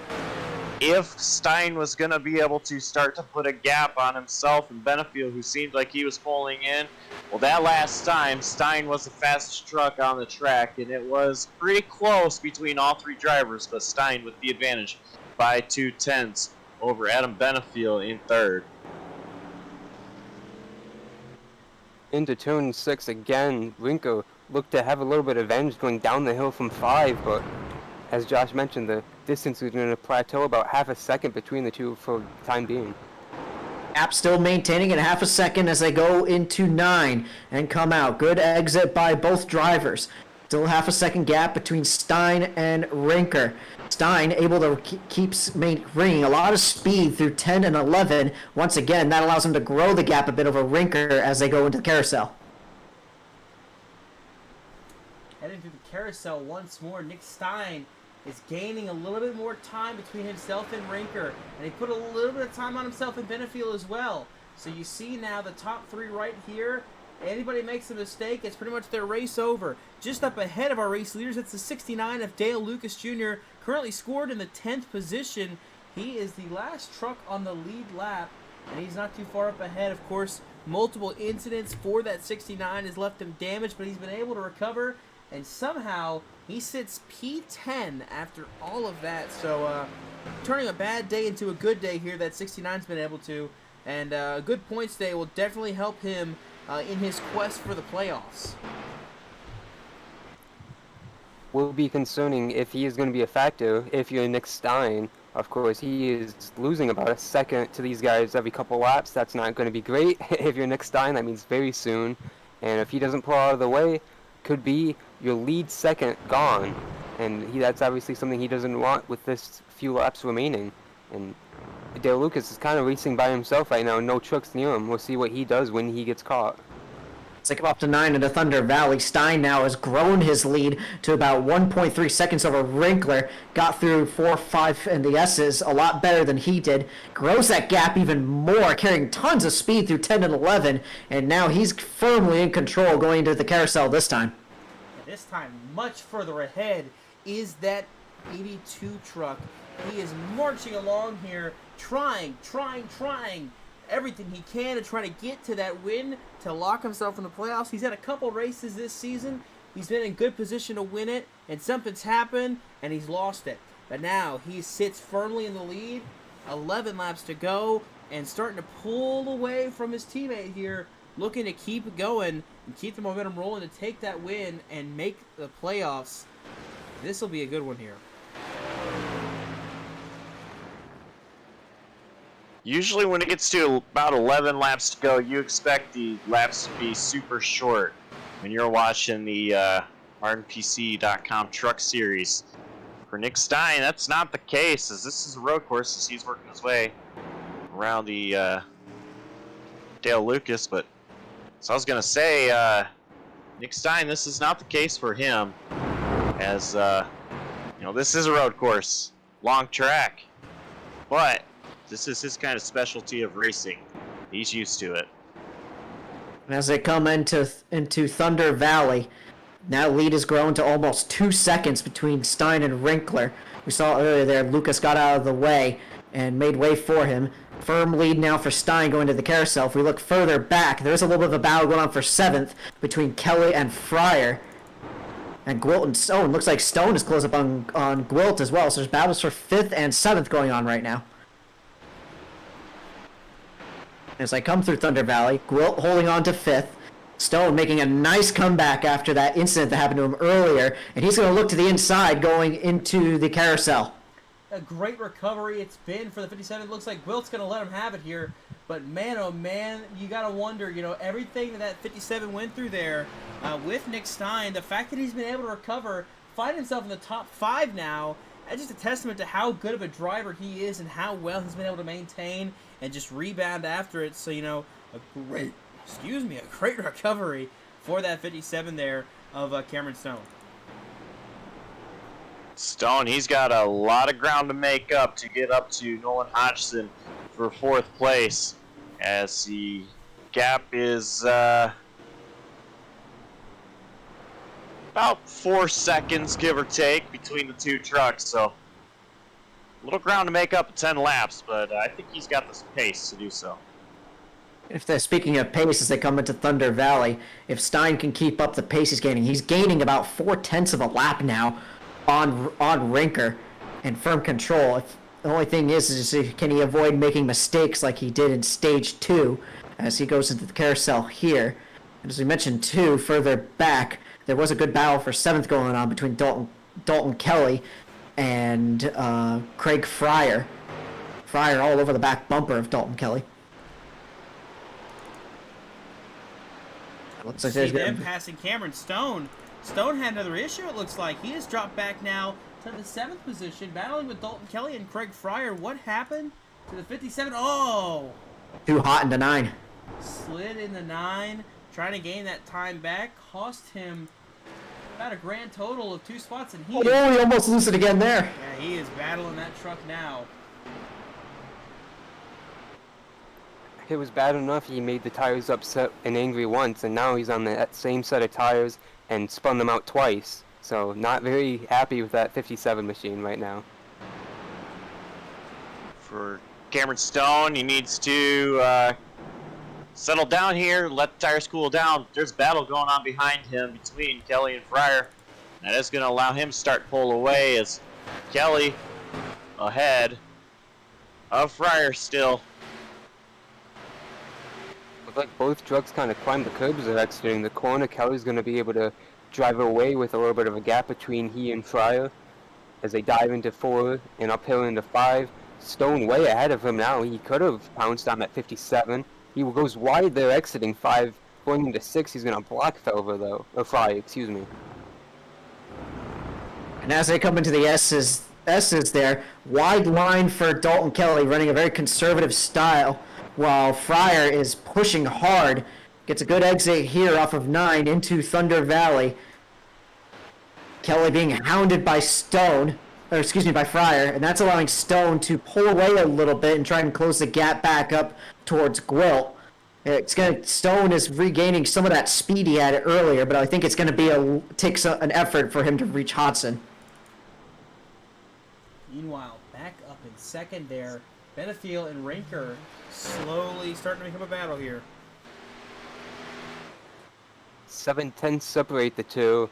if Stein was going to be able to start to put a gap on himself and Benefield, who seemed like he was pulling in. Well, that last time, Stein was the fastest truck on the track, and it was pretty close between all three drivers, but Stein with the advantage by 2/10 over Adam Benefield in third. Into turn 6 again, Rinko looked to have a little bit of advantage going down the hill from 5, but as Josh mentioned, the distance is going to plateau about half a second between the two for the time being. Gap still maintaining at half a second as they go into 9 and come out. Good exit by both drivers. Still half a second gap between Stein and Rinker. Stein able to keep bringing a lot of speed through 10 and 11. Once again, that allows him to grow the gap a bit over Rinker as they go into the carousel. Heading through the carousel once more, Nick Stein is gaining a little bit more time between himself and Rinker, and he put a little bit of time on himself and Benefield as well. So you see now the top three right here. Anybody makes a mistake, it's pretty much their race over. Just up ahead of our race leaders, it's the 69 of Dale Lucas Jr., currently scored in the 10th position. He is the last truck on the lead lap, and he's not too far up ahead. Of course, multiple incidents for that 69 has left him damaged, but he's been able to recover, and somehow he sits P10 after all of that. So turning a bad day into a good day here that 69's been able to, and a good points day will definitely help him in his quest for the playoffs. Will be concerning if he is going to be a factor. If you're Nick Stein, of course, he is losing about a second to these guys every couple laps. That's not going to be great. If you're Nick Stein, that means very soon. And if he doesn't pull out of the way, could be your lead second gone. And that's obviously something he doesn't want with this few laps remaining. And Dale Lucas is kind of racing by himself right now, no trucks near him. We'll see what he does when he gets caught. As they come up to 9 into Thunder Valley, Stein now has grown his lead to about 1.3 seconds over Rinkler. Got through 4, 5, and the S's a lot better than he did. Grows that gap even more, carrying tons of speed through 10 and 11. And now he's firmly in control going into the carousel this time. And this time, much further ahead, is that 82 truck. He is marching along here, trying everything he can to try to get to that win to lock himself in the playoffs. He's had a couple races this season. He's been in good position to win it, and something's happened, and he's lost it. But now he sits firmly in the lead, 11 laps to go, and starting to pull away from his teammate here, looking to keep going and keep the momentum rolling to take that win and make the playoffs. This will be a good one here. Usually when it gets to about 11 laps to go, you expect the laps to be super short when you're watching the RNPC.com Truck Series. For Nick Stein, that's not the case, as this is a road course as he's working his way around the Dale Lucas. But so I was gonna say, Nick Stein, this is not the case for him, as this is a road course, long track, but this is his kind of specialty of racing. He's used to it. And as they come into Thunder Valley, now lead has grown to almost 2 seconds between Stein and Winkler. We saw earlier there, Lucas got out of the way and made way for him. Firm lead now for Stein going to the carousel. If we look further back, there's a little bit of a battle going on for 7th between Kelly and Fryer. And Gwilt and Stone. Looks like Stone is close up on Gwilt as well. So there's battles for 5th and 7th going on right now. As I come through Thunder Valley, Gwilt holding on to 5th. Stone making a nice comeback after that incident that happened to him earlier. And he's going to look to the inside going into the carousel. A great recovery it's been for the 57. It looks like Gwilt's going to let him have it here. But man, oh man, you got to wonder, everything that 57 went through there with Nick Stein, the fact that he's been able to recover, find himself in the top 5 now, that's just a testament to how good of a driver he is and how well he's been able to maintain and just rebound after it. So, a great recovery for that 57 there of Cameron Stone. Stone, he's got a lot of ground to make up to get up to Nolan Hodgson for 4th place, as the gap is about 4 seconds, give or take, between the two trucks. So a little ground to make up at 10 laps, but I think he's got the pace to do so. If they're speaking of pace as they come into Thunder Valley, if Stein can keep up the pace he's gaining about 4/10 of a lap now on Rinker and firm control. If the only thing is can he avoid making mistakes like he did in stage 2 as he goes into the carousel here. And as we mentioned too, further back, there was a good battle for 7th going on between Dalton Kelly and Craig Fryer. Fryer all over the back bumper of Dalton Kelly. Looks like See them passing Cameron Stone. Stone had another issue, it looks like. He has dropped back now to the 7th position, battling with Dalton Kelly and Craig Fryer. What happened to the 57? Oh! Too hot into 9. Slid in the 9, trying to gain that time back. Cost him about a grand total of 2 spots, and he almost lose it again there. Yeah, he is battling that truck now. It was bad enough he made the tires upset and angry once, and now he's on that same set of tires and spun them out twice. So not very happy with that 57 machine right now. For Cameron Stone, he needs to settle down here, let the tires cool down. There's battle going on behind him between Kelly and Fryer. That is going to allow him to start pull away, as Kelly ahead of Fryer still. Looks like both trucks kind of climbed the curbs of exiting the corner. Kelly's going to be able to drive away with a little bit of a gap between he and Fryer as they dive into 4 and uphill into 5. Stone way ahead of him now. He could have pounced on that 57. He goes wide there exiting 5. Going into 6, he's going to block Felver though. Or Fryer, excuse me. And as they come into the S's there, wide line for Dalton Kelly, running a very conservative style, while Fryer is pushing hard. Gets a good exit here off of 9 into Thunder Valley. Kelly being hounded by by Fryer, and that's allowing Stone to pull away a little bit and try and close the gap back up towards Gwilt. Stone is regaining some of that speed he had earlier, but I think it's going to take an effort for him to reach Hodson. Meanwhile, back up in 2nd there, Benefiel and Rinker slowly starting to become a battle here. 7/10 separate the two.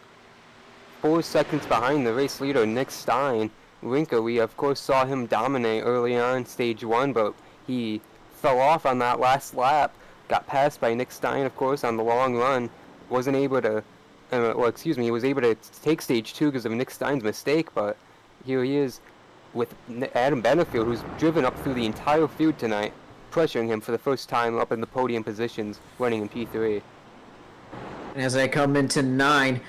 4 seconds behind the race leader, Nick Stein. Rinker, we of course saw him dominate early on stage 1, but he fell off on that last lap. Got passed by Nick Stein, of course, on the long run. Wasn't able to, he was able to take stage 2 because of Nick Stein's mistake, but here he is with Adam Benefield, who's driven up through the entire field tonight, pressuring him for the first time up in the podium positions, running in P3. And as they come into 9,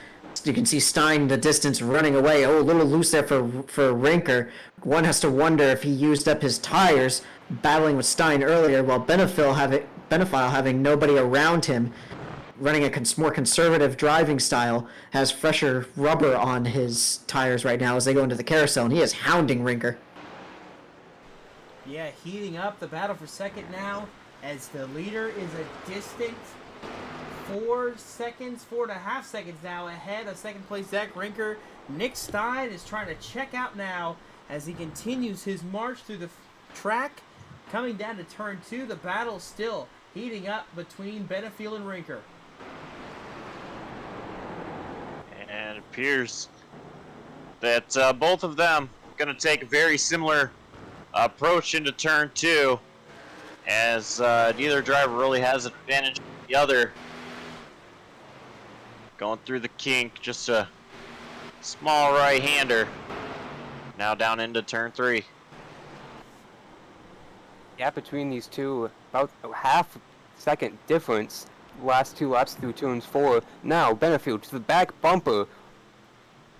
You can see Stein in the distance running away. Oh, a little loose there for Rinker. One has to wonder if he used up his tires battling with Stein earlier, while Benephile having nobody around him, running a more conservative driving style, has fresher rubber on his tires right now as they go into the carousel, and he is hounding Rinker. Yeah, heating up the battle for second now, as the leader is a distant 4.5 seconds now ahead of second place Zach Rinker. Nick Stein is trying to check out now as he continues his march through the track. Coming down to turn 2, the battle still heating up between Benefield and Rinker. And it appears that both of them going to take a very similar approach into turn 2, as neither driver really has an advantage of the other. Going through the kink, just a small right-hander. Now down into turn 3. Gap between these two, about a half-second difference. Last 2 laps through turns 4. Now Benefield to the back bumper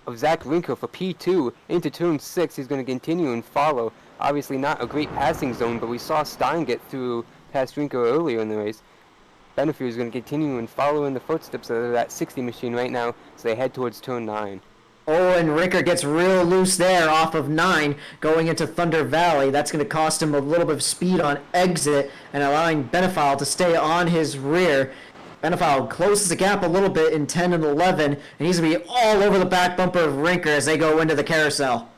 of Zach Rinker for P2 into turn 6. He's going to continue and follow. Obviously not a great passing zone, but we saw Stein get through past Rinker earlier in the race. Benefield is going to continue and follow in the footsteps of that 60 machine right now as they head towards turn 9. Oh, and Rinker gets real loose there off of 9 going into Thunder Valley. That's going to cost him a little bit of speed on exit and allowing Benephile to stay on his rear. Benephile closes the gap a little bit in 10 and 11, and he's going to be all over the back bumper of Rinker as they go into the carousel.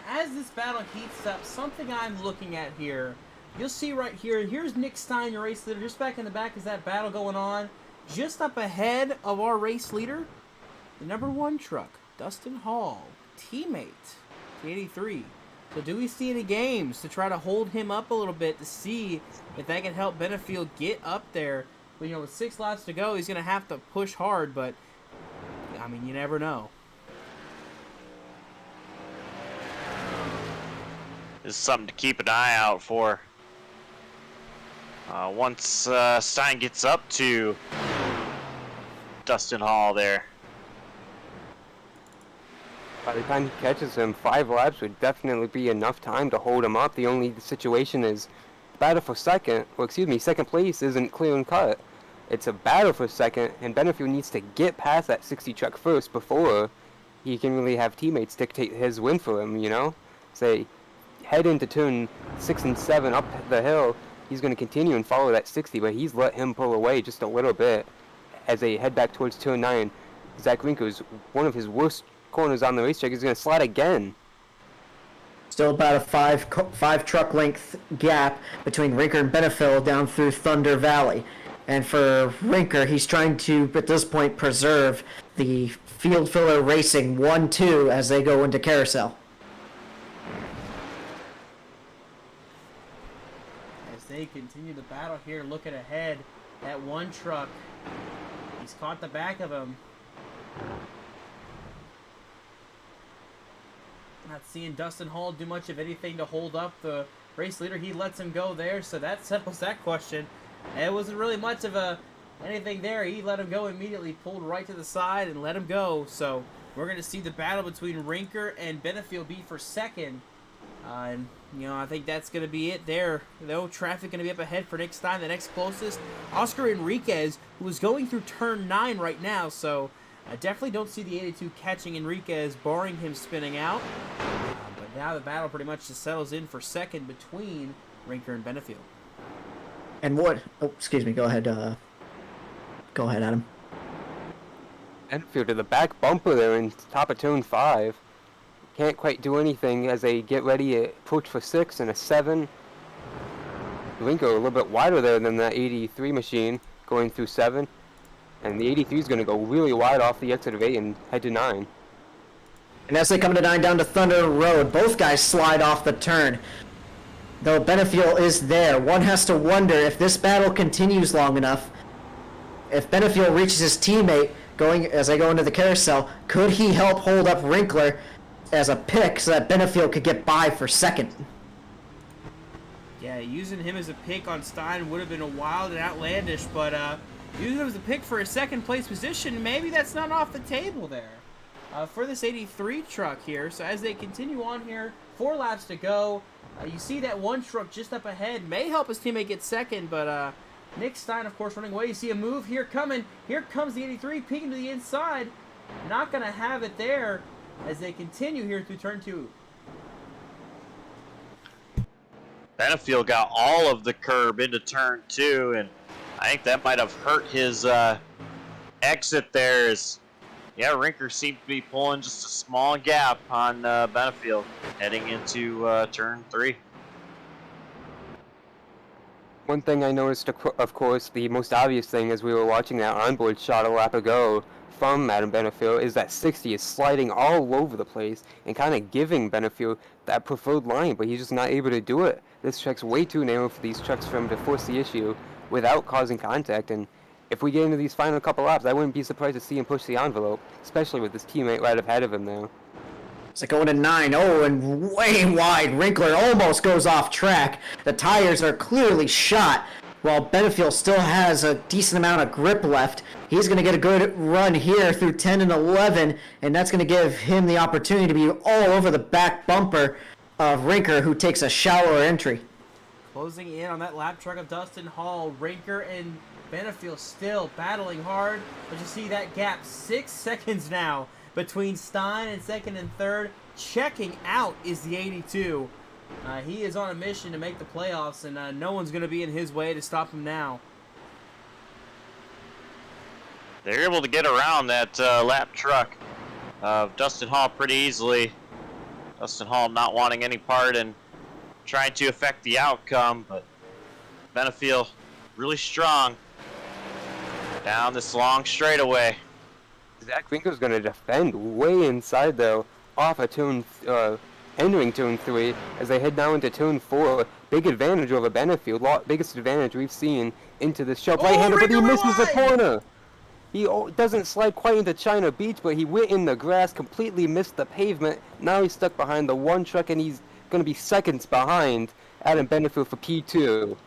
As this battle heats up, something I'm looking at here, you'll see right here, here's Nick Stein, your race leader, just back in the back is that battle going on. Just up ahead of our race leader, the number 1 truck, Dustin Hall, teammate, T83. So do we see any games to try to hold him up a little bit to see if that can help Benefield get up there? But, you know, with 6 laps to go, he's going to have to push hard, but, I mean, you never know. This is something to keep an eye out for. Once Stein gets up to Dustin Hall there. By the time he catches him, 5 laps would definitely be enough time to hold him up. The only situation is battle for second place isn't clear and cut. It's a battle for second, and Benefield needs to get past that 60 truck first before he can really have teammates dictate his win for him, you know? Say, head into turn 6 and 7 up the hill, he's going to continue and follow that 60, but he's let him pull away just a little bit as they head back towards turn 9. Zach Rinker's one of his worst corners on the racetrack is going to slide again. Still about a five truck length gap between Rinker and Benefield down through Thunder Valley. And for Rinker, he's trying to, at this point, preserve the field filler racing 1-2 as they go into carousel. As they continue the battle here, looking ahead, that 1 truck, he's caught the back of him. Not seeing Dustin Hall do much of anything to hold up the race leader. He lets him go there, so that settles that question. It wasn't really much of anything there. He let him go immediately, pulled right to the side and let him go. So we're going to see the battle between Rinker and Benefield be for second. And, you know, I think that's going to be it there. No traffic going to be up ahead for Nick Stein. The next closest, Oscar Enriquez, who is going through turn 9 right now. So I definitely don't see the 82 catching Enriquez, barring him spinning out. But now the battle pretty much just settles in for second between Rinker and Benefield. And what? Oh, excuse me. Go ahead. Go ahead, Adam. Benefield to the back bumper there in top of turn 5. Can't quite do anything as they get ready to approach for 6 and a 7. Rinker a little bit wider there than that 83 machine going through 7. And the 83 is going to go really wide off the exit of 8 and head to 9. And as they come to 9 down to Thunder Road, both guys slide off the turn. Though Benefield is there, one has to wonder if this battle continues long enough. If Benefield reaches his teammate as they go into the carousel, could he help hold up Rinker as a pick so that Benefield could get by for second? Yeah, using him as a pick on Stein would have been a wild and outlandish, but using him as a pick for a second place position. Maybe that's not off the table there for this 83 truck here. So as they continue on here, 4 laps to go. You see that one truck just up ahead may help his teammate get second, but Nick Stein, of course, running away. You see a move here coming. Here comes the 83, peeking to the inside. Not going to have it there as they continue here through turn 2. Benefield got all of the curb into turn 2, and I think that might have hurt his exit there. Yeah, Rinker seemed to be pulling just a small gap on Benefield heading into turn 3. One thing I noticed, of course, the most obvious thing as we were watching that onboard shot a lap ago from Adam Benefield is that 60 is sliding all over the place and kind of giving Benefield that preferred line, but he's just not able to do it. This track's way too narrow for these trucks for him to force the issue without causing contact, and if we get into these final couple laps, I wouldn't be surprised to see him push the envelope, especially with his teammate right ahead of him now. It's like going to 9. Oh, and way wide. Wrinkler almost goes off track. The tires are clearly shot. While Benefield still has a decent amount of grip left, he's going to get a good run here through 10 and 11, and that's going to give him the opportunity to be all over the back bumper of Rinker, who takes a shallower entry. Closing in on that lap truck of Dustin Hall. Rinker and Benefield still battling hard, but you see that gap 6 seconds now between Stein and second and third. Checking out is the 82. He is on a mission to make the playoffs, and no one's going to be in his way to stop him now. They're able to get around that lap truck of Dustin Hall pretty easily. Dustin Hall not wanting any part in trying to affect the outcome, but Benefield really strong down this long straightaway. Zach Rinker's going to defend way inside, though, off of entering turn 3 as they head now into turn 4. Big advantage over Benefield, biggest advantage we've seen into this sharp right-hander, but he misses the corner. He doesn't slide quite into China Beach, but he went in the grass, completely missed the pavement. Now he's stuck behind the one truck, and he's going to be seconds behind Adam Benefield for P2.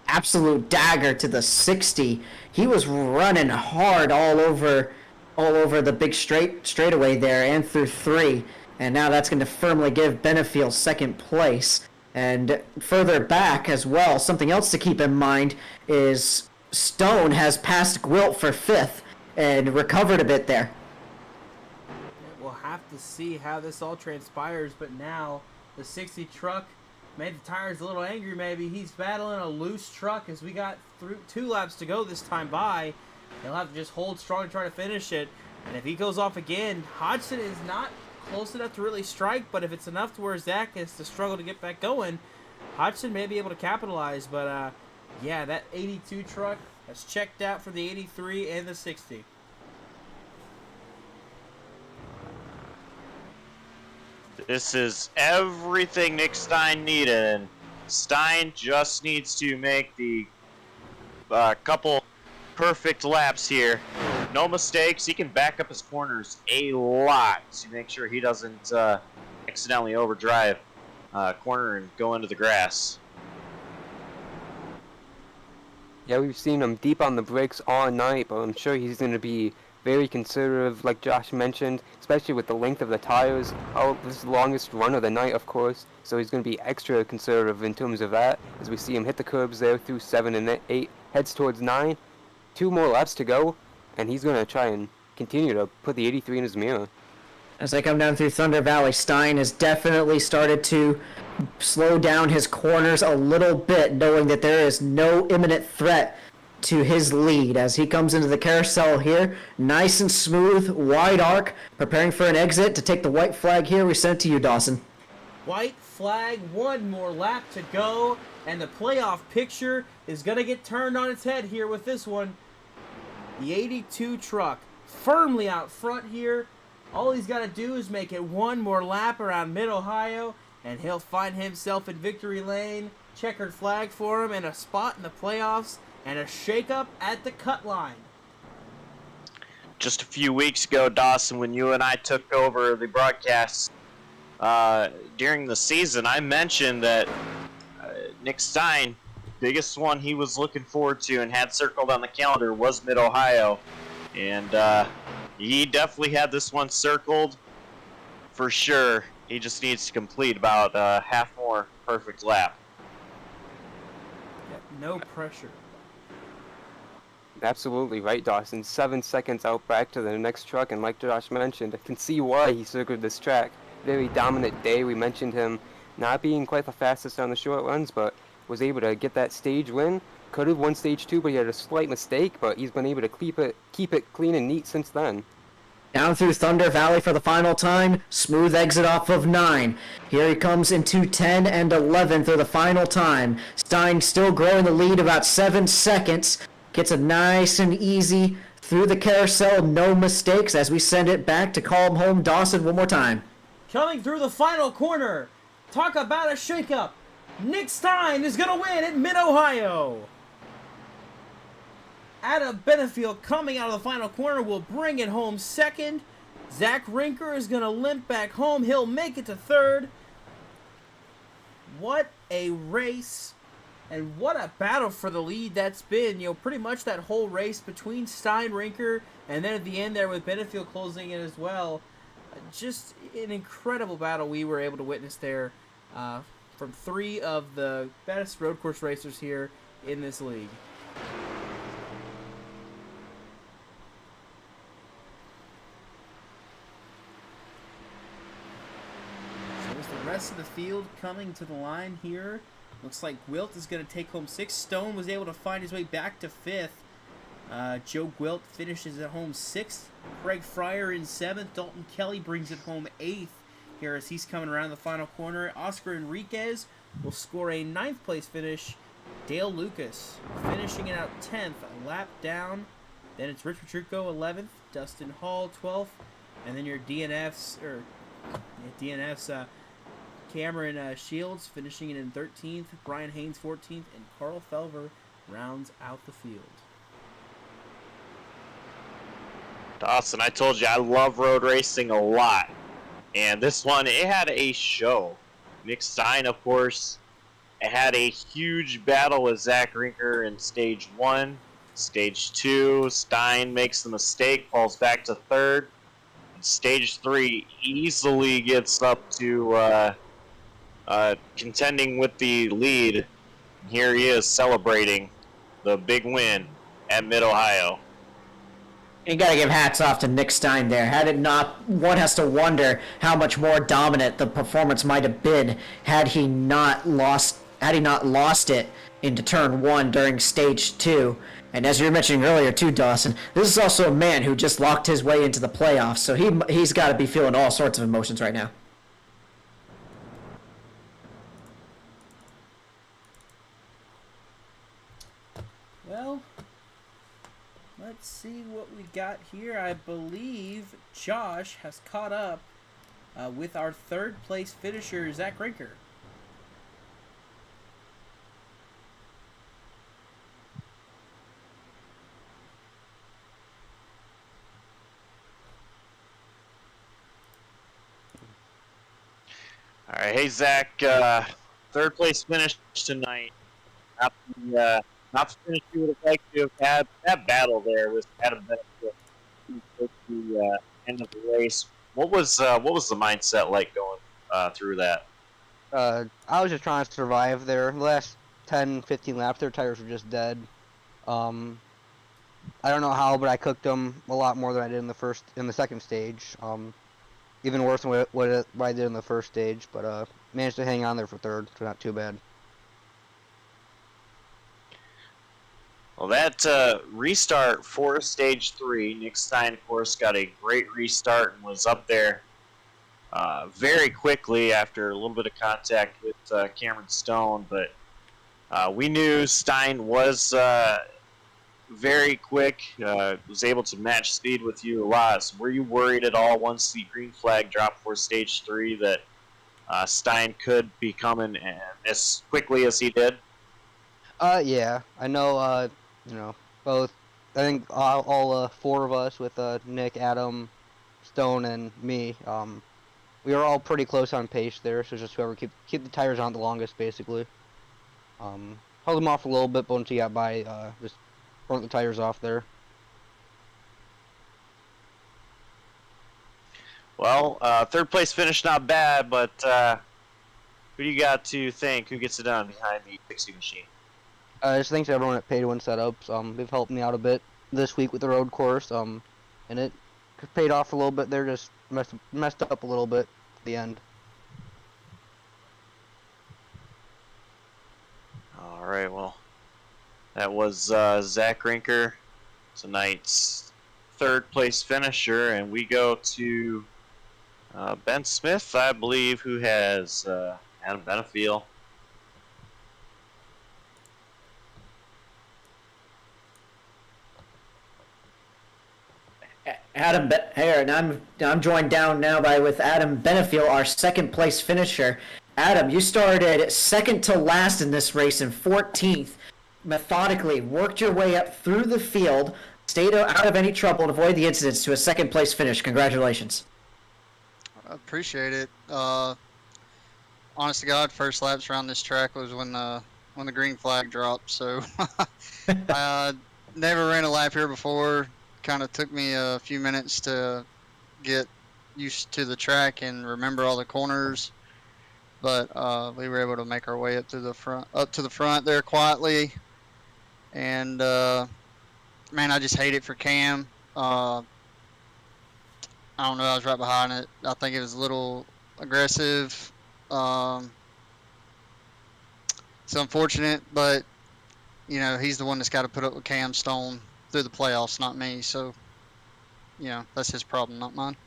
Absolute dagger to the 60. He was running hard all over the big straightaway there and through 3. And now that's going to firmly give Benefield second place. And further back as well, something else to keep in mind is Stone has passed Gwilt for 5th and recovered a bit there. We'll have to see how this all transpires, but now the 60 truck made the tires a little angry maybe. He's battling a loose truck as we got through 2 laps to go this time by. He'll have to just hold strong and try to finish it. And if he goes off again, Hodgson is not close enough to really strike, but if it's enough to where Zach is to struggle to get back going, Hodgson may be able to capitalize. But yeah, that 82 truck has checked out for the 83 and the 60. This is everything Nick Stein needed, and Stein just needs to make the couple perfect laps here. No mistakes. He can back up his corners a lot to make sure he doesn't accidentally overdrive corner and go into the grass. Yeah, we've seen him deep on the brakes all night, but I'm sure he's going to be very conservative, like Josh mentioned, especially with the length of the tires. Oh, this is the longest run of the night, of course, so he's going to be extra conservative in terms of that, as we see him hit the curbs there through 7 and 8, heads towards 9. 2 more laps to go, and he's going to try and continue to put the 83 in his mirror. As they come down through Thunder Valley, Stein has definitely started to slow down his corners a little bit, knowing that there is no imminent threat to his lead as he comes into the carousel here, nice and smooth, wide arc, preparing for an exit to take the white flag here. We send it to you, Dawson. White flag, 1 more lap to go, and the playoff picture is going to get turned on its head here with this one. The 82 truck firmly out front here. All he's got to do is make it 1 more lap around Mid-Ohio, and he'll find himself in victory lane. Checkered flag for him and a spot in the playoffs and a shakeup at the cut line. Just a few weeks ago, Dawson, when you and I took over the broadcast during the season, I mentioned that Nick Stein biggest one he was looking forward to and had circled on the calendar was Mid-Ohio. And he definitely had this one circled for sure. He just needs to complete about half more perfect lap. Yep, no pressure. Absolutely right, Dawson. 7 seconds out back to the next truck, and like Josh mentioned, I can see why he circled this track. Very dominant day. We mentioned him not being quite the fastest on the short runs, but was able to get that stage win. Could have won stage 2, but he had a slight mistake, but he's been able to keep it clean and neat since then. Down through Thunder Valley for the final time. Smooth exit off of 9. Here he comes into 10 and 11 through the final time. Stein still growing the lead about 7 seconds. Gets it nice and easy through the carousel. No mistakes as we send it back to call him home. Dawson one more time. Coming through the final corner. Talk about a shakeup. Nick Stein is going to win at Mid-Ohio. Adam Benefield coming out of the final corner will bring it home second. Zach Rinker is going to limp back home. He'll make it to third. What a race. And what a battle for the lead that's been. You know, pretty much that whole race between Stein, Rinker, and then at the end there with Benefield closing it as well. Just an incredible battle we were able to witness there from 3 of the best road course racers here in this league. The rest of the field coming to the line here. Looks like Gwilt is going to take home 6th. Stone was able to find his way back to 5th. Joe Gwilt finishes at home 6th. Craig Fryer in 7th. Dalton Kelly brings it home 8th here as he's coming around the final corner. Oscar Enriquez will score a 9th place finish. Dale Lucas finishing it out 10th, a lap down. Then it's Rich Petrucco 11th. Dustin Hall 12th. And then your DNFs, Cameron Shields finishing it in 13th, Brian Haynes 14th, and Carl Felver rounds out the field. Dawson, I told you I love road racing a lot. And this one, it had a show. Nick Stein, of course, it had a huge battle with Zach Rinker in stage 1. Stage 2, Stein makes the mistake, falls back to 3rd. Stage 3 easily gets up to contending with the lead. Here he is celebrating the big win at Mid-Ohio. You gotta give hats off to Nick Stein there. Had it not, one has to wonder how much more dominant the performance might have been had he not lost it into turn 1 during stage 2. And as you were mentioning earlier too, Dawson, this is also a man who just locked his way into the playoffs, so he's got to be feeling all sorts of emotions right now. Well, let's see what we got here. I believe Josh has caught up with our 3rd place finisher, Zach Rinker. All right, hey Zach, 3rd place finish tonight. Not the finish you would have liked to have had. That battle there with Adam Benefield at the end of the race. What was the mindset like going through that? I was just trying to survive there. The last 10, 15 laps, their tires were just dead. I don't know how, but I cooked them a lot more than I did in the second stage. Even worse than what I did in the first stage, but managed to hang on there for 3rd, so not too bad. Well, that restart for stage 3, Nick Stein, of course, got a great restart and was up there very quickly after a little bit of contact with Cameron Stone. But we knew Stein was very quick, was able to match speed with you a lot. So were you worried at all once the green flag dropped for stage 3 that Stein could be coming as quickly as he did? Yeah, I know, both, I think all 4 of us with Nick, Adam, Stone, and me, we were all pretty close on pace there, so just whoever keep the tires on the longest, basically. held him off a little bit, but once he got by, just burnt the tires off there. Well, third place finish not bad, but who do you got to think? Who gets it done behind the Pixie machine? Just thanks to everyone at Pay to Win Setups. They've helped me out a bit this week with the road course. And it paid off a little bit. They're just messed up a little bit at the end. All right, well, that was Zach Rinker, tonight's third place finisher, and we go to Ben Smith, I believe, who has Adam Benefiel. Here, and I'm joined down now with Adam Benefiel, our second place finisher. Adam, you started second to last in this race in 14th. Methodically worked your way up through the field, stayed out of any trouble, and avoided the incidents to a second place finish. Congratulations. I appreciate it. Honest to God, first laps around this track was when the green flag dropped. So I never ran a lap here before. Kind of took me a few minutes to get used to the track and remember all the corners, but we were able to make our way up to the front there quietly. And man, I just hate it for Cam. I don't know, I was right behind it. I think it was a little aggressive. It's unfortunate, but you know, he's the one that's got to put up with Cam Stone through the playoffs, not me. So, you know, that's his problem, not mine.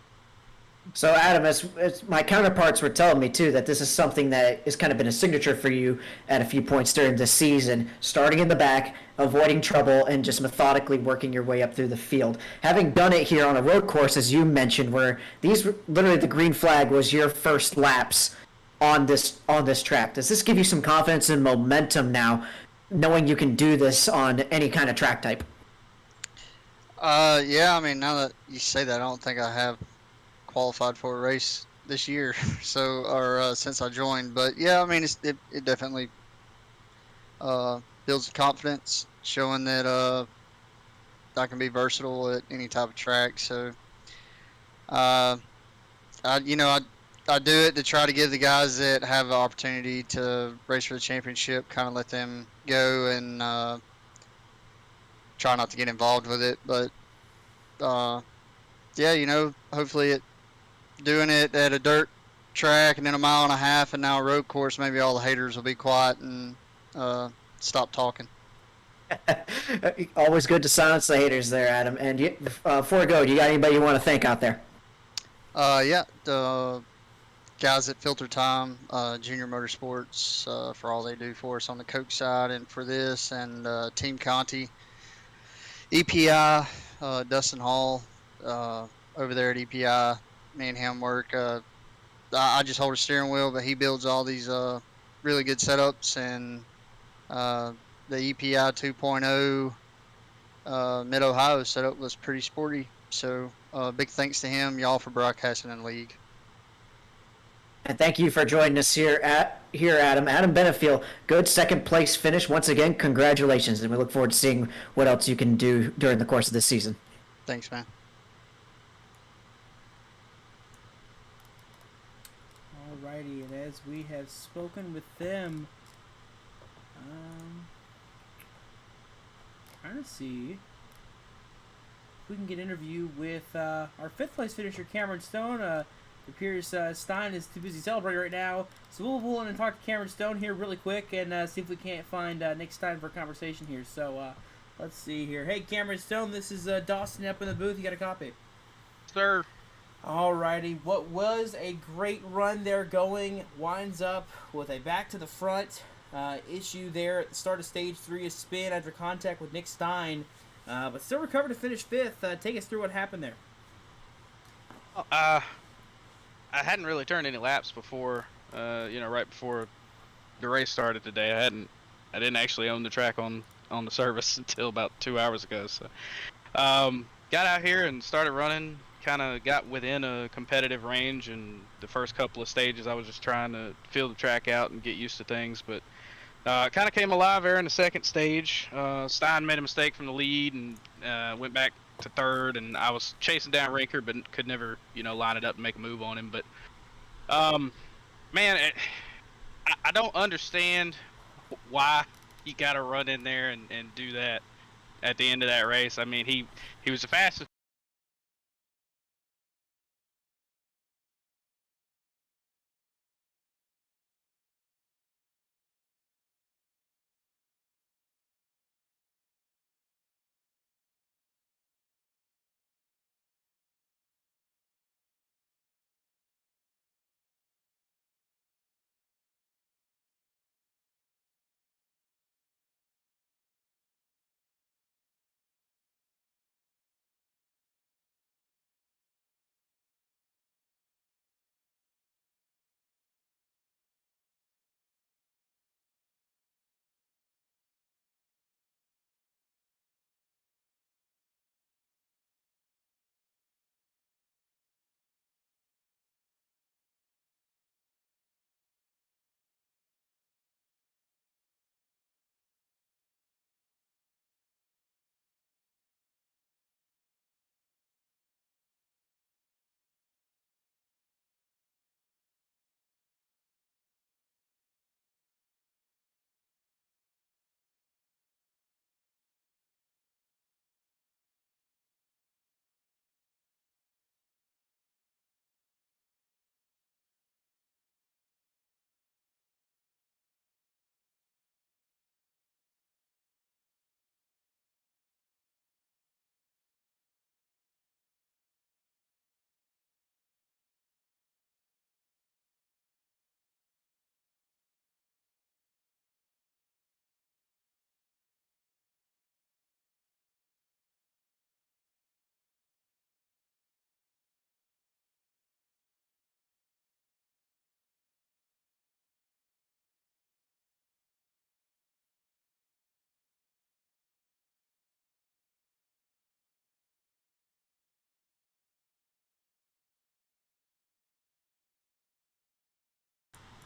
So, Adam, as my counterparts were telling me, too, that this is something that has kind of been a signature for you at a few points during this season, starting in the back, avoiding trouble, and just methodically working your way up through the field. Having done it here on a road course, as you mentioned, where literally the green flag was your first laps on this track. Does this give you some confidence and momentum now, knowing you can do this on any kind of track type? Yeah, I mean, now that you say that, I don't think I have qualified for a race this year, since I joined. But yeah, I mean, it definitely builds confidence, showing that I can be versatile at any type of track. So, I do it to try to give the guys that have the opportunity to race for the championship, kind of let them go and try not to get involved with it. But yeah, you know, hopefully doing it at a dirt track and then a mile and a half and now a road course, maybe all the haters will be quiet and stop talking. Always good to silence the haters there, Adam. And before we go, do you got anybody you want to thank out there? Yeah, the guys at Filter Time, Junior Motorsports, for all they do for us on the coach side and for this, and Team Conti, EPI, Dustin Hall over there at EPI. Me and him work. I just hold a steering wheel, but he builds all these really good setups, and the EPI 2.0 Mid-Ohio setup was pretty sporty. So big thanks to him, y'all, for broadcasting in the league. And thank you for joining us here, Adam. Adam Benefiel, good second place finish. Once again, congratulations, and we look forward to seeing what else you can do during the course of this season. Thanks, man. Alrighty, and as we have spoken with them, trying to see if we can get an interview with our fifth place finisher, Cameron Stone. It appears Stein is too busy celebrating right now, so we'll pull in and talk to Cameron Stone here really quick and see if we can't find Nick Stein for a conversation here. So let's see here. Hey, Cameron Stone, this is Dawson up in the booth. You got a copy? Sir. Alrighty, what was a great run there going winds up with a back to the front issue there at the start of stage 3, a spin after contact with Nick Stein, but still recovered to finish 5th. Take us through what happened there. I hadn't really turned any laps before, right before the race started today. I didn't actually own the track on the service until about 2 hours ago. So, got out here and started running. Kind of got within a competitive range, and the first couple of stages I was just trying to feel the track out and get used to things. But Kind of came alive there in the second stage. Stein made a mistake from the lead and went back to third, and I was chasing down Rinker, but could never, line it up and make a move on him. But, man, I don't understand why he got to run in there and do that at the end of that race. I mean, he was the fastest.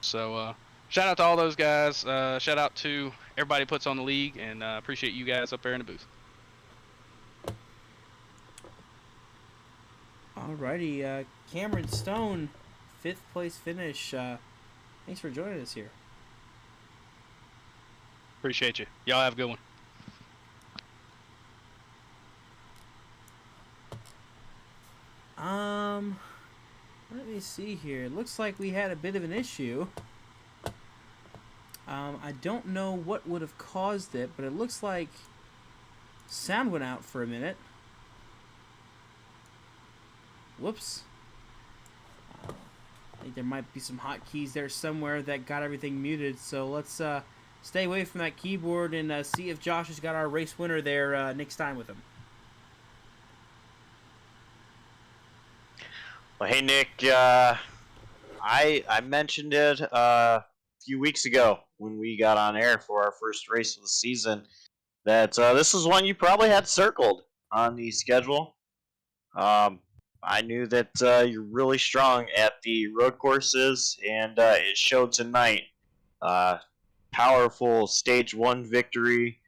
So shout out to all those guys. Shout out to everybody who puts on the league, and appreciate you guys up there in the booth. Alrighty, Cameron Stone, 5th place finish. Thanks for joining us here. Appreciate you. Y'all have a good one. Let me see here. It looks like we had a bit of an issue. I don't know what would have caused it, but it looks like sound went out for a minute. Whoops. I think there might be some hotkeys there somewhere that got everything muted, so let's stay away from that keyboard and see if Josh has got our race winner there next time with him. Well, hey Nick, I mentioned it a few weeks ago when we got on air for our first race of the season that this is one you probably had circled on the schedule. I knew that you're really strong at the road courses, and it showed tonight. Uh, Powerful stage 1 victory,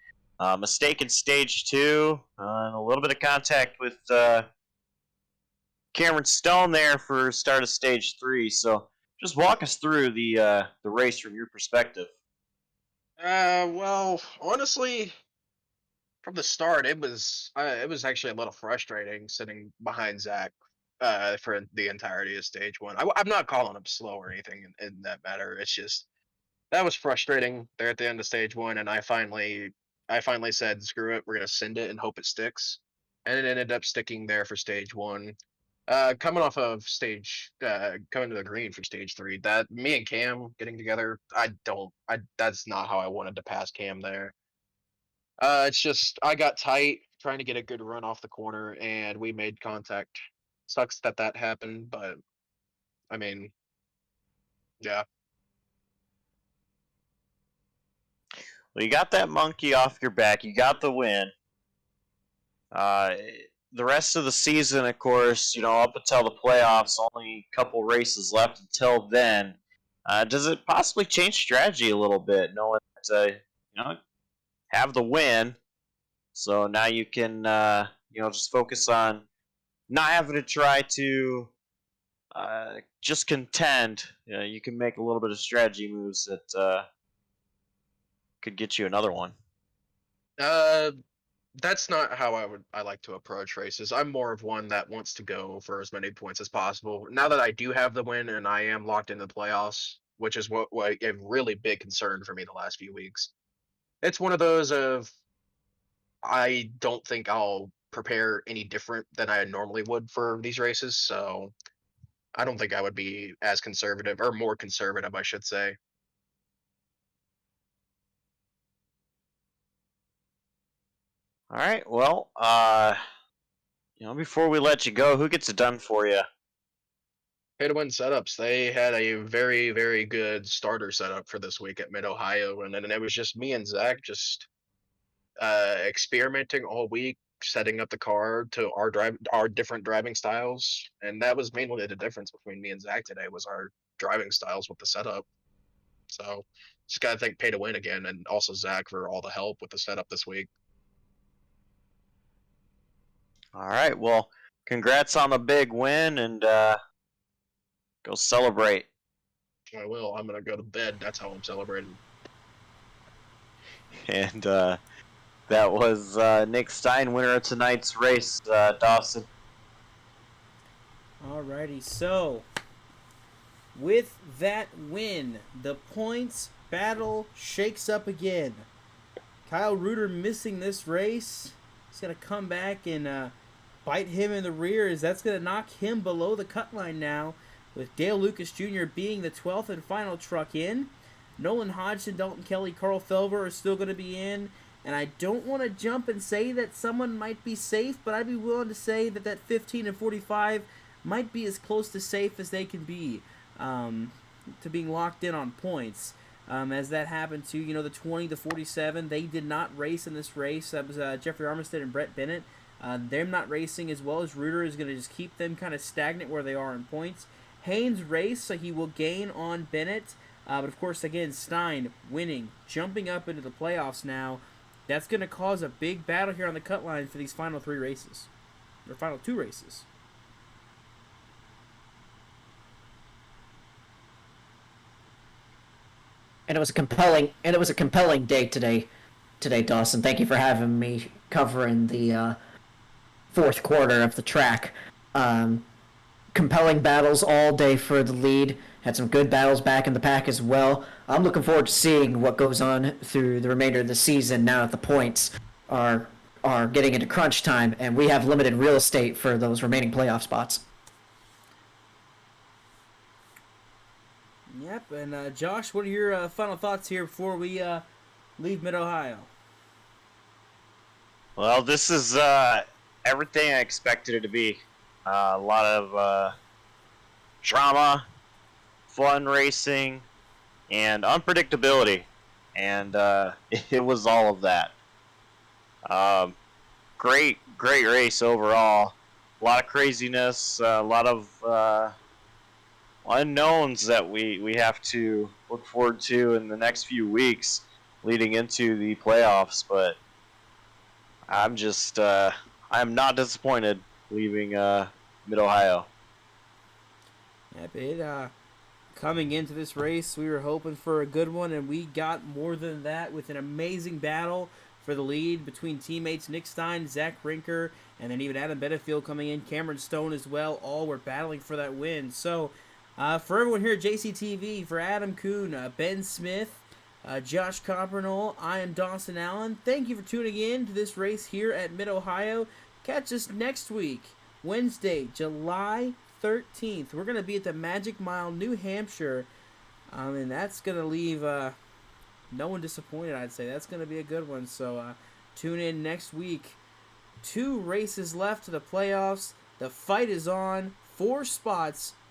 mistake in stage 2, and a little bit of contact with Cameron Stone there for start of stage 3. So just walk us through the race from your perspective. Well, honestly, from the start, it was actually a little frustrating sitting behind Zach for the entirety of stage 1. I'm not calling him slow or anything in that matter. It's just that was frustrating there at the end of stage 1, and I finally said, screw it, we're gonna send it and hope it sticks, and it ended up sticking there for stage 1. Coming off of coming to the green for stage 3, that me and Cam getting together, that's not how I wanted to pass Cam there. It's just I got tight trying to get a good run off the corner, and we made contact. Sucks that happened, but I mean, yeah. Well, you got that monkey off your back. You got the win. Uh, the rest of the season, of course, up until the playoffs, only a couple races left until then. Does it possibly change strategy a little bit, knowing that have the win, so now you can just focus on not having to try to just contend. You can make a little bit of strategy moves that could get you another one. Uh, that's not how I like to approach races. I'm more of one that wants to go for as many points as possible. Now that I do have the win and I am locked into the playoffs, which is what a really big concern for me the last few weeks. It's one of those of I don't think I'll prepare any different than I normally would for these races, so I don't think I would be as conservative or more conservative, I should say. All right. Well, before we let you go, who gets it done for you? Pay to win setups. They had a very, very good starter setup for this week at Mid Ohio, and then it was just me and Zach just experimenting all week, setting up the car to our different driving styles, and that was mainly the difference between me and Zach today was our driving styles with the setup. So just gotta thank Pay to Win again, and also Zach for all the help with the setup this week. All right. Well, congrats on the big win, and go celebrate. I will. I'm gonna go to bed. That's how I'm celebrating. And that was Nick Stein, winner of tonight's race. Dawson. Alrighty, so with that win, the points battle shakes up again. Kyle Reuter missing this race. He's going to come back and bite him in the rear, as that's going to knock him below the cut line now, with Dale Lucas Jr. being the 12th and final truck in. Nolan Hodgson, Dalton Kelly, Carl Felver are still going to be in. And I don't want to jump and say that someone might be safe, but I'd be willing to say that that 15 and 45 might be as close to safe as they can be to being locked in on points. As that happened to, the 20 to 47. They did not race in this race. That was Jeffrey Armistead and Brett Bennett. Them not racing as well as Reuter is going to just keep them kind of stagnant where they are in points. Haynes raced, so he will gain on Bennett. But of course, again, Stein winning, jumping up into the playoffs now. That's going to cause a big battle here on the cut line for these final 3 races. Or final 2 races. And it was a compelling day today, Dawson. Thank you for having me covering the fourth quarter of the track. Compelling battles all day for the lead. Had some good battles back in the pack as well. I'm looking forward to seeing what goes on through the remainder of the season now that the points are getting into crunch time and we have limited real estate for those remaining playoff spots. Yep, and Josh, what are your final thoughts here before we leave Mid-Ohio? Well, this is everything I expected it to be. A lot of drama, fun racing, and unpredictability. And it was all of that. Great race overall. A lot of craziness, a lot of unknowns that we have to look forward to in the next few weeks leading into the playoffs. But I'm not disappointed leaving Mid-Ohio. Yep, coming into this race, we were hoping for a good one, and we got more than that with an amazing battle for the lead between teammates Nick Stein, Zach Rinker, and then even Adam Benefield coming in, Cameron Stone as well. All were battling for that win. So, for everyone here at JCTV, for Adam Kuhn, Ben Smith, Josh Coppernol, I am Dawson Allen. Thank you for tuning in to this race here at Mid-Ohio. Catch us next week, Wednesday, July 13th. We're going to be at the Magic Mile, New Hampshire, and that's going to leave no one disappointed, I'd say. That's going to be a good one, so tune in next week. 2 races left to the playoffs. The fight is on. 4 spots